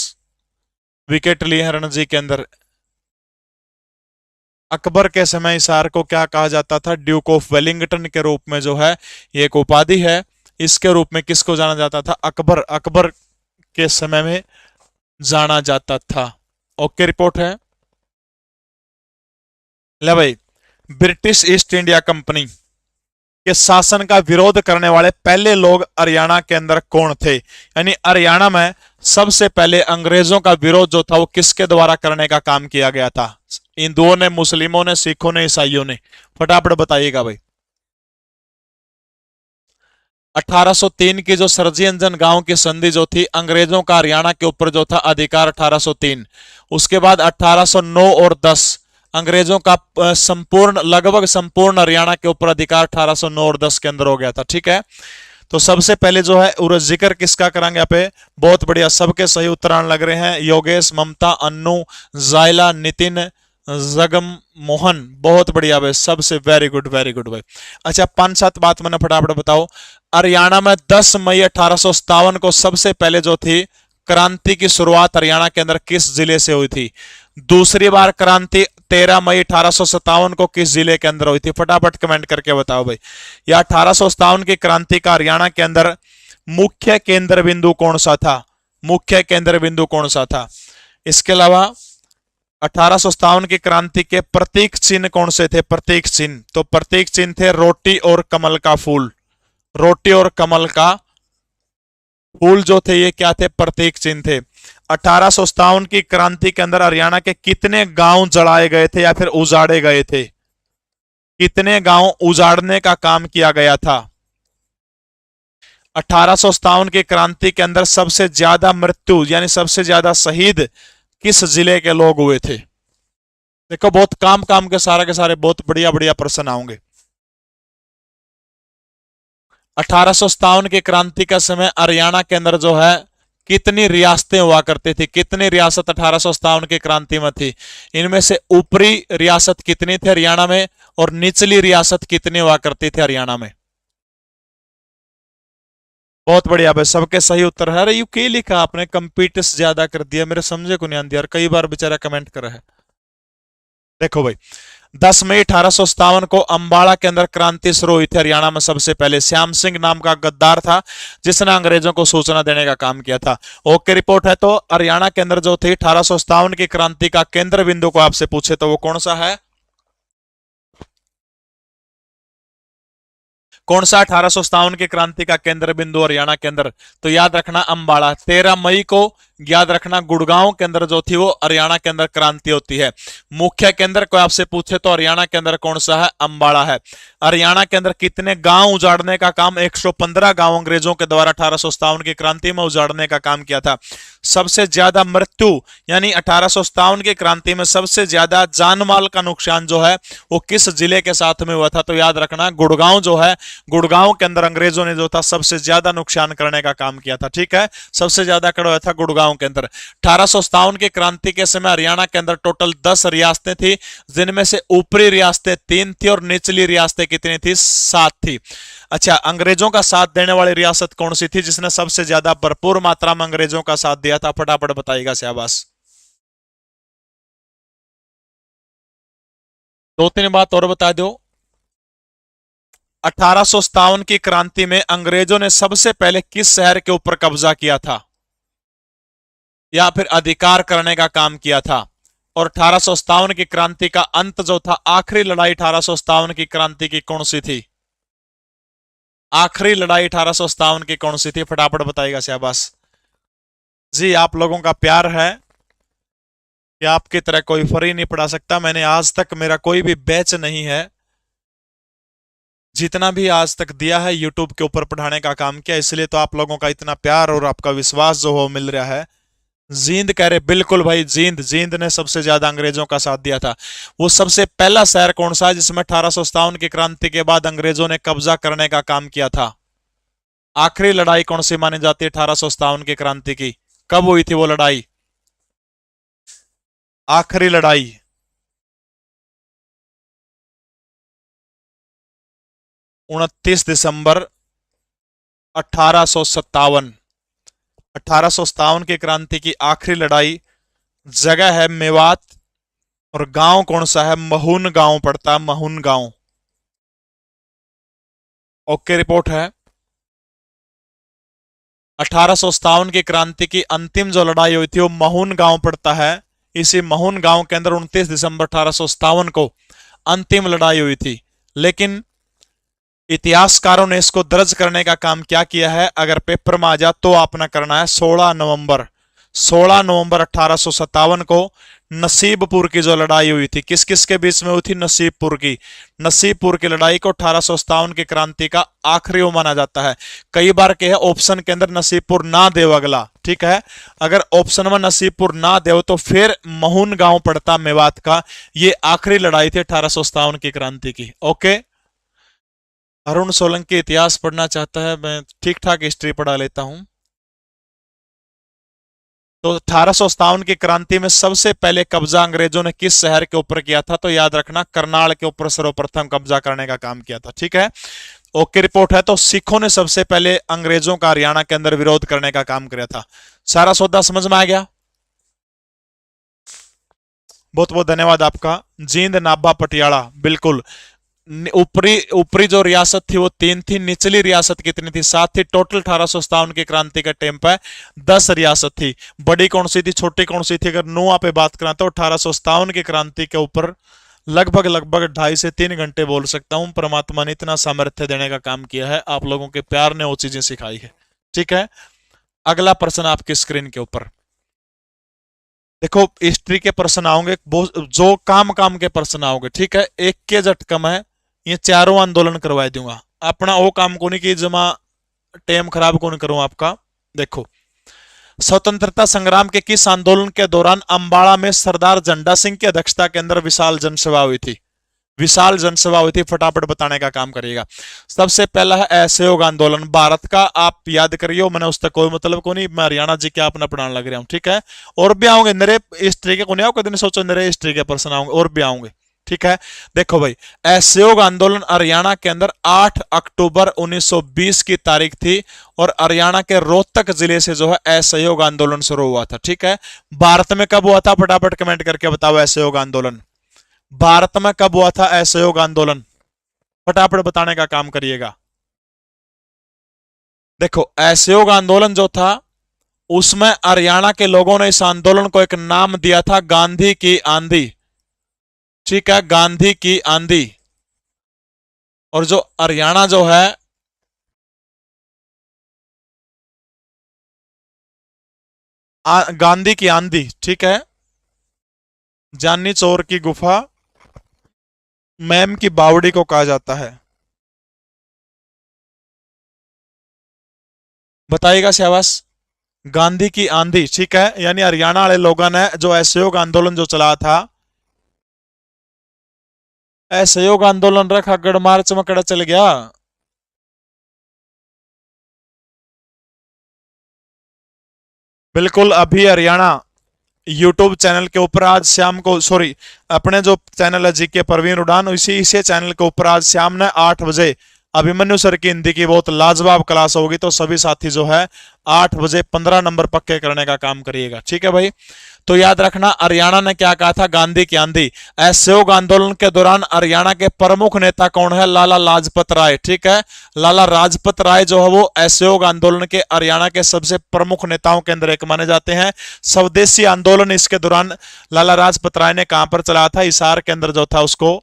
विकेट लिए हैं रणजी के अंदर। अकबर के समय हिसार को क्या कहा जाता था? ड्यूक ऑफ वेलिंगटन के रूप में जो है ये एक उपाधि है, इसके रूप में किसको जाना जाता था? अकबर के समय में जाना जाता था। ओके, रिपोर्ट है। ले भाई, ब्रिटिश ईस्ट इंडिया कंपनी के शासन का विरोध करने वाले पहले लोग हरियाणा के अंदर कौन थे? यानी हरियाणा में सबसे पहले अंग्रेजों का विरोध जो था वो किसके द्वारा करने का काम किया गया था? हिंदुओं ने, मुस्लिमों ने, सिखों ने, ईसाइयों ने? फटाफट बताइएगा भाई। 1803 की जो सरजीअंजन गांव की संधि जो थी, अंग्रेजों का हरियाणा के ऊपर जो था अधिकार 1803। उसके बाद 1809 और 10 अंग्रेजों का लगभग संपूर्ण हरियाणा के ऊपर अधिकार 1809 और 10 के अंदर हो गया था। ठीक है, तो सबसे पहले जो है और जिक्र किसका करेंगे यहाँ पे? बहुत बढ़िया, सबके सही उत्तर आने लग रहे हैं। योगेश, ममता, अन्नू, जायला, नितिन, जगम मोहन, बहुत बढ़िया भाई, सबसे वेरी गुड भाई। अच्छा, 5-7 बात मैंने फटाफट बताओ। हरियाणा में 10 मई 1857 को सबसे पहले जो थी क्रांति की शुरुआत हरियाणा के अंदर किस जिले से हुई थी? दूसरी बार क्रांति 13 मई 1857 को किस जिले के अंदर हुई थी? फटाफट कमेंट करके बताओ भाई। या 1857 की क्रांति का हरियाणा के अंदर मुख्य केंद्र बिंदु कौन सा था? मुख्य केंद्र बिंदु कौन सा था? इसके अलावा 1857 की क्रांति के प्रतीक चिन्ह कौन से थे? प्रतीक चिन्ह, तो प्रतीक चिन्ह थे रोटी और कमल का फूल। रोटी और कमल का फूल जो थे ये क्या थे? प्रतीक चिन्ह थे। 1857 की क्रांति के अंदर हरियाणा के कितने गांव जलाए गए थे या फिर उजाड़े गए थे? कितने गांव उजाड़ने का काम किया गया था? 1857 की क्रांति के अंदर सबसे ज्यादा मृत्यु यानी सबसे ज्यादा शहीद किस जिले के लोग हुए थे? देखो, बहुत काम के सारे बहुत बढ़िया प्रश्न आएंगे। 1857 की क्रांति का समय हरियाणा के अंदर जो है कितनी रियासतें हुआ करती थी? कितनी रियासत 1857 की क्रांति में थी? इनमें से ऊपरी रियासत कितनी थी हरियाणा में और निचली रियासत कितनी हुआ करती थी हरियाणा में? बहुत बढ़िया भाई, सबके सही उत्तर है। अरे यू के लिखा आपने? कंप्यूटर्स ज्यादा कर दिया, मेरे समझे को नहीं आंदी यार, कई बार बेचारा कमेंट कर रहा है। देखो भाई, 10 मई 1857 को अंबाला के अंदर क्रांति शुरू हुई थी हरियाणा में। सबसे पहले श्याम सिंह नाम का गद्दार था जिसने अंग्रेजों को सूचना देने का काम किया था। ओके, रिपोर्ट है। तो हरियाणा के अंदर जो थी 1857 की क्रांति का केंद्र बिंदु को आपसे पूछे तो वो कौन सा है? कौन सा 1857 की क्रांति का केंद्र बिंदु हरियाणा के अंदर? तो याद रखना अंबाला। 13 मई को याद रखना गुड़गांव के अंदर जो थी वो हरियाणा के अंदर क्रांति होती है। मुख्य केंद्र को आपसे पूछे तो हरियाणा के अंदर कौन सा है? अंबाला है। हरियाणा के अंदर कितने गांव उजाड़ने का काम? 115 गांव अंग्रेजों के द्वारा 1857 की क्रांति में उजाड़ने का काम किया था। सबसे ज्यादा मृत्यु यानी 1857 की क्रांति में सबसे ज्यादा जानमाल का नुकसान जो है वो किस जिले के साथ में हुआ था? तो याद रखना गुड़गांव जो है, गुड़गांव के अंदर अंग्रेजों ने जो था सबसे ज्यादा नुकसान करने का काम किया था। ठीक है, सबसे ज्यादा कड़ा हुआ था गुड़गांव गांव के अंदर। 1857 की क्रांति के समय हरियाणा के अंदर टोटल 10 रियासतें थी, जिनमें से ऊपरी रियासतें 3 थी और निचली रियासतें कितनी थी? 7 थी। अच्छा, अंग्रेजों का साथ देने वाली रियासत कौन सी थी जिसने सबसे ज्यादा भरपूर मात्रा में अंग्रेजों का साथ दिया था? फटाफट बताइएगा शाबाश। 2-3 बात और बता दो। 1857 की क्रांति में अंग्रेजों ने सबसे पहले किस शहर के ऊपर कब्जा किया था या फिर अधिकार करने का काम किया था? और 1857 की क्रांति का अंत जो था, आखिरी लड़ाई 1857 की क्रांति की कौन सी थी? आखिरी लड़ाई 1857 की कौन सी थी? फटाफट बताइएगा शाबाश। जी, आप लोगों का प्यार है कि आपकी तरह कोई फर्क नहीं पड़ा सकता। मैंने आज तक मेरा कोई भी बैच नहीं है, जितना भी आज तक दिया है यूट्यूब के ऊपर पढ़ाने का काम किया, इसलिए तो आप लोगों का इतना प्यार और आपका विश्वास जो हो मिल रहा है। जींद कह रहे, बिल्कुल भाई, जींद। जींद ने सबसे ज्यादा अंग्रेजों का साथ दिया था। वो सबसे पहला शहर कौन सा है जिसमें 1857 की क्रांति के बाद अंग्रेजों ने कब्जा करने का काम किया था? आखिरी लड़ाई कौन सी मानी जाती है 1857 की क्रांति की? कब हुई थी वो लड़ाई? आखिरी लड़ाई 29 दिसंबर 1857। 1857 की क्रांति की आखिरी लड़ाई। जगह है मेवात और गांव कौन सा है? महून गांव पड़ता है, महून गांव। ओके, रिपोर्ट है। 1857 की क्रांति की अंतिम जो लड़ाई हुई थी वो महून गांव पड़ता है। इसी महून गांव के अंदर 29 दिसंबर 1857 को अंतिम लड़ाई हुई थी। लेकिन इतिहासकारों ने इसको दर्ज करने का काम क्या किया है, अगर पेपर में आ जा तो आपने करना है 16 नवंबर 1857 को नसीबपुर की जो लड़ाई हुई थी, किस किस के बीच में हुई थी? नसीबपुर की लड़ाई को 1857 की क्रांति का आखिरी वो माना जाता है। कई बार के है ऑप्शन के अंदर नसीबपुर ना देव अगला, ठीक है। अगर ऑप्शन में नसीबपुर ना देव तो फिर महून गांव पड़ता मेवात का। ये आखिरी लड़ाई थी 1857 की क्रांति की। ओके, अरुण सोलंकी इतिहास पढ़ना चाहता है, मैं ठीक ठाक हिस्ट्री पढ़ा लेता हूं। तो 1857 की क्रांति में सबसे पहले कब्जा अंग्रेजों ने किस शहर के ऊपर किया था? तो याद रखना, करनाल के ऊपर सर्वप्रथम कब्जा करने का काम किया था, ठीक है। ओके, रिपोर्ट है। तो सिखों ने सबसे पहले अंग्रेजों का हरियाणा के अंदर विरोध करने का काम किया था। सारा सौदा समझ में आ गया? बहुत बहुत धन्यवाद आपका। जींद, नाभा, पटियाला, बिल्कुल। ऊपरी ऊपरी जो रियासत थी वो 3 थी, निचली रियासत कितनी थी? 7 थी। टोटल 1857 की क्रांति का टाइम पे 10 रियासत थी। बड़ी कौन सी थी, छोटी कौन सी थी? अगर नुआ पे बात करें तो 1857 की क्रांति के ऊपर लगभग 2.5 से 3 घंटे बोल सकता हूं। परमात्मा ने इतना सामर्थ्य देने का काम किया है, आप लोगों के प्यार ने वो चीजें सिखाई है, ठीक है। अगला प्रश्न आपकी स्क्रीन के ऊपर देखो, हिस्ट्री के प्रश्न आओगे, जो काम काम के प्रश्न आओगे, ठीक है। एक के झटकम है ये चारों आंदोलन करवा दूंगा। अपना वो काम को नहीं कि जमा टाइम खराब कौन करूं आपका। देखो, स्वतंत्रता संग्राम के किस आंदोलन के दौरान अंबाला में सरदार झंडा सिंह की अध्यक्षता के अंदर विशाल जनसभा हुई थी? विशाल जनसभा हुई थी, फटाफट बताने का काम करिएगा। सबसे पहला है असहयोग आंदोलन भारत का, आप याद करियो, मैंने उस तक कोई मतलब को नहीं, मैं हरियाणा जी के अपना पढ़ाने लग रहा हूं, ठीक है। और भी आओगे नरे हिस्ट्री के को नहीं आओ, कभी सोचो नरे हिस्ट्री के प्रश्न आओगे, और भी आओगे, ठीक है। देखो भाई, असहयोग आंदोलन हरियाणा के अंदर 8 अक्टूबर 1920 की तारीख थी और हरियाणा के रोहतक जिले से जो है असहयोग आंदोलन शुरू हुआ था, ठीक है। भारत में कब हुआ था? फटाफट कमेंट करके बताओ, असहयोग आंदोलन भारत में कब हुआ था? असहयोग आंदोलन फटाफट बताने का काम करिएगा। देखो, असहयोग आंदोलन जो था उसमें हरियाणा के लोगों ने इस आंदोलन को एक नाम दिया था, गांधी की आंधी, ठीक है, गांधी की आंधी। और जो हरियाणा जो है गांधी की आंधी, ठीक है। जानी चोर की गुफा, मैम की बावड़ी को कहा जाता है। बताइएगा शाबाश। गांधी की आंधी, ठीक है, यानी हरियाणा वाले लोगों ने जो असहयोग आंदोलन जो चला था, असहयोग आंदोलन रखा गढ़ मार्च में कड़ा चल गया। बिल्कुल अभी हरियाणा यूट्यूब चैनल के ऊपर आज शाम को, सॉरी अपने जो चैनल है जीके प्रवीण उड़ान, इसी चैनल के ऊपर आज शाम ने 8 बजे अभिमन्यु सर की हिंदी की बहुत लाजवाब क्लास होगी। तो सभी साथी जो है 8 बजे 15 नंबर पक्के करने का काम करिएगा, ठीक है भाई। तो याद रखना हरियाणा ने क्या कहा था, गांधी की आंधी। असहयोग आंदोलन के दौरान हरियाणा के प्रमुख नेता कौन है, लाला लाजपत राय, ठीक है। लाला लाजपत राय जो है वो असहयोग आंदोलन के हरियाणा के सबसे प्रमुख नेताओं के अंदर एक माने जाते हैं। स्वदेशी आंदोलन इसके दौरान लाला लाजपत राय ने कहां पर चलाया था, हिसार के अंदर जो था उसको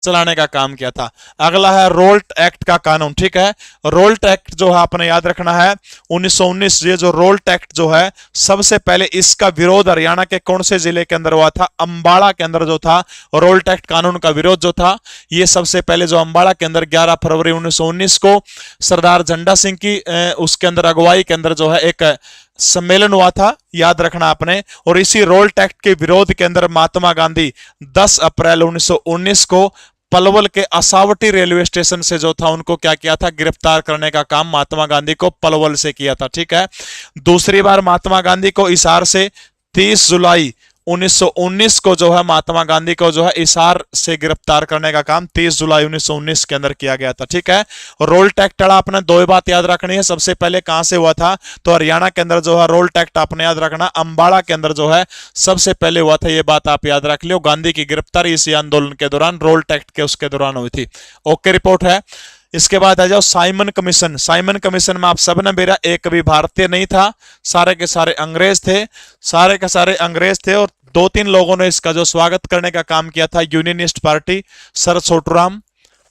चलाने का काम किया था। अगला है रोल्ट एक्ट का कानून, ठीक है। रोल्ट एक्ट जो है आपने याद रखना है 1919। ये जो रोल्ट एक्ट जो है सबसे पहले इसका विरोध हरियाणा के कौन से जिले के अंदर हुआ था, अंबाला के अंदर जो था रोल्ट एक्ट कानून का विरोध जो था ये सबसे पहले जो अंबाला के अंदर 11 फरवरी 1919 को सरदार झंडा सिंह की उसके अंदर अगुवाई के अंदर जो है एक सम्मेलन हुआ था, याद रखना आपने। और इसी रोल्ट एक्ट के विरोध के अंदर महात्मा गांधी 10 अप्रैल 1919 को पलवल के असावटी रेलवे स्टेशन से जो था उनको क्या किया था, गिरफ्तार करने का काम महात्मा गांधी को पलवल से किया था, ठीक है। दूसरी बार महात्मा गांधी को हिसार से 30 जुलाई 1919 को जो है महात्मा गांधी को जो है हिसार से गिरफ्तार करने का काम 30 जुलाई 1919 के अंदर किया गया था, ठीक है। रोल्ट एक्ट आपने दो बात याद रखनी है। सबसे पहले कहां से हुआ था, तो हरियाणा के अंदर जो है रोल्ट एक्ट आपने याद रखना अंबाला के अंदर जो है सबसे पहले हुआ था, ये बात आप याद रख लियो। गांधी की गिरफ्तारी इसी आंदोलन के दौरान रोल्ट एक्ट के उसके दौरान हुई थी। ओके रिपोर्ट है। इसके बाद आ जाओ साइमन कमीशन। साइमन कमीशन में आप सबने मेरा एक भी भारतीय नहीं था, सारे के सारे अंग्रेज थे, सारे के सारे अंग्रेज थे। और 2-3 लोगों ने इसका जो स्वागत करने का काम किया था, यूनियनिस्ट पार्टी, सर छोटूराम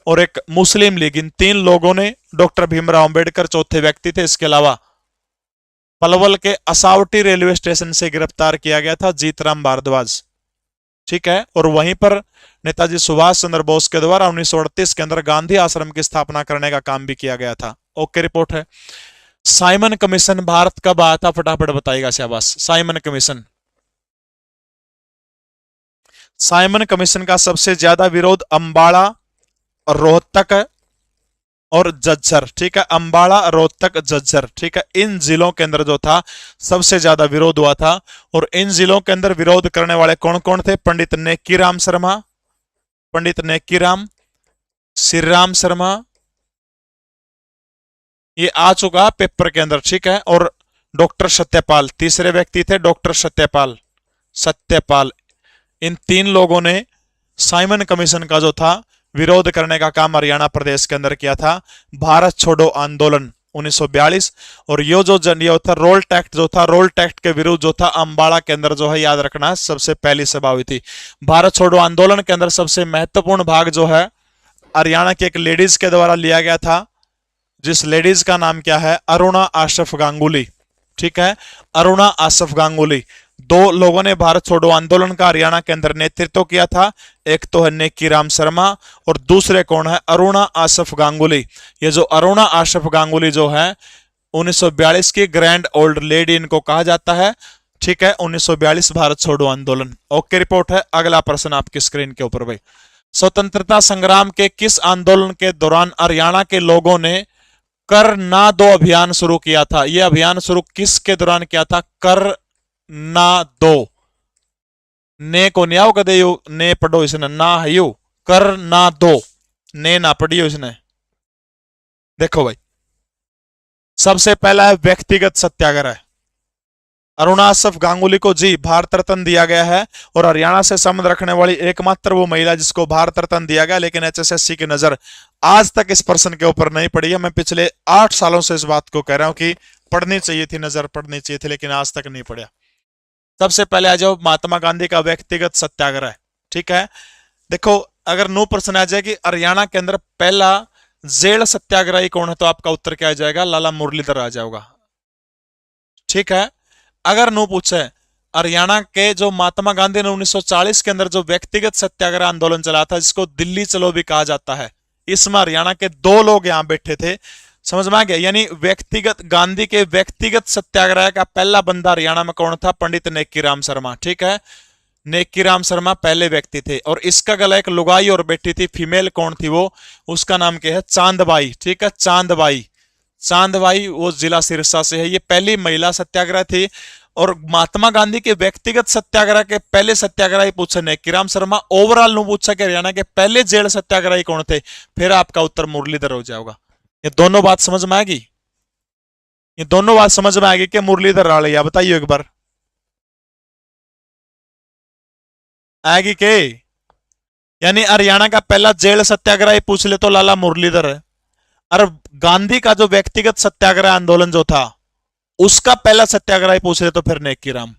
और एक मुस्लिम लीग, इन 3 लोगों ने, डॉक्टर भीमराव अंबेडकर चौथे व्यक्ति थे। इसके अलावा पलवल के असावटी रेलवे स्टेशन से गिरफ्तार किया गया था जीतराम भारद्वाज, ठीक है। और वहीं पर नेताजी सुभाष चंद्र बोस के द्वारा 1938 के अंदर गांधी आश्रम की स्थापना करने का काम भी किया गया था। ओके रिपोर्ट है। साइमन कमीशन भारत कब आया था, फटाफट बताइएगा शाबाश। साइमन कमीशन, साइमन कमीशन का सबसे ज्यादा विरोध अंबाला, रोहतक और झज्जर, ठीक है। अंबाला, रोहतक, झज्जर, ठीक है, इन जिलों के अंदर जो था सबसे ज्यादा विरोध हुआ था। और इन जिलों के अंदर विरोध करने वाले कौन कौन थे, पंडित नेकीराम शर्मा, पंडित नेकीराम, श्रीराम शर्मा, ये आ चुका पेपर के अंदर, ठीक है। और डॉक्टर सत्यपाल, तीसरे व्यक्ति थे डॉक्टर सत्यपाल, सत्यपाल। इन 3 लोगों ने साइमन कमीशन का जो था विरोध करने का काम हरियाणा प्रदेश के अंदर किया था। भारत छोड़ो आंदोलन 1942। और ये जो जंडिया था रोल्ट एक्ट जो था, रोल्ट एक्ट के विरुद्ध जो था अंबाला के अंदर जो है याद रखना सबसे पहली सभा हुई थी। भारत छोड़ो आंदोलन के अंदर सबसे महत्वपूर्ण भाग जो है हरियाणा की एक लेडीज के द्वारा लिया गया था, जिस लेडीज का नाम क्या है, अरुणा आशफ गांगुली, ठीक है। अरुणा आशफ गांगुली। 2 लोगों ने भारत छोड़ो आंदोलन का हरियाणा के अंदर नेतृत्व किया था, एक तो है नेकीराम शर्मा और दूसरे कौन है, अरुणा आशफ गांगुली। ये जो अरुणा आशफ गांगुली जो है 1942 की ग्रैंड ओल्ड लेडी इनको कहा जाता है, ठीक है। 1942 भारत छोड़ो आंदोलन। ओके रिपोर्ट है। अगला प्रश्न आपकी स्क्रीन के ऊपर भाई, स्वतंत्रता संग्राम के किस आंदोलन के दौरान हरियाणा के लोगों ने कर ना दो अभियान शुरू किया था। यह अभियान शुरू किसके दौरान किया था, कर ना दो, ने को न्याओ कदे यू, ने पढ़ो इसने ना है यू, कर ना दो, ने ना पढ़ियो इसने। देखो भाई, सबसे पहला है व्यक्तिगत सत्याग्रह। अरुणा आसफ गांगुली को जी भारत रत्न दिया गया है और हरियाणा से संबंध रखने वाली एकमात्र वो महिला जिसको भारत रत्न दिया गया। लेकिन एचएसएससी की नजर आज तक इस प्रश्न के ऊपर नहीं पड़ी है। मैं पिछले 8 सालों से इस बात को कह रहा हूं कि पढ़नी चाहिए थी, नजर पढ़नी चाहिए थी, लेकिन आज तक नहीं पढ़ा। सबसे पहले आ जाओ महात्मा गांधी का व्यक्तिगत सत्याग्रह, ठीक है। देखो अगर नो प्रश्न आ जाए कि हरियाणा के अंदर पहला जेल सत्याग्रही कौन है, तो आपका उत्तर क्या आ जाएगा, लाला मुरलीधर आ जाएगा, ठीक है। अगर नो पूछे हरियाणा के जो महात्मा गांधी ने 1940 के अंदर जो व्यक्तिगत सत्याग्रह आंदोलन चला था, जिसको दिल्ली चलो भी कहा जाता है, इसमें हरियाणा के 2 लोग यहां बैठे थे, समझ में आ गया। यानी व्यक्तिगत गांधी के व्यक्तिगत सत्याग्रह का पहला बंदा हरियाणा में कौन था, पंडित नेकीराम शर्मा, ठीक है। नेकीराम शर्मा पहले व्यक्ति थे। और इसका गला एक लुगाई और बेटी थी, फीमेल कौन थी वो, उसका नाम क्या है, चांदबाई, ठीक है, चांदबाई, चांदबाई वो जिला सिरसा से है, ये पहली महिला सत्याग्रह थी। और महात्मा गांधी के व्यक्तिगत सत्याग्रह के पहले सत्याग्रही पूछे नेकीराम शर्मा, ओवरऑल नु पूछा कि हरियाणा के पहले जेल सत्याग्रही कौन थे, फिर आपका उत्तर मुरलीधर हो जाएगा। ये दोनों बात समझ में आएगी, ये दोनों बात समझ में आएगी कि मुरलीधर राड़िया, बताइए एक बार आएगी के? यानी हरियाणा का पहला जेल सत्याग्रही पूछ ले तो लाला मुरलीधर है, और गांधी का जो व्यक्तिगत सत्याग्रह आंदोलन जो था उसका पहला सत्याग्रही पूछ ले तो फिर नेकी राम।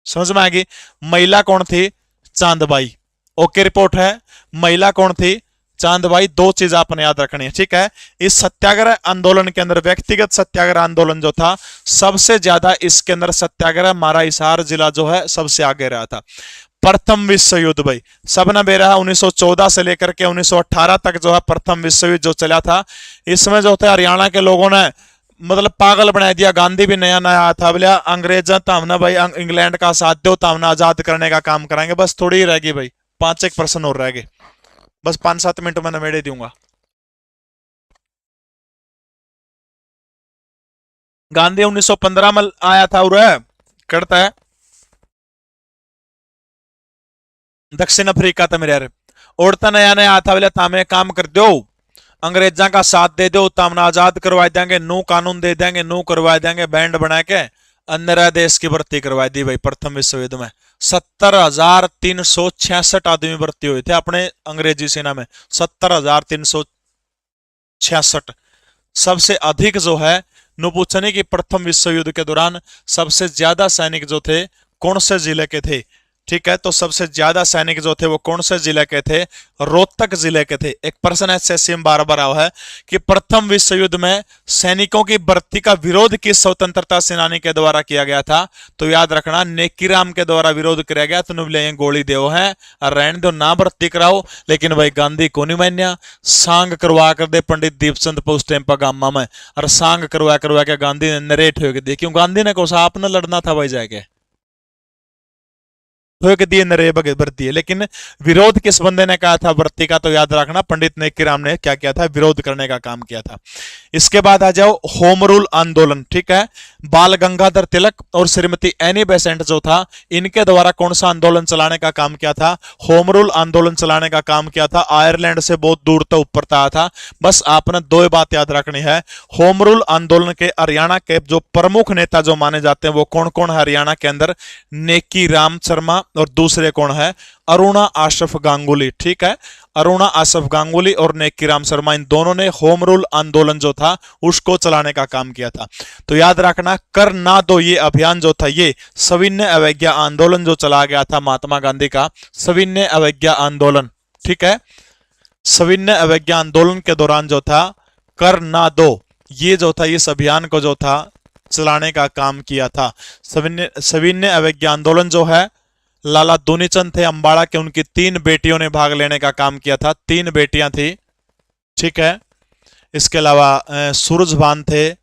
समझ में आएगी? महिला कौन थी? चांदबाई। ओके रिपोर्ट है, महिला कौन थी? चांदबाई। दो चीज आपने याद रखनी है, ठीक है। इस सत्याग्रह आंदोलन के अंदर व्यक्तिगत सत्याग्रह आंदोलन जो था सबसे ज्यादा इसके अंदर सत्याग्रह मारा हिसार जिला जो है सबसे आगे रहा था। प्रथम विश्व युद्ध भाई सबने बेरा 1914 से लेकर के 1918 तक जो है प्रथम विश्व युद्ध जो चला था, इसमें जो थे हरियाणा के लोगों ने मतलब पागल बना दिया। गांधी भी नया नया आया था, बोलिया अंग्रेज तो हमने भाई इंग्लैंड का साथ दो तो हमने आजाद करने का काम कराएंगे। बस थोड़ी ही रहेगी भाई, 5-1% और रह गए, बस 5-7 मिनट में नमेड़े दूंगा। गांधी 1915 में आया था और करता है दक्षिण अफ्रीका था मेरे यार। औरता नया नया आता बोले तामे काम कर दो, अंग्रेजा का साथ दे दो तामना आजाद करवा देंगे, नू कानून दे देंगे, नू करवा देंगे, बैंड बना के अंदर देश की भर्ती करवा दी भाई। प्रथम विश्व युद्ध में 70,366 आदमी भर्ती हुए थे अपने अंग्रेजी सेना में। 70,366 सबसे अधिक जो है नु पूछने की प्रथम विश्व युद्ध के दौरान सबसे ज्यादा सैनिक जो थे कौन से जिले के थे, ठीक है। तो सबसे ज्यादा सैनिक जो थे वो कौन से जिले के थे? रोहतक जिले के थे। एक प्रश्न एसएससी में बार बार आया है कि प्रथम विश्व युद्ध में सैनिकों की भर्ती का विरोध किस स्वतंत्रता सेनानी के द्वारा किया गया था? तो याद रखना नेकीराम के द्वारा विरोध किया गया। तो बोले गोली देव है और रहने दो ना भर्ती कराओ, लेकिन भाई गांधी को नहीं मान्या, सांग करवा कर दे पंडित दीपचंद पोस्ट टेम्पा गामा में, और सांग करवा करवा के गांधी ने नरेट हो गए। क्यों गांधी ने कोसा आपने लड़ना था भाई जाके दिए नरे भर्ती है, लेकिन विरोध किस बंदे ने कहा था भर्ती का? तो याद रखना पंडित नेकीराम ने क्या किया था? विरोध करने का काम किया था। इसके बाद आ जाओ होम रूल आंदोलन, ठीक है। बाल गंगाधर तिलक और श्रीमती एनी बेसेंट जो था इनके द्वारा कौन सा आंदोलन चलाने का काम किया था? होम रूल आंदोलन चलाने का काम किया था। आयरलैंड से बहुत दूर तक ऊपर आया था। बस आपने दो बात याद रखनी है, होम रूल आंदोलन के हरियाणा के जो प्रमुख नेता जो माने जाते हैं वो कौन कौन है हरियाणा के अंदर? नेकी राम शर्मा और दूसरे कौन है? अरुणा आशफ गांगुली, ठीक है। अरुणा आशफ गांगुली और नेकीराम शर्मा इन दोनों ने होम रूल आंदोलन जो था उसको चलाने का काम किया था। तो याद रखना कर ना दो ये अभियान जो था ये सविनय अवज्ञा आंदोलन जो चला गया था महात्मा गांधी का, सविनय अवज्ञा आंदोलन, ठीक है। सविनय अवज्ञा आंदोलन के दौरान जो था कर ना दो ये जो था इस अभियान को जो था चलाने का काम किया था। सविनय अवज्ञा आंदोलन जो है लाला दुनीचंद थे अंबाड़ा के, उनकी 3 बेटियों ने भाग लेने का काम किया था। 3 बेटियां थी, ठीक है। इसके अलावा सूरजभान थे,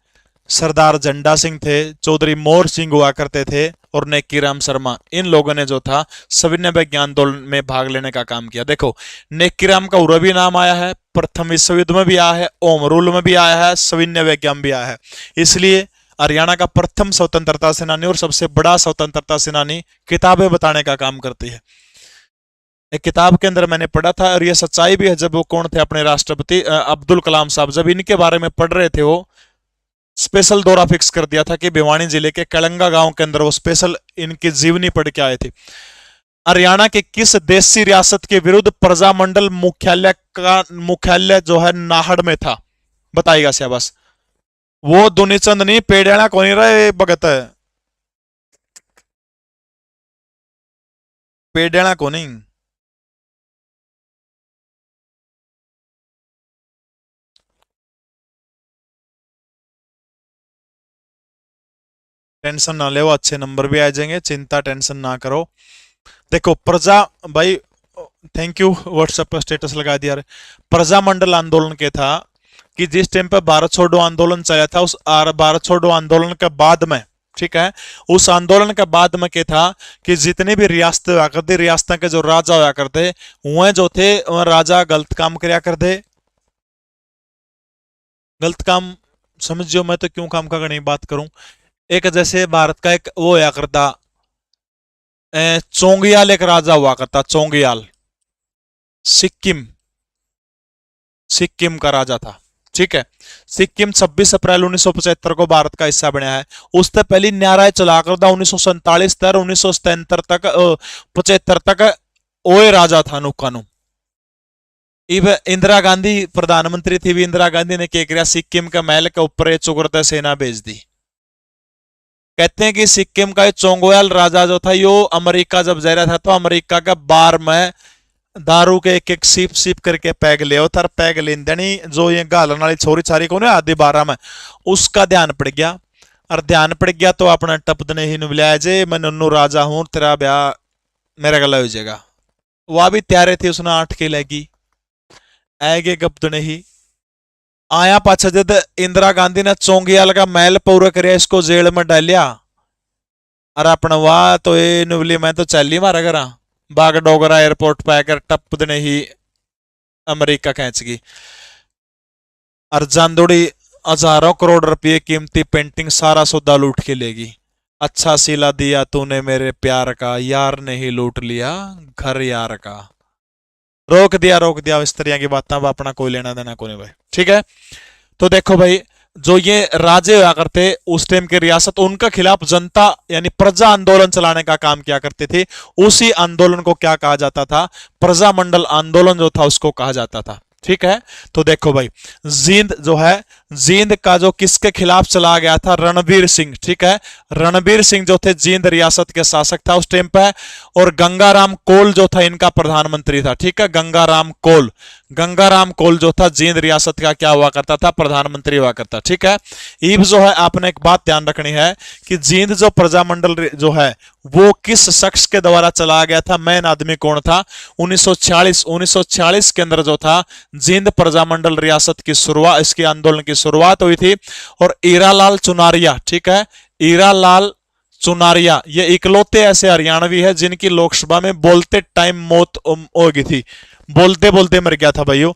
सरदार झंडा सिंह थे, चौधरी मोर सिंह हुआ करते थे और नेकीराम शर्मा। इन लोगों ने जो था सविनय अवज्ञा आंदोलन में भाग लेने का काम किया। देखो नेकीराम का उरा भी नाम आया है, प्रथम विश्व युद्ध में भी आया है, ओम रूल में भी आया है, सविनय अवज्ञा में भी आया है। इसलिए हरियाणा का प्रथम स्वतंत्रता सेनानी और सबसे बड़ा स्वतंत्रता सेनानी किताबें बताने का काम करती है। एक किताब के अंदर मैंने पढ़ा था और यह सच्चाई भी है, जब वो कौन थे अपने राष्ट्रपति अब्दुल कलाम साहब जब इनके बारे में पढ़ रहे थे वो स्पेशल दौरा फिक्स कर दिया था कि भिवानी जिले के कलंगा गांव के अंदर वो स्पेशल इनकी जीवनी पढ़ के आए थे। हरियाणा के किस देशी रियासत के विरुद्ध प्रजामंडल मुख्यालय जो है नाहड़ में था? बताइएगा शाबाश। वो दुनीचंद नहीं, पेड़ियाना को नहीं रहे भगत है, पेड़ियाना को नहीं। टेंशन ना ले, अच्छे नंबर भी आ जाएंगे, चिंता टेंशन ना करो। देखो प्रजा भाई, थैंक यू व्हाट्सएप पर स्टेटस लगा दिया। प्रजामंडल आंदोलन के था कि जिस टाइम पर भारत छोड़ो आंदोलन चला था उस भारत छोड़ो आंदोलन के बाद में, ठीक है, उस आंदोलन के बाद में क्या था कि जितनी भी रियासतें हुआ करती, रियासत के जो राजा हुआ करते वह जो थे राजा गलत काम कराया करते, गलत काम समझियो, मैं तो क्यों काम का नहीं बात करूं। एक जैसे भारत का एक वो होया करता, चोंगियाल एक राजा हुआ करता, चोंगियाल, सिक्किम, सिक्किम का राजा था। ठीक है, सिक्किम 26 अप्रैल 1975 को भारत का हिस्सा बना है। उससे पहले न्याय चला कर 1947 तक 1977 तक 75 तक ओए राजा था नुकानु। इब इंदिरा गांधी प्रधानमंत्री थी, भी इंदिरा गांधी ने क्या किया, सिक्किम के महल के ऊपर चुगरता सेना भेज दी। कहते हैं कि सिक्किम का चोंगोयाल राजा जो था यो अमेरिका जब जा रहा था तो अमेरिका का बार में दारू के एक एक सीप सीप करके पैग ले उतर पैग लेन देनी, जो ये गालन वाली छोरी छारी को ना आधी 12 में उसका ध्यान पड़ गया। और ध्यान पड़ गया तो अपना टपदने ही बुलाया जे मैं नन्नू राजा हूं, तेरा ब्याह मेरा गला हो जाएगा। वह भी तैयार थी, उसने 8 के लगी आगे गपदने ही आया पाछा जब इंदिरा गांधी ने चोंगियाल का महल पूरा कर इसको जेल में डालिया। और अपना वाह तो ये नुबली मैं तो चली मारा करा बाग डोगरा एयरपोर्ट पे आकर टपदने ही अमेरिका खींच गई। और जांदोड़ी हजारों करोड़ रुपये कीमती पेंटिंग सारा सौदा लूट के लेगी। अच्छा सिला दिया तूने मेरे प्यार का, यार ने ही लूट लिया घर यार का। रोक दिया इस तरह की बातें, अपना कोई लेना देना कोई नहीं भाई। ठीक है, तो देखो भाई जो ये राजे हुआ करते उस टाइम के रियासत, उनका खिलाफ जनता यानी प्रजा आंदोलन चलाने का काम किया करते थे। उसी आंदोलन को क्या कहा जाता था, प्रजामंडल आंदोलन जो था उसको कहा जाता था। ठीक है, तो देखो भाई जींद जो है, जींद का जो किसके खिलाफ चला गया था, रणबीर सिंह। ठीक है, रणबीर सिंह जो थे जींद रियासत के शासक था उस टाइम पे। और गंगाराम कोल जो था इनका प्रधानमंत्री था। ठीक है, गंगाराम कोल, गंगाराम कोल जो था जींद रियासत का क्या हुआ करता था, प्रधानमंत्री हुआ करता। ठीक है, ईब जो है आपने एक बात ध्यान रखनी है कि जींद जो प्रजामंडल जो है वो किस शख्स के द्वारा चला गया था, मैन आदमी कौन था। 1946 के अंदर जो था जींद प्रजामंडल रियासत की शुरुआत, इसके आंदोलन की शुरुआत हुई थी। और ईरालाल चुनारिया, ठीक है, ईरालाल चुनारिया ये इकलौते ऐसे हरियाणवी है जिनकी लोकसभा में बोलते टाइम मौत हो गई थी, बोलते बोलते मर गया था भाइयों।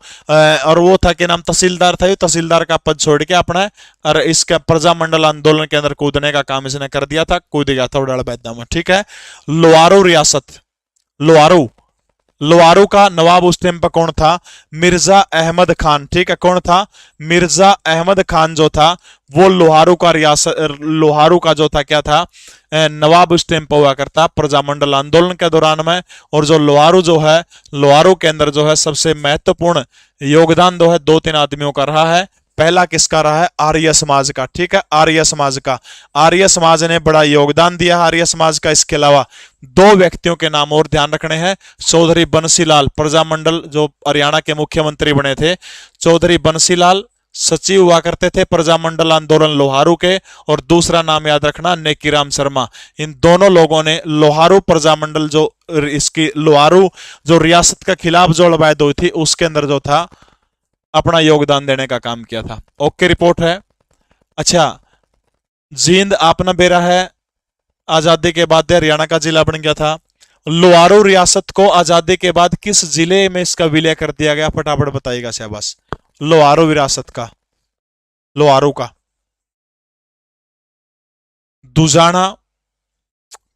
और वो था कि नाम तहसीलदार था, ये तहसीलदार का पद छोड़ के अपना और इसका प्रजामंडल आंदोलन के अंदर कूदने का काम इसने कर दिया था, कूद गया था उड़ाड़ बैदा में। ठीक है, लोहारू रियासत, लोहारू, लोहारू का नवाब उस टाइम पर कौन था, मिर्जा अहमद खान। ठीक है, कौन था, मिर्जा अहमद खान जो था वो लोहारू का रियासत, लोहारू का जो था क्या था, नवाब उस टाइम पर हुआ करता प्रजामंडल आंदोलन के दौरान में। और जो लोहारू जो है, लोहारू के अंदर जो है सबसे महत्वपूर्ण योगदान जो है 2-3 आदमियों का रहा है। पहला किसका रहा है, आर्य समाज का। ठीक है, आर्य समाज का, आर्य समाज ने बड़ा योगदान दिया आर्य समाज का। इसके अलावा 2 व्यक्तियों के नाम और ध्यान रखने हैं, चौधरी बंसीलाल, प्रजामंडल जो हरियाणा के मुख्यमंत्री बने थे, चौधरी बंसीलाल सचिव हुआ करते थे प्रजामंडल आंदोलन लोहारू के। और दूसरा नाम याद रखना, नेकीराम शर्मा। इन दोनों लोगों ने लोहारू प्रजामंडल जो इसकी लोहारू जो रियासत के खिलाफ जो लड़ाई हुई थी उसके अंदर जो था अपना योगदान देने का काम किया था। ओके, रिपोर्ट है। अच्छा, जींद आपने बेरा है आजादी के बाद हरियाणा का जिला बन गया था। लोहारू रियासत को आजादी के बाद किस जिले में इसका विलय कर दिया गया, फटाफट बताइएगा शाबाश। लोहारू विरासत का, लोहारू का दुजाना,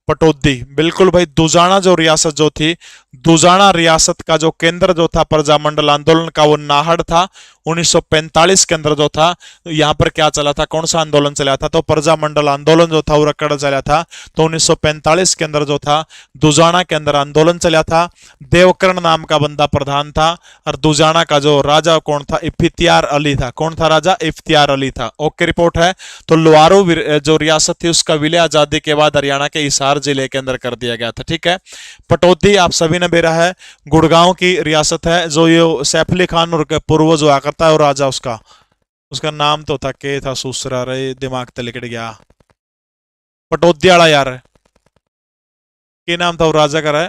पटौदी, बिल्कुल भाई। दुजाना जो रियासत जो थी, दुजाना रियासत का जो केंद्र जो था प्रजामंडल आंदोलन का वो नाहड़ था। 1945 के अंदर जो था यहां पर क्या चला था, कौन सा आंदोलन चला था, तो प्रजामंडल आंदोलन जो था वो रकड़ चला था। तो 1945 के अंदर जो था दुजाना के अंदर आंदोलन चला था। देवकरण नाम का बंदा प्रधान था। और दुजाना का जो राजा कौन था, इफ्तियार अली था। कौन था राजा, इफ्तियार अली था। ओके, रिपोर्ट है। तो लोहारू जो रियासत थी उसका विलय आजादी के बाद हरियाणा के हिसार जिले के अंदर कर दिया गया था। ठीक है, पटौदी आप सभी ने बेरा है, गुड़गांव की रियासत है। जो ये सैफ अली खान और पूर्वज हुआ करता है और राजा उसका नाम तो था के था, सूसरा रहे दिमाग तले लिकट गया, पटौदी वाला यार के नाम था वो राजा का है,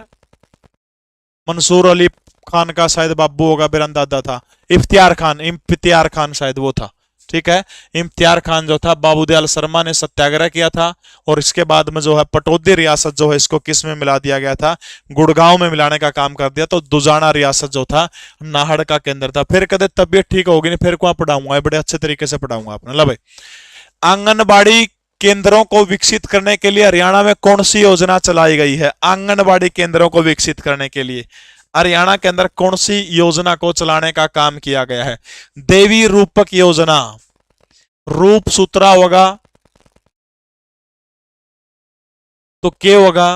मंसूर अली खान का शायद बाबू होगा, बेरंदादा था। इफ्तियार खान, इफ्तियार खान शायद वो था। ठीक है। इम्तियार खान जो था, बाबूदयाल शर्मा ने सत्याग्रह किया था, और इसके बाद में जो है पटौदी रियासत जो है इसको किस में मिला दिया गया था, गुड़गांव में मिलाने का काम कर दिया। तो दुजाना रियासत जो था नाहड़ का केंद्र था। फिर कदे तबियत ठीक होगी नहीं, फिर को पढ़ाऊंगा, बड़े अच्छे तरीके से पढ़ाऊंगा आपने। ला भाई, आंगनबाड़ी केंद्रों को विकसित करने के लिए हरियाणा में कौन सी योजना चलाई गई है? आंगनबाड़ी केंद्रों को विकसित करने के लिए हरियाणा के अंदर कौन सी योजना को चलाने का काम किया गया है? देवी रूपक योजना, रूप सूत्रा होगा तो क्या होगा?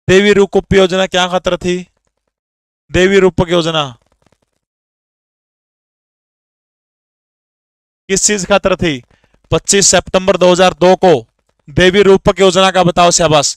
देवी रूपक योजना क्या खातर थी? देवी रूपक योजना किस चीज खातर थी? 25 सितंबर 2002 को देवी रूपक योजना का बताओ शाबाश।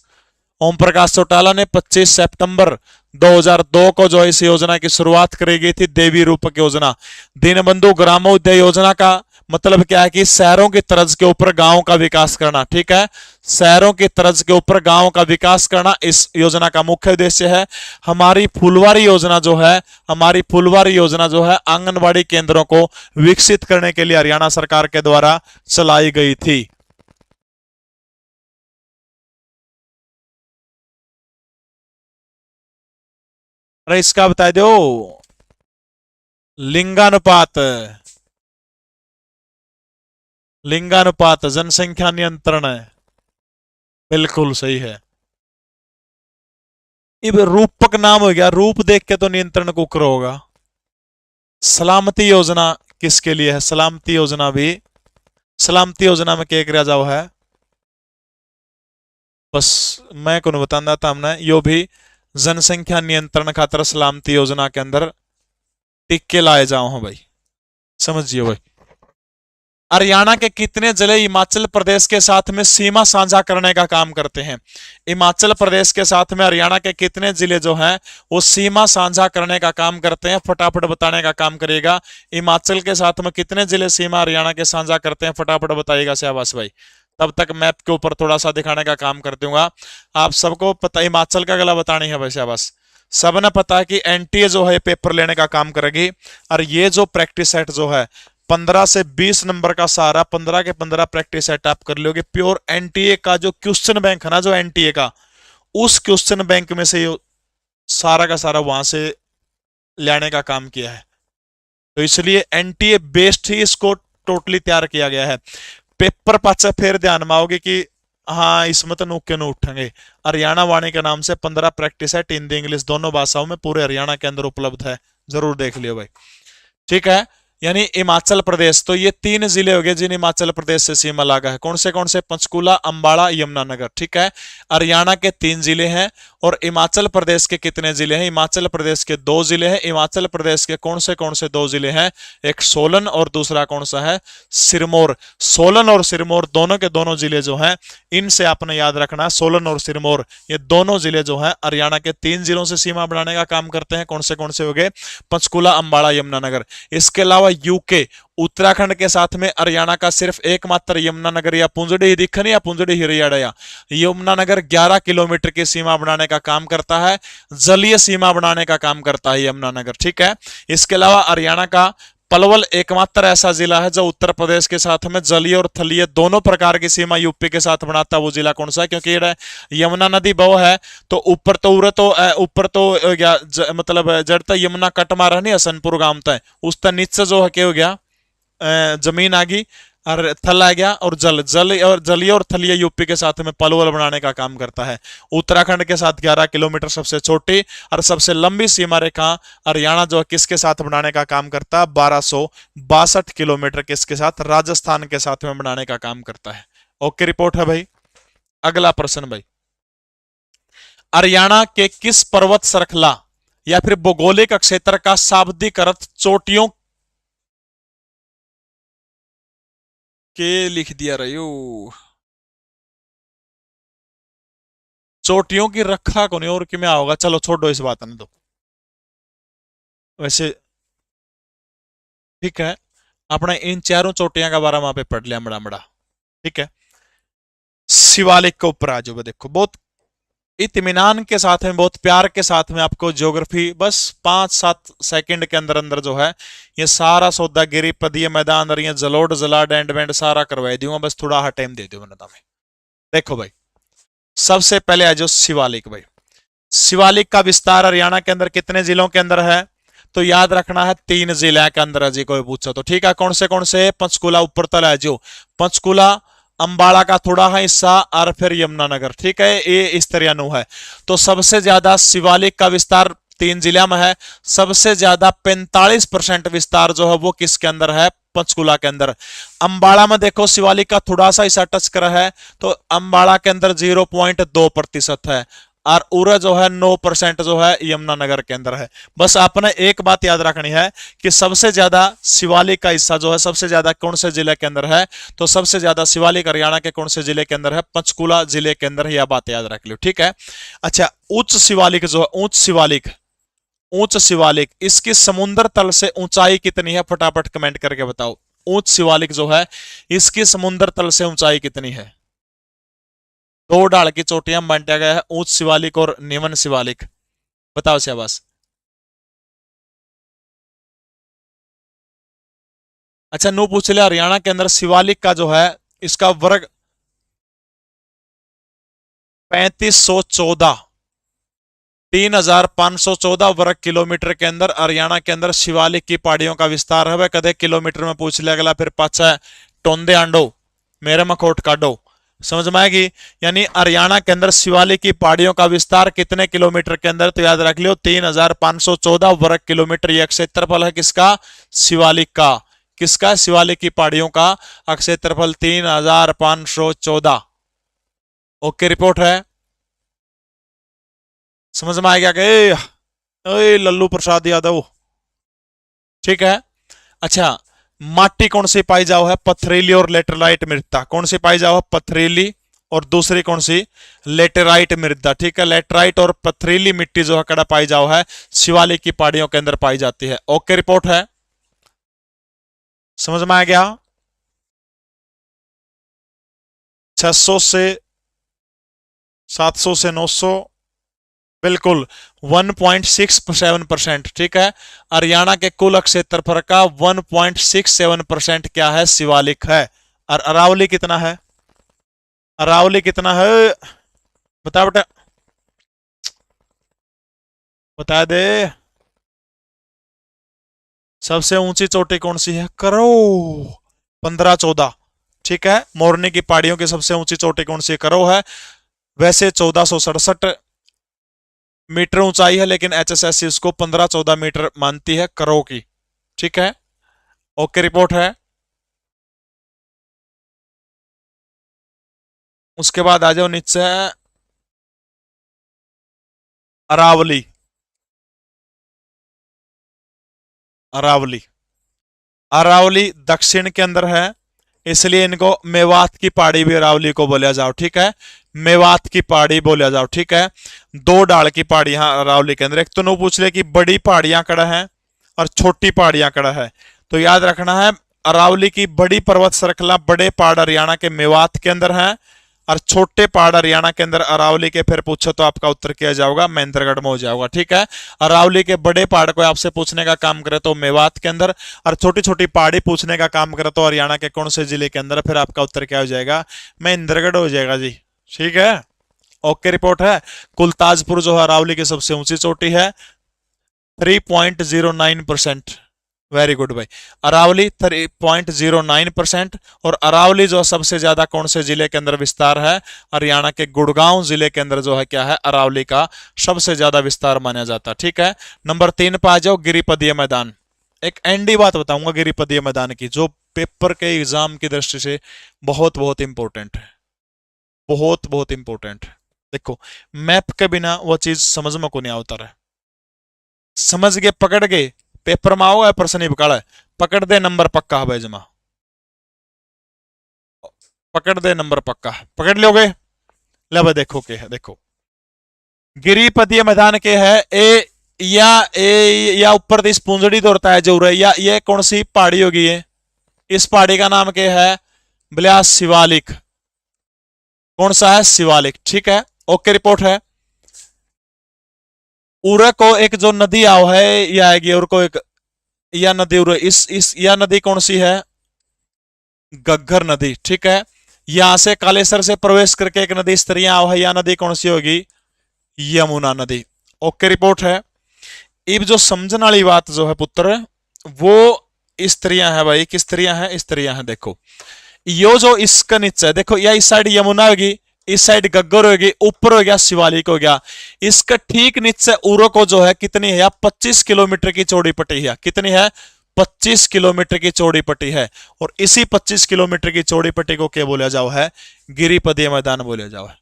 ओम प्रकाश चौटाला ने 25 सितंबर 2002 को जो इस योजना की शुरुआत करी गई थी, देवी रूपक योजना। दीनबंधु ग्रामोदय योजना का मतलब क्या है कि शहरों की तर्ज के ऊपर गांव का विकास करना, ठीक है। शहरों की तर्ज के ऊपर गांव का विकास करना इस योजना का मुख्य उद्देश्य है। हमारी फुलवारी योजना जो है, हमारी फुलवारी योजना जो है आंगनबाड़ी केंद्रों को विकसित करने के लिए हरियाणा सरकार के द्वारा चलाई गई थी। अरे इसका बता दो, लिंगानुपात, लिंगानुपात जनसंख्या नियंत्रण है, बिल्कुल सही है। अब रूपक नाम हो गया, रूप देख के तो नियंत्रण कुकर होगा। सलामती योजना किसके लिए है? सलामती योजना भी, सलामती योजना में क्या किया जाओ है? बस मैं को बताना था हमने, यो भी जनसंख्या नियंत्रण खातर सलामती योजना के अंदर टिक्के लाए जाओ हैं भाई, समझिए भाई। हरियाणा के कितने जिले हिमाचल प्रदेश के साथ में सीमा साझा करने का काम करते हैं? हिमाचल प्रदेश के साथ में हरियाणा के कितने जिले जो हैं वो सीमा साझा करने का काम करते हैं? फटाफट बताने का काम करिएगा। हिमाचल के साथ में कितने जिले सीमा हरियाणा के साझा करते हैं? फटाफट बताइएगा शाबाश भाई। तब तक मैप के ऊपर थोड़ा सा दिखाने का काम कर दूंगा। आप सबको पता हिमाचल का गला बतानी है भाई शाबाश। सबने पता है कि एनटीए जो है पेपर लेने का काम करेगी, और ये जो प्रैक्टिस सेट जो है 15 से 20 नंबर का सारा 15 के 15 प्रैक्टिस सेट आप कर लोगे। प्योर एनटीए का जो क्वेश्चन बैंक है ना, जो एनटीए का, उस क्वेश्चन बैंक में से सारा का सारा वहां से लाने का काम किया है। तो इसलिए एनटीए बेस्ड ही इसको टोटली तैयार किया गया है। पेपर पाचा फिर ध्यान में आओगे कि हाँ इसमें तो नुक्के न उठेंगे। हरियाणा वाणी के नाम से 15 प्रैक्टिस सेट हिंदी इंग्लिश दोनों भाषाओं में पूरे हरियाणा के अंदर उपलब्ध है, जरूर देख लियो भाई, ठीक है। यानी हिमाचल प्रदेश, तो ये 3 जिले हो गए जिन हिमाचल प्रदेश से सीमा लगा है। कौन से? पंचकुला, अंबाला, यमुनानगर, ठीक है। हरियाणा के 3 जिले हैं। और हिमाचल प्रदेश के कितने जिले हैं? हिमाचल प्रदेश के 2 जिले हैं। हिमाचल प्रदेश के कौन से 2 जिले हैं? एक सोलन और दूसरा कौन सा है? सिरमौर। सोलन और सिरमौर दोनों के दोनों जिले जो हैं, इनसे आपने याद रखना, सोलन और सिरमौर ये दोनों जिले जो हैं हरियाणा के 3 जिलों से सीमा बढ़ाने का काम करते हैं। कौन से हो गए? पंचकुला, अंबाला, यमुनानगर। इसके अलावा यूके, उत्तराखंड के साथ में हरियाणा का सिर्फ एकमात्र यमुनानगर या पुंजड़ी ही दिखा नहीं, या पुंजड़ी ही रियाड़ा, यमुनानगर 11 किलोमीटर की सीमा बनाने का काम करता है, जलीय सीमा बनाने का काम करता है यमुनानगर, ठीक है। इसके अलावा हरियाणा का पलवल एकमात्र ऐसा जिला है जो उत्तर प्रदेश के साथ में जलीय और थलीय दोनों प्रकार की सीमा यूपी के साथ बनाता है। वो जिला कौन सा है? क्योंकि यमुना नदी बहु है, तो ऊपर तो मतलब जड़ता यमुना कट मारा नहीं हसनपुर गांव तय, उस तक नीचे जो है क्या हो गया, जमीन आ गई और थल आ गया, और जलीय और थलीय यूपी के साथ में पलवल बनाने का काम करता है। उत्तराखंड के साथ 11 किलोमीटर सबसे छोटी और सबसे लंबी सीमा रेखा हरियाणा जो है किसके साथ बनाने का काम करता है? 1262 किलोमीटर किसके साथ? राजस्थान के साथ में बनाने का काम करता है। ओके रिपोर्ट है भाई। अगला प्रश्न भाई, हरियाणा के किस पर्वत श्रृंखला या फिर भौगोलिक क्षेत्र का शाब्दिक अर्थ चोटियों के लिख दिया रही हो? चोटियों की रखा को नहीं और कि में होगा, चलो छोड़ो इस बात ने तो, वैसे ठीक है। अपने इन चारों चोटियां का बारे में पे पढ़ लिया बड़ा बड़ा, ठीक है। शिवालिक के ऊपर आ जाओ, देखो बहुत इत्मीनान के साथ में, बहुत प्यार के साथ में आपको ज्योग्राफी बस 5-7 सेकंड के अंदर अंदर जो है ये सारा सौदा गिरिपदीय मैदान और ये जलोढ़ जलाड एंड वेंड सारा करवा दूंगा, बस थोड़ा हा टाइम दे दो बनता में। देखो भाई, सबसे पहले आ जाओ शिवालिक। भाई शिवालिक का विस्तार हरियाणा के अंदर कितने जिलों के अंदर है? तो याद रखना है 3 जिले के अंदर है जी, कोई पूछा तो। ठीक है, कौन से? पंचकुला ऊपर तल है जो, पंचकुला, अंबाला का थोड़ा है हिस्सा और फिर यमुनानगर। ठीक है, ये इस तरह नु है। तो सबसे ज्यादा शिवालिक का विस्तार 3 जिला में है। सबसे ज्यादा 45% विस्तार जो है वो किसके अंदर है? पंचकुला के अंदर। अंबाला में देखो शिवालिक का थोड़ा सा हिस्सा टच कर है, तो अंबाला के अंदर 0.2% है, और उरा जो है 9% जो है यमुनानगर के अंदर है। बस आपने एक बात याद रखनी है कि सबसे ज्यादा शिवालिक का हिस्सा जो है सबसे ज्यादा कौन से जिले के अंदर है? तो सबसे ज्यादा शिवालिक हरियाणा के कौन से जिले के अंदर है? पंचकुला जिले के अंदर है। यह बात याद रख लो। ठीक है, अच्छा, उच्च शिवालिक जो है, उच्च शिवालिक इसकी समुद्र तल से ऊंचाई कितनी है? फटाफट कमेंट करके बताओ। उच्च शिवालिक जो है इसकी समुद्र तल से ऊंचाई कितनी है? 2 ढाल की चोटियां बांटा गया है, उच्च शिवालिक और निम्न शिवालिक। बताओ शाबाश। अच्छा, नो पूछ लिया, हरियाणा के अंदर शिवालिक का जो है इसका वर्ग 3514 3514 वर्ग किलोमीटर के अंदर हरियाणा के अंदर शिवालिक की पहाड़ियों का विस्तार है। वह कदे किलोमीटर में पूछ लिया अगला, फिर पाचा टोंदे आंडो मेरे मखोट काटो, समझ में आएगी। यानी हरियाणा के अंदर शिवालिक की पहाड़ियों का विस्तार कितने किलोमीटर के अंदर? तो याद रख लियो 3514 वर्ग किलोमीटर। यह क्षेत्रफल है किसका? शिवालिक का। किसका? शिवालिक की पहाड़ियों का क्षेत्रफल 3514। ओके, रिपोर्ट है, समझ में आ गया कि लल्लू प्रसाद यादव? ठीक है, अच्छा, माटी कौन सी पाई जाओ है? पथरीली और लेटेराइट मृदा। कौन सी पाई जाओ है? पथरीली, और दूसरी कौन सी? लेटेराइट मृदा। ठीक है, लेटेराइट और पथरीली मिट्टी जो है कड़ा पाई जाओ है? शिवालिक की पहाड़ियों के अंदर पाई जाती है। ओके, रिपोर्ट है, समझ में आ गया। 600 से 700 से 900, बिल्कुल 1.67%। ठीक है, हरियाणा के कुल क्षेत्रफल का 1.67% क्या है? शिवालिक है। और अरावली कितना है? अरावली कितना है? बता बेटा, बता दे। सबसे ऊंची चोटी कौन सी है? करो 1514। ठीक है, मोरनी की पहाड़ियों की सबसे ऊंची चोटी कौन सी? करो है। वैसे 1467 मीटर ऊंचाई है, लेकिन एचएसएससी इसको 15-14 मीटर मानती है करो की। ठीक है, ओके, रिपोर्ट है। उसके बाद आ जाओ नीचे, अरावली। अरावली अरावली दक्षिण के अंदर है, इसलिए इनको मेवात की पहाड़ी भी अरावली को बोला जाओ। ठीक है, मेवात की पहाड़ी बोला जाओ। ठीक है, 2 ढाल की पहाड़ी यहां अरावली के अंदर। एक तो नो पूछ ले कि बड़ी पहाड़ियां कड़ा है और छोटी पहाड़ियां कड़ा है, तो याद रखना है अरावली की बड़ी पर्वत श्रृंखला, बड़े पहाड़ हरियाणा के मेवात के अंदर है, और छोटे पहाड़ हरियाणा के अंदर अरावली के। फिर पूछो तो आपका उत्तर किया जाएगा महेंद्रगढ़ में हो जाएगा। ठीक है, अरावली के बड़े पहाड़ को आपसे पूछने का काम करे तो मेवात के अंदर, और छोटी छोटी पहाड़ी पूछने का काम करे तो हरियाणा के कौन से जिले के अंदर? फिर आपका उत्तर क्या हो जाएगा? महेंद्रगढ़ हो जाएगा जी। ठीक है, ओके, रिपोर्ट है। कुलताजपुर जो है अरावली की सबसे ऊंची चोटी है, 3.09%। वेरी गुड भाई, अरावली 3.09%। और अरावली जो सबसे ज्यादा कौन से जिले के अंदर विस्तार है? हरियाणा के गुड़गांव जिले के अंदर जो है क्या है? अरावली का सबसे ज्यादा विस्तार माना जाता है। ठीक है, नंबर 3 पे आ जाओ, गिरिपदीय मैदान। एक एंडी बात बताऊंगा गिरिपदीय मैदान की, जो पेपर के एग्जाम की दृष्टि से बहुत बहुत इंपॉर्टेंट है, बहुत बहुत इंपॉर्टेंट है। देखो, मैप के बिना वो चीज समझ में को नहीं आता है। समझ गए, पकड़ गए, पेपर में आओगे प्रश्न ही पकड़, पकड़ दे नंबर पक्का है भाई जमा, पकड़ दे नंबर पक्का, पकड़ लोगे। ले भाई देखो के है, देखो गिरिपदीय मैदान के है या ऊपर दिस पूंजड़ी दौड़ता है जो या ये कौन सी पहाड़ी होगी? ये इस पहाड़ी का नाम क्या है? बोलिया शिवालिक। कौन सा है? शिवालिक। ठीक है, ओके, रिपोर्ट है। उरा को एक जो नदी आओ है ये आएगी, और को एक या नदी उरा, इस या नदी कौन सी है? घग्गर नदी, ठीक है। यहां से कालेसर से प्रवेश करके एक नदी इस तरह आओ है, या नदी कौन सी होगी? यमुना नदी। ओके रिपोर्ट है। अब जो समझने वाली बात जो है पुत्र, वो इस तरह है भाई, किस तरह है? इस तरह है, देखो यो जो इसका नीचे है, देखो या इस साइड यमुना होगी, इस साइड गग्गर होगी, ऊपर हो गया शिवालिक हो गया। इसका ठीक नीचे उरो को जो है कितनी है? 25 किलोमीटर की चौड़ी पट्टी है। कितनी है? 25 किलोमीटर की चौड़ी पट्टी है। और इसी 25 किलोमीटर की चौड़ी पट्टी को क्या बोला जाओ है? गिरिपदीय मैदान बोला जाओ है।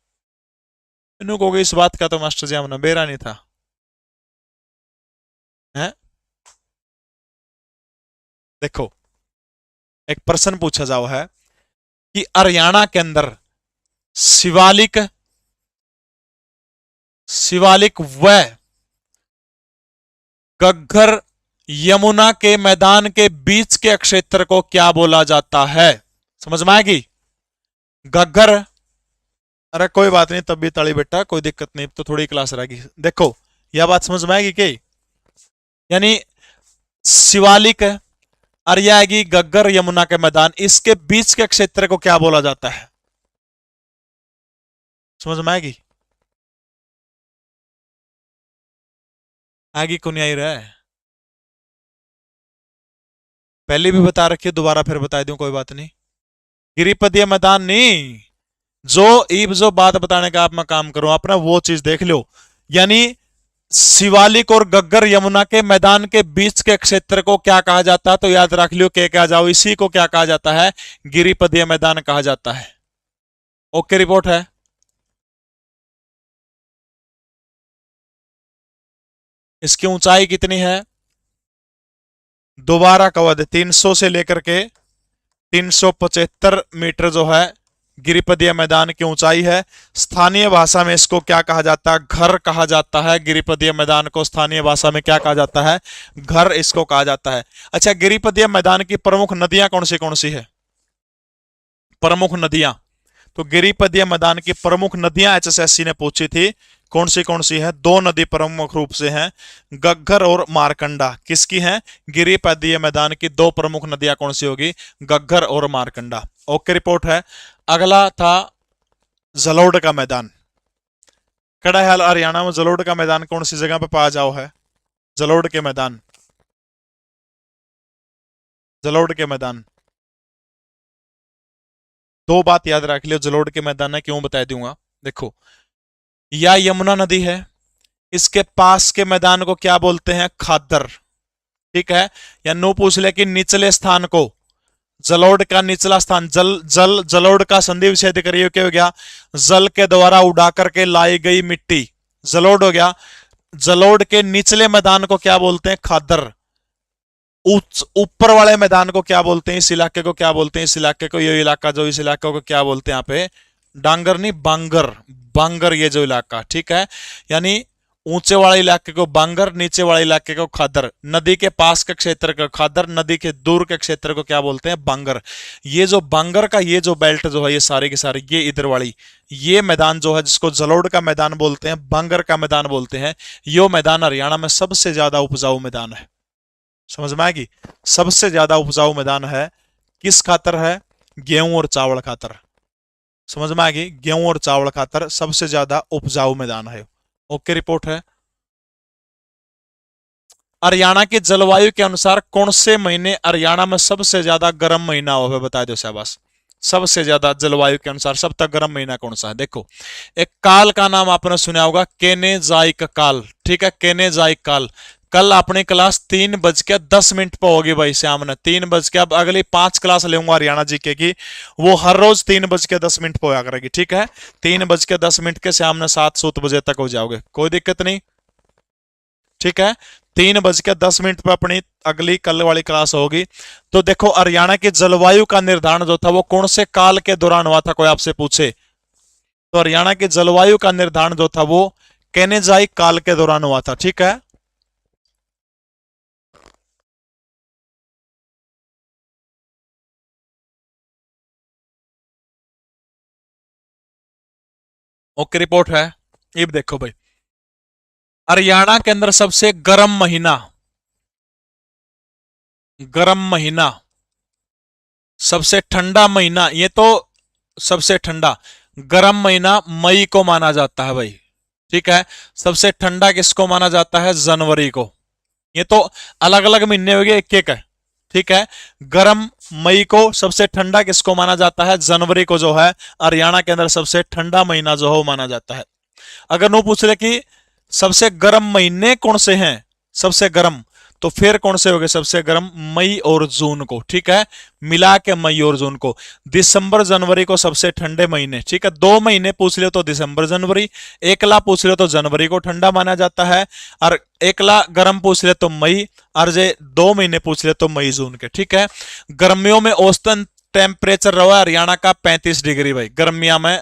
इन को इस बात का तो मास्टर जी हमने बेरा नहीं था है। देखो एक प्रश्न पूछा जाओ है कि हरियाणा के अंदर शिवालिक, शिवालिक व घग्गर यमुना के मैदान के बीच के क्षेत्र को क्या बोला जाता है? समझ में आएगी? घग्गर, अरे कोई बात नहीं, तब भी ताली बेटा, कोई दिक्कत नहीं, तो थोड़ी क्लास रहेगी। देखो यह बात समझ में आएगी कि यानी शिवालिक और यह आएगी घग्गर यमुना के मैदान, इसके बीच के क्षेत्र को क्या बोला जाता है? समझ में आएगी? आगे को नहीं आई रहा है, पहले भी बता रखी, दोबारा फिर बता दूं, कोई बात नहीं। गिरिपदीय मैदान नहीं, जो ईब जो बात बताने का आप मैं काम करूं अपना, वो चीज देख लो। यानी शिवालिक और घग्गर यमुना के मैदान के बीच के क्षेत्र को क्या कहा जाता है? तो याद रख लियो, क्या जाओ, इसी को क्या कहा जाता है? गिरिपदीय मैदान कहा जाता है। ओके रिपोर्ट है। इसकी ऊंचाई कितनी है? दोबारा कवा दे, 300 से लेकर के 375 मीटर जो है गिरिपदीय मैदान की ऊंचाई है। स्थानीय भाषा में इसको क्या कहा जाता है? घर कहा जाता है। गिरिपदीय मैदान को स्थानीय भाषा में क्या कहा जाता है? घर इसको कहा जाता है। अच्छा, गिरिपदीय मैदान की प्रमुख नदियां कौन सी है? प्रमुख नदियां, तो गिरिपदीय मैदान की प्रमुख नदियां एचएसएससी ने पूछी थी, कौन सी है? दो नदी प्रमुख रूप से हैं, घग्गर और मारकंडा। किसकी हैं? गिरिपदीय मैदान की दो प्रमुख नदियां कौन सी होगी? घग्गर और मारकंडा। ओके रिपोर्ट है। अगला था जलोढ़ का मैदान। कड़ा हाल हरियाणा में जलोढ़ का मैदान कौन सी जगह पे पाया जाओ है? जलोढ़ के मैदान, जलोढ़ के मैदान, दो बात याद रख लियो, जलोढ़ के मैदान है क्यों बता दूंगा। देखो या यमुना नदी है, इसके पास के मैदान को क्या बोलते हैं? खादर, ठीक है। या नो पूछ ले कि निचले स्थान को, जलोढ़ का निचला स्थान, जलोढ़ का संधि विच्छेद करिए, क्या हो गया? जल के द्वारा उड़ा करके लाई गई मिट्टी, जलोढ़ हो गया। जलोढ़ के निचले मैदान को क्या बोलते हैं? खादर। ऊपर वाले मैदान को क्या बोलते हैं? इस इलाके को क्या बोलते हैं? इस इलाके को, ये इलाका जो, इस इलाके को क्या बोलते हैं यहाँ पे? डांगर नहीं, बांगर, बांगर ये जो इलाका, ठीक है। यानी ऊंचे वाले इलाके को बांगर, नीचे वाले इलाके को खादर। नदी के पास के क्षेत्र को खादर, नदी के दूर के क्षेत्र को क्या बोलते हैं? बांगर। ये जो बांगर का ये जो बेल्ट जो है, ये सारे के सारे, ये इधर वाली ये मैदान जो है, जिसको जलोढ़ का मैदान बोलते हैं, बांगर का मैदान बोलते हैं, यो मैदान हरियाणा में सबसे ज्यादा उपजाऊ मैदान है। समझ में आएगी? सबसे ज्यादा उपजाऊ मैदान है, किस खातर है? गेहूं और चावल खातर। समझ में आएगी? गेहूं और चावल खातर सबसे ज्यादा उपजाऊ मैदान है। ओके रिपोर्ट है। हरियाणा की जलवायु के अनुसार कौन से महीने हरियाणा में सबसे ज्यादा गर्म महीना हो? बता दो शाबाश। सबसे ज्यादा जलवायु के अनुसार सब तक गर्म महीना कौन सा है? देखो एक काल का नाम आपने सुना होगा, केनेजाइक काल, ठीक है, केनेजाइक काल। कल अपनी क्लास 3:10 पर होगी भाई श्याम ने, 3 अब अगली 5 क्लास लेंगे हरियाणा जीके की, वो हर रोज 3:10 पर होया करेगी, ठीक है। 3:10 के श्याम ने 7-7 बजे तक हो जाओगे, कोई दिक्कत नहीं, ठीक है। 3:10 पर अपनी अगली कल वाली क्लास होगी। तो देखो हरियाणा की जलवायु का निर्धारण जो था वो कौन से काल के दौरान हुआ था, कोई आपसे पूछे तो हरियाणा की जलवायु का निर्धारण जो था वो केनेजाइक काल के दौरान हुआ था, ठीक है। ओके रिपोर्ट है। ये भी देखो भाई, हरियाणा के अंदर सबसे गर्म महीना, सबसे ठंडा महीना, ये तो सबसे ठंडा गर्म महीना मई को माना जाता है भाई। ठीक है, सबसे ठंडा किसको माना जाता है? जनवरी को। ये तो अलग अलग महीने हो गए, एक एक है। ठीक है, गर्म मई को सबसे ठंडा किसको माना जाता है? जनवरी को जो है हरियाणा के अंदर सबसे ठंडा महीना जो है वो माना जाता है। अगर वो पूछ रहे कि सबसे गर्म महीने कौन से हैं, सबसे गर्म, तो फिर कौन से हो गए सबसे गर्म? मई और जून को। ठीक है, मिला के मई और जून को। दिसंबर जनवरी को सबसे ठंडे महीने। ठीक है, 2 महीने पूछ लियो तो दिसंबर जनवरी, एकला पूछ लियो तो जनवरी को ठंडा माना जाता है, और एकला गर्म पूछ ले तो मई, और जे 2 महीने पूछ ले तो मई जून के। ठीक है, गर्मियों में औसतन टेम्परेचर रहा हरियाणा का 35 डिग्री भाई, गर्मिया में।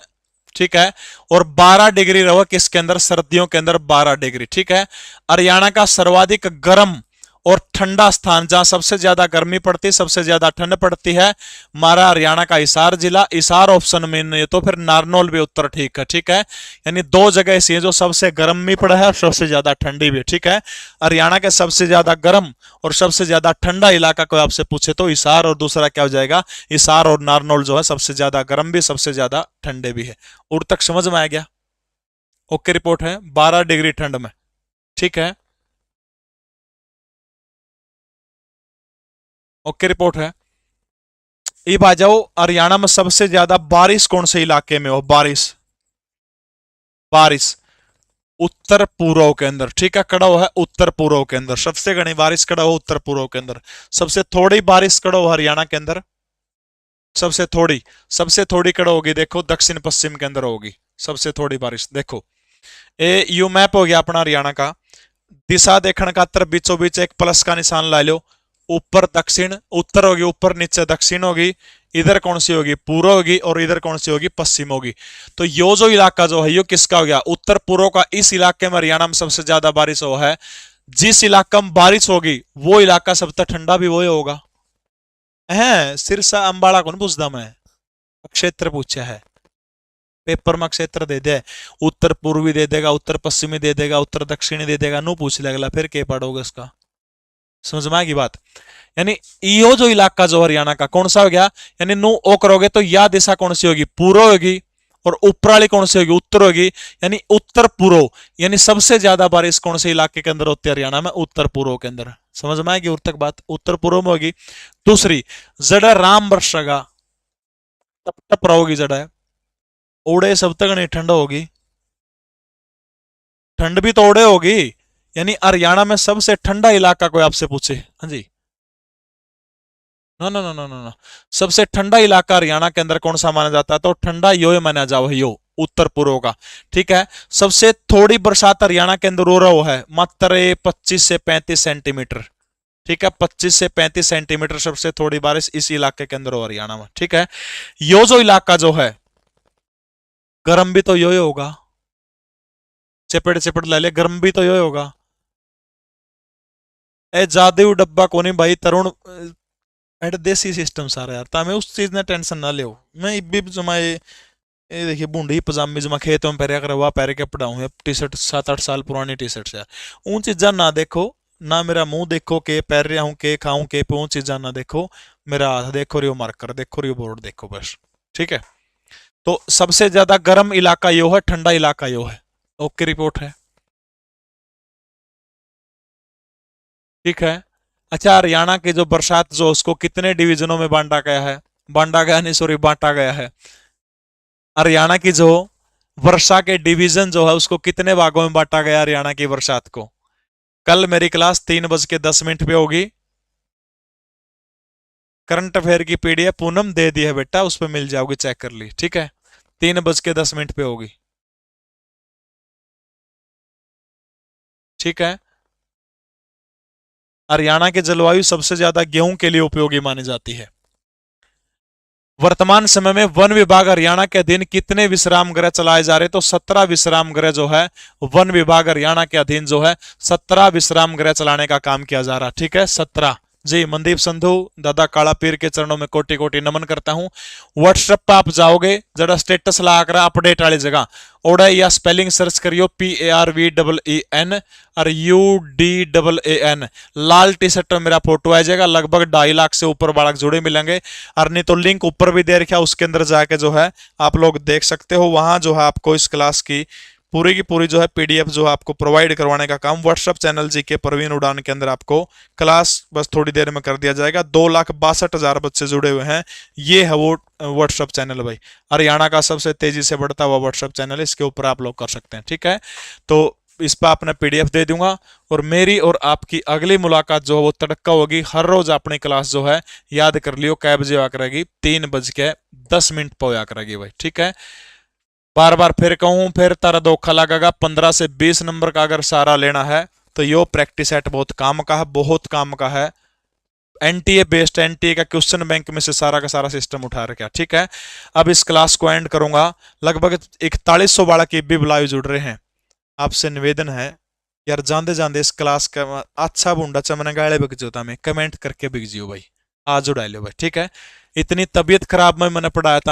ठीक है, और 12 डिग्री रहा किसके अंदर? सर्दियों के अंदर 12 डिग्री। ठीक है, हरियाणा का सर्वाधिक गर्म और ठंडा स्थान, जहां सबसे ज्यादा गर्मी पड़ती है, सबसे ज्यादा ठंड पड़ती है, हमारा हरियाणा का हिसार जिला। हिसार ऑप्शन में नहीं तो फिर नारनौल भी उत्तर ठीक है। ठीक है, यानी 2 जगह ऐसी है जो सबसे गर्म भी पड़ा है और सबसे ज्यादा ठंडी भी। ठीक है, हरियाणा के सबसे ज्यादा गर्म और सबसे ज्यादा ठंडा इलाका कोई आपसे पूछे तो हिसार, और दूसरा क्या हो जाएगा? हिसार और नारनौल जो है सबसे ज्यादा गर्म भी सबसे ज्यादा ठंडे भी है। और तक समझ में आ गया? ओके, रिपोर्ट है 12 डिग्री ठंड में। ठीक है, ओके रिपोर्ट है। अब आ जाओ, हरियाणा में सबसे ज्यादा बारिश कौन से इलाके में हो? बारिश, बारिश उत्तर पूर्व के अंदर। ठीक है, कड़ा हुआ है उत्तर पूर्व के अंदर, सबसे घनी बारिश कड़ा हो उत्तर पूर्व के अंदर। सबसे थोड़ी बारिश कड़ा हो हरियाणा के अंदर, सबसे थोड़ी कड़ा होगी देखो दक्षिण पश्चिम के अंदर होगी सबसे थोड़ी बारिश। देखो ये यू मैप हो गया अपना हरियाणा का। दिशा देखने का तरफ बीचों बीच एक प्लस का निशान ला लो। ऊपर दक्षिण, उत्तर होगी ऊपर, नीचे दक्षिण होगी, इधर कौन सी होगी? पूर्व होगी, और इधर कौन सी होगी? पश्चिम होगी। तो यो जो इलाका जो है यो किसका हो गया? उत्तर पूर्व का। इस इलाके में हरियाणा में सबसे ज्यादा बारिश हो है। जिस इलाका में बारिश होगी वो इलाका सबसे ठंडा भी वही होगा। है सिरसा अंबाला कौन पूछता? मैं क्षेत्र पूछा है पेपर में, क्षेत्र दे दे, उत्तर पूर्वी दे देगा, उत्तर पश्चिमी दे देगा, उत्तर दक्षिणी दे देगा, नो पूछ ले अगला, फिर क्या पढ़ोगे इसका? समझ में आएगी बात? यानी यो जो इलाका जो हरियाणा का कौन सा हो गया, यानी नो ओ करोगे तो या दिशा कौन सी होगी? पूर्व होगी, और ऊपर वाली कौन सी होगी? उत्तर होगी, यानी उत्तर पूर्व। यानी सबसे ज्यादा बारिश कौन से इलाके के अंदर होती है हरियाणा में? उत्तर पूर्व के अंदर। समझ में आएगी? उर तक बात उत्तर पूर्व में होगी। दूसरी, जड़ा राम वर्षगा तब तक रहोगी, जड़ा है ओड़े सब तक नहीं ठंड होगी, ठंड भी तो ओड़े होगी। यानी हरियाणा में सबसे ठंडा इलाका कोई आपसे पूछे, हाँ जी, no no no no no no, सबसे ठंडा इलाका हरियाणा के अंदर कौन सा माना जाता है? तो ठंडा यो माना जाओ, यो उत्तर पूर्व का। ठीक है, सबसे थोड़ी बरसात हरियाणा के अंदर हो रहा है मात्र 25 से 35 सेंटीमीटर। ठीक है, 25 से 35 सेंटीमीटर सबसे थोड़ी बारिश इस इलाके के अंदर हो हरियाणा में। ठीक है, यो जो इलाका जो है गर्म भी तो यो ही होगा, चपेट चपेट ले ले, गर्म भी तो यो ही होगा। ए जादू डब्बा कोनी भाई तरुण, एट देसी सिस्टम सारा यार, तामे उस चीज ने टेंशन ना लियो। मैं इब्बी जमा ये देखिए बूंदी पजामी जमा खेत में पहरे कर वह पहरे के पढ़ाऊँ टी शर्ट 7-8 साल पुरानी टी शर्ट यार। उन चीजा ना देखो, ना मेरा मुंह देखो के पैर रहा हूँ के खाऊं के पे, उन चीजा ना देखो, मेरा हाथ देखो, रियो मार्कर देखो, रियो बोर्ड देखो बस। ठीक है, तो सबसे ज्यादा गर्म इलाका यो है, ठंडा इलाका यो है। ओके रिपोर्ट है। ठीक है, अच्छा हरियाणा की जो बरसात जो उसको कितने डिवीजनों में बांटा गया है? बांटा गया नहीं, सॉरी, बांटा गया है। हरियाणा की जो वर्षा के डिवीजन जो है उसको कितने भागों में बांटा गया हरियाणा की बरसात को? कल मेरी क्लास 3:10 पे होगी। करंट अफेयर की पीडीएफ पूनम दे दी है बेटा, उस पर मिल जाओगी, चेक कर ली। ठीक है, 3:10 पे होगी। ठीक है, हरियाणा की जलवायु सबसे ज्यादा गेहूं के लिए उपयोगी मानी जाती है। वर्तमान समय में वन विभाग हरियाणा के अधीन कितने विश्राम गृह चलाए जा रहे? तो 17 विश्राम गृह जो है वन विभाग हरियाणा के अधीन जो है 17 विश्राम गृह चलाने का काम किया जा रहा है। ठीक है, 17 जी मनदीप संधू दादा काला पीर के चरणों में कोटि कोटि नमन करता हूं। व्हाट्सएप पे आप जाओगे जरा स्टेटस ला कर अपडेट वाली जगह ओड़ा या स्पेलिंग सर्च करियो PARVEEN और UDAAN। लाल टी शर्ट में मेरा फोटो आ जाएगा, लगभग 2.5 लाख से ऊपर बालक जुड़े मिलेंगे। और नहीं तो लिंक ऊपर भी दे रखा, उसके अंदर जाके जो है आप लोग देख सकते हो। वहां जो है आपको इस क्लास की पूरी जो है PDF जो है आपको प्रोवाइड करवाने का काम व्हाट्सएप चैनल जी के प्रवीण उड़ान के अंदर आपको क्लास बस थोड़ी देर में कर दिया जाएगा। 2,62,000 बच्चे जुड़े हुए हैं। ये है वो व्हाट्सएप चैनल भाई, हरियाणा का सबसे तेजी से बढ़ता हुआ व्हाट्सएप चैनल है। इसके ऊपर आप लोग कर सकते हैं, ठीक है। तो इस पर आपने PDF दे दूंगा और मेरी और आपकी अगली मुलाकात जो है वो तड़का होगी। हर रोज अपनी क्लास जो है याद कर लियो कै बजे आ करेगी, 3:10 पर होया करेगी भाई, ठीक है। बार बार फिर कहूं फिर तारा धोखा लगेगा। 15 से 20 नंबर का अगर सारा लेना है तो यो प्रैक्टिस सेट बहुत काम का है, बहुत काम का है। NTA बेस्ड, NTA का क्वेश्चन बैंक में से सारा का सारा सिस्टम उठा रखा, ठीक है। अब इस क्लास को एंड करूंगा। लगभग 4100 बालक भी बुलाए जुड़ रहे हैं। आपसे निवेदन है यार, जाते जाते इस क्लास का अच्छा बूंदा चमने गाले बिक जोता में कमेंट करके बिक जियो भाई, आज उड़ा लो भाई, ठीक है। इतनी तबीयत खराब में मैंने पढ़ाया था।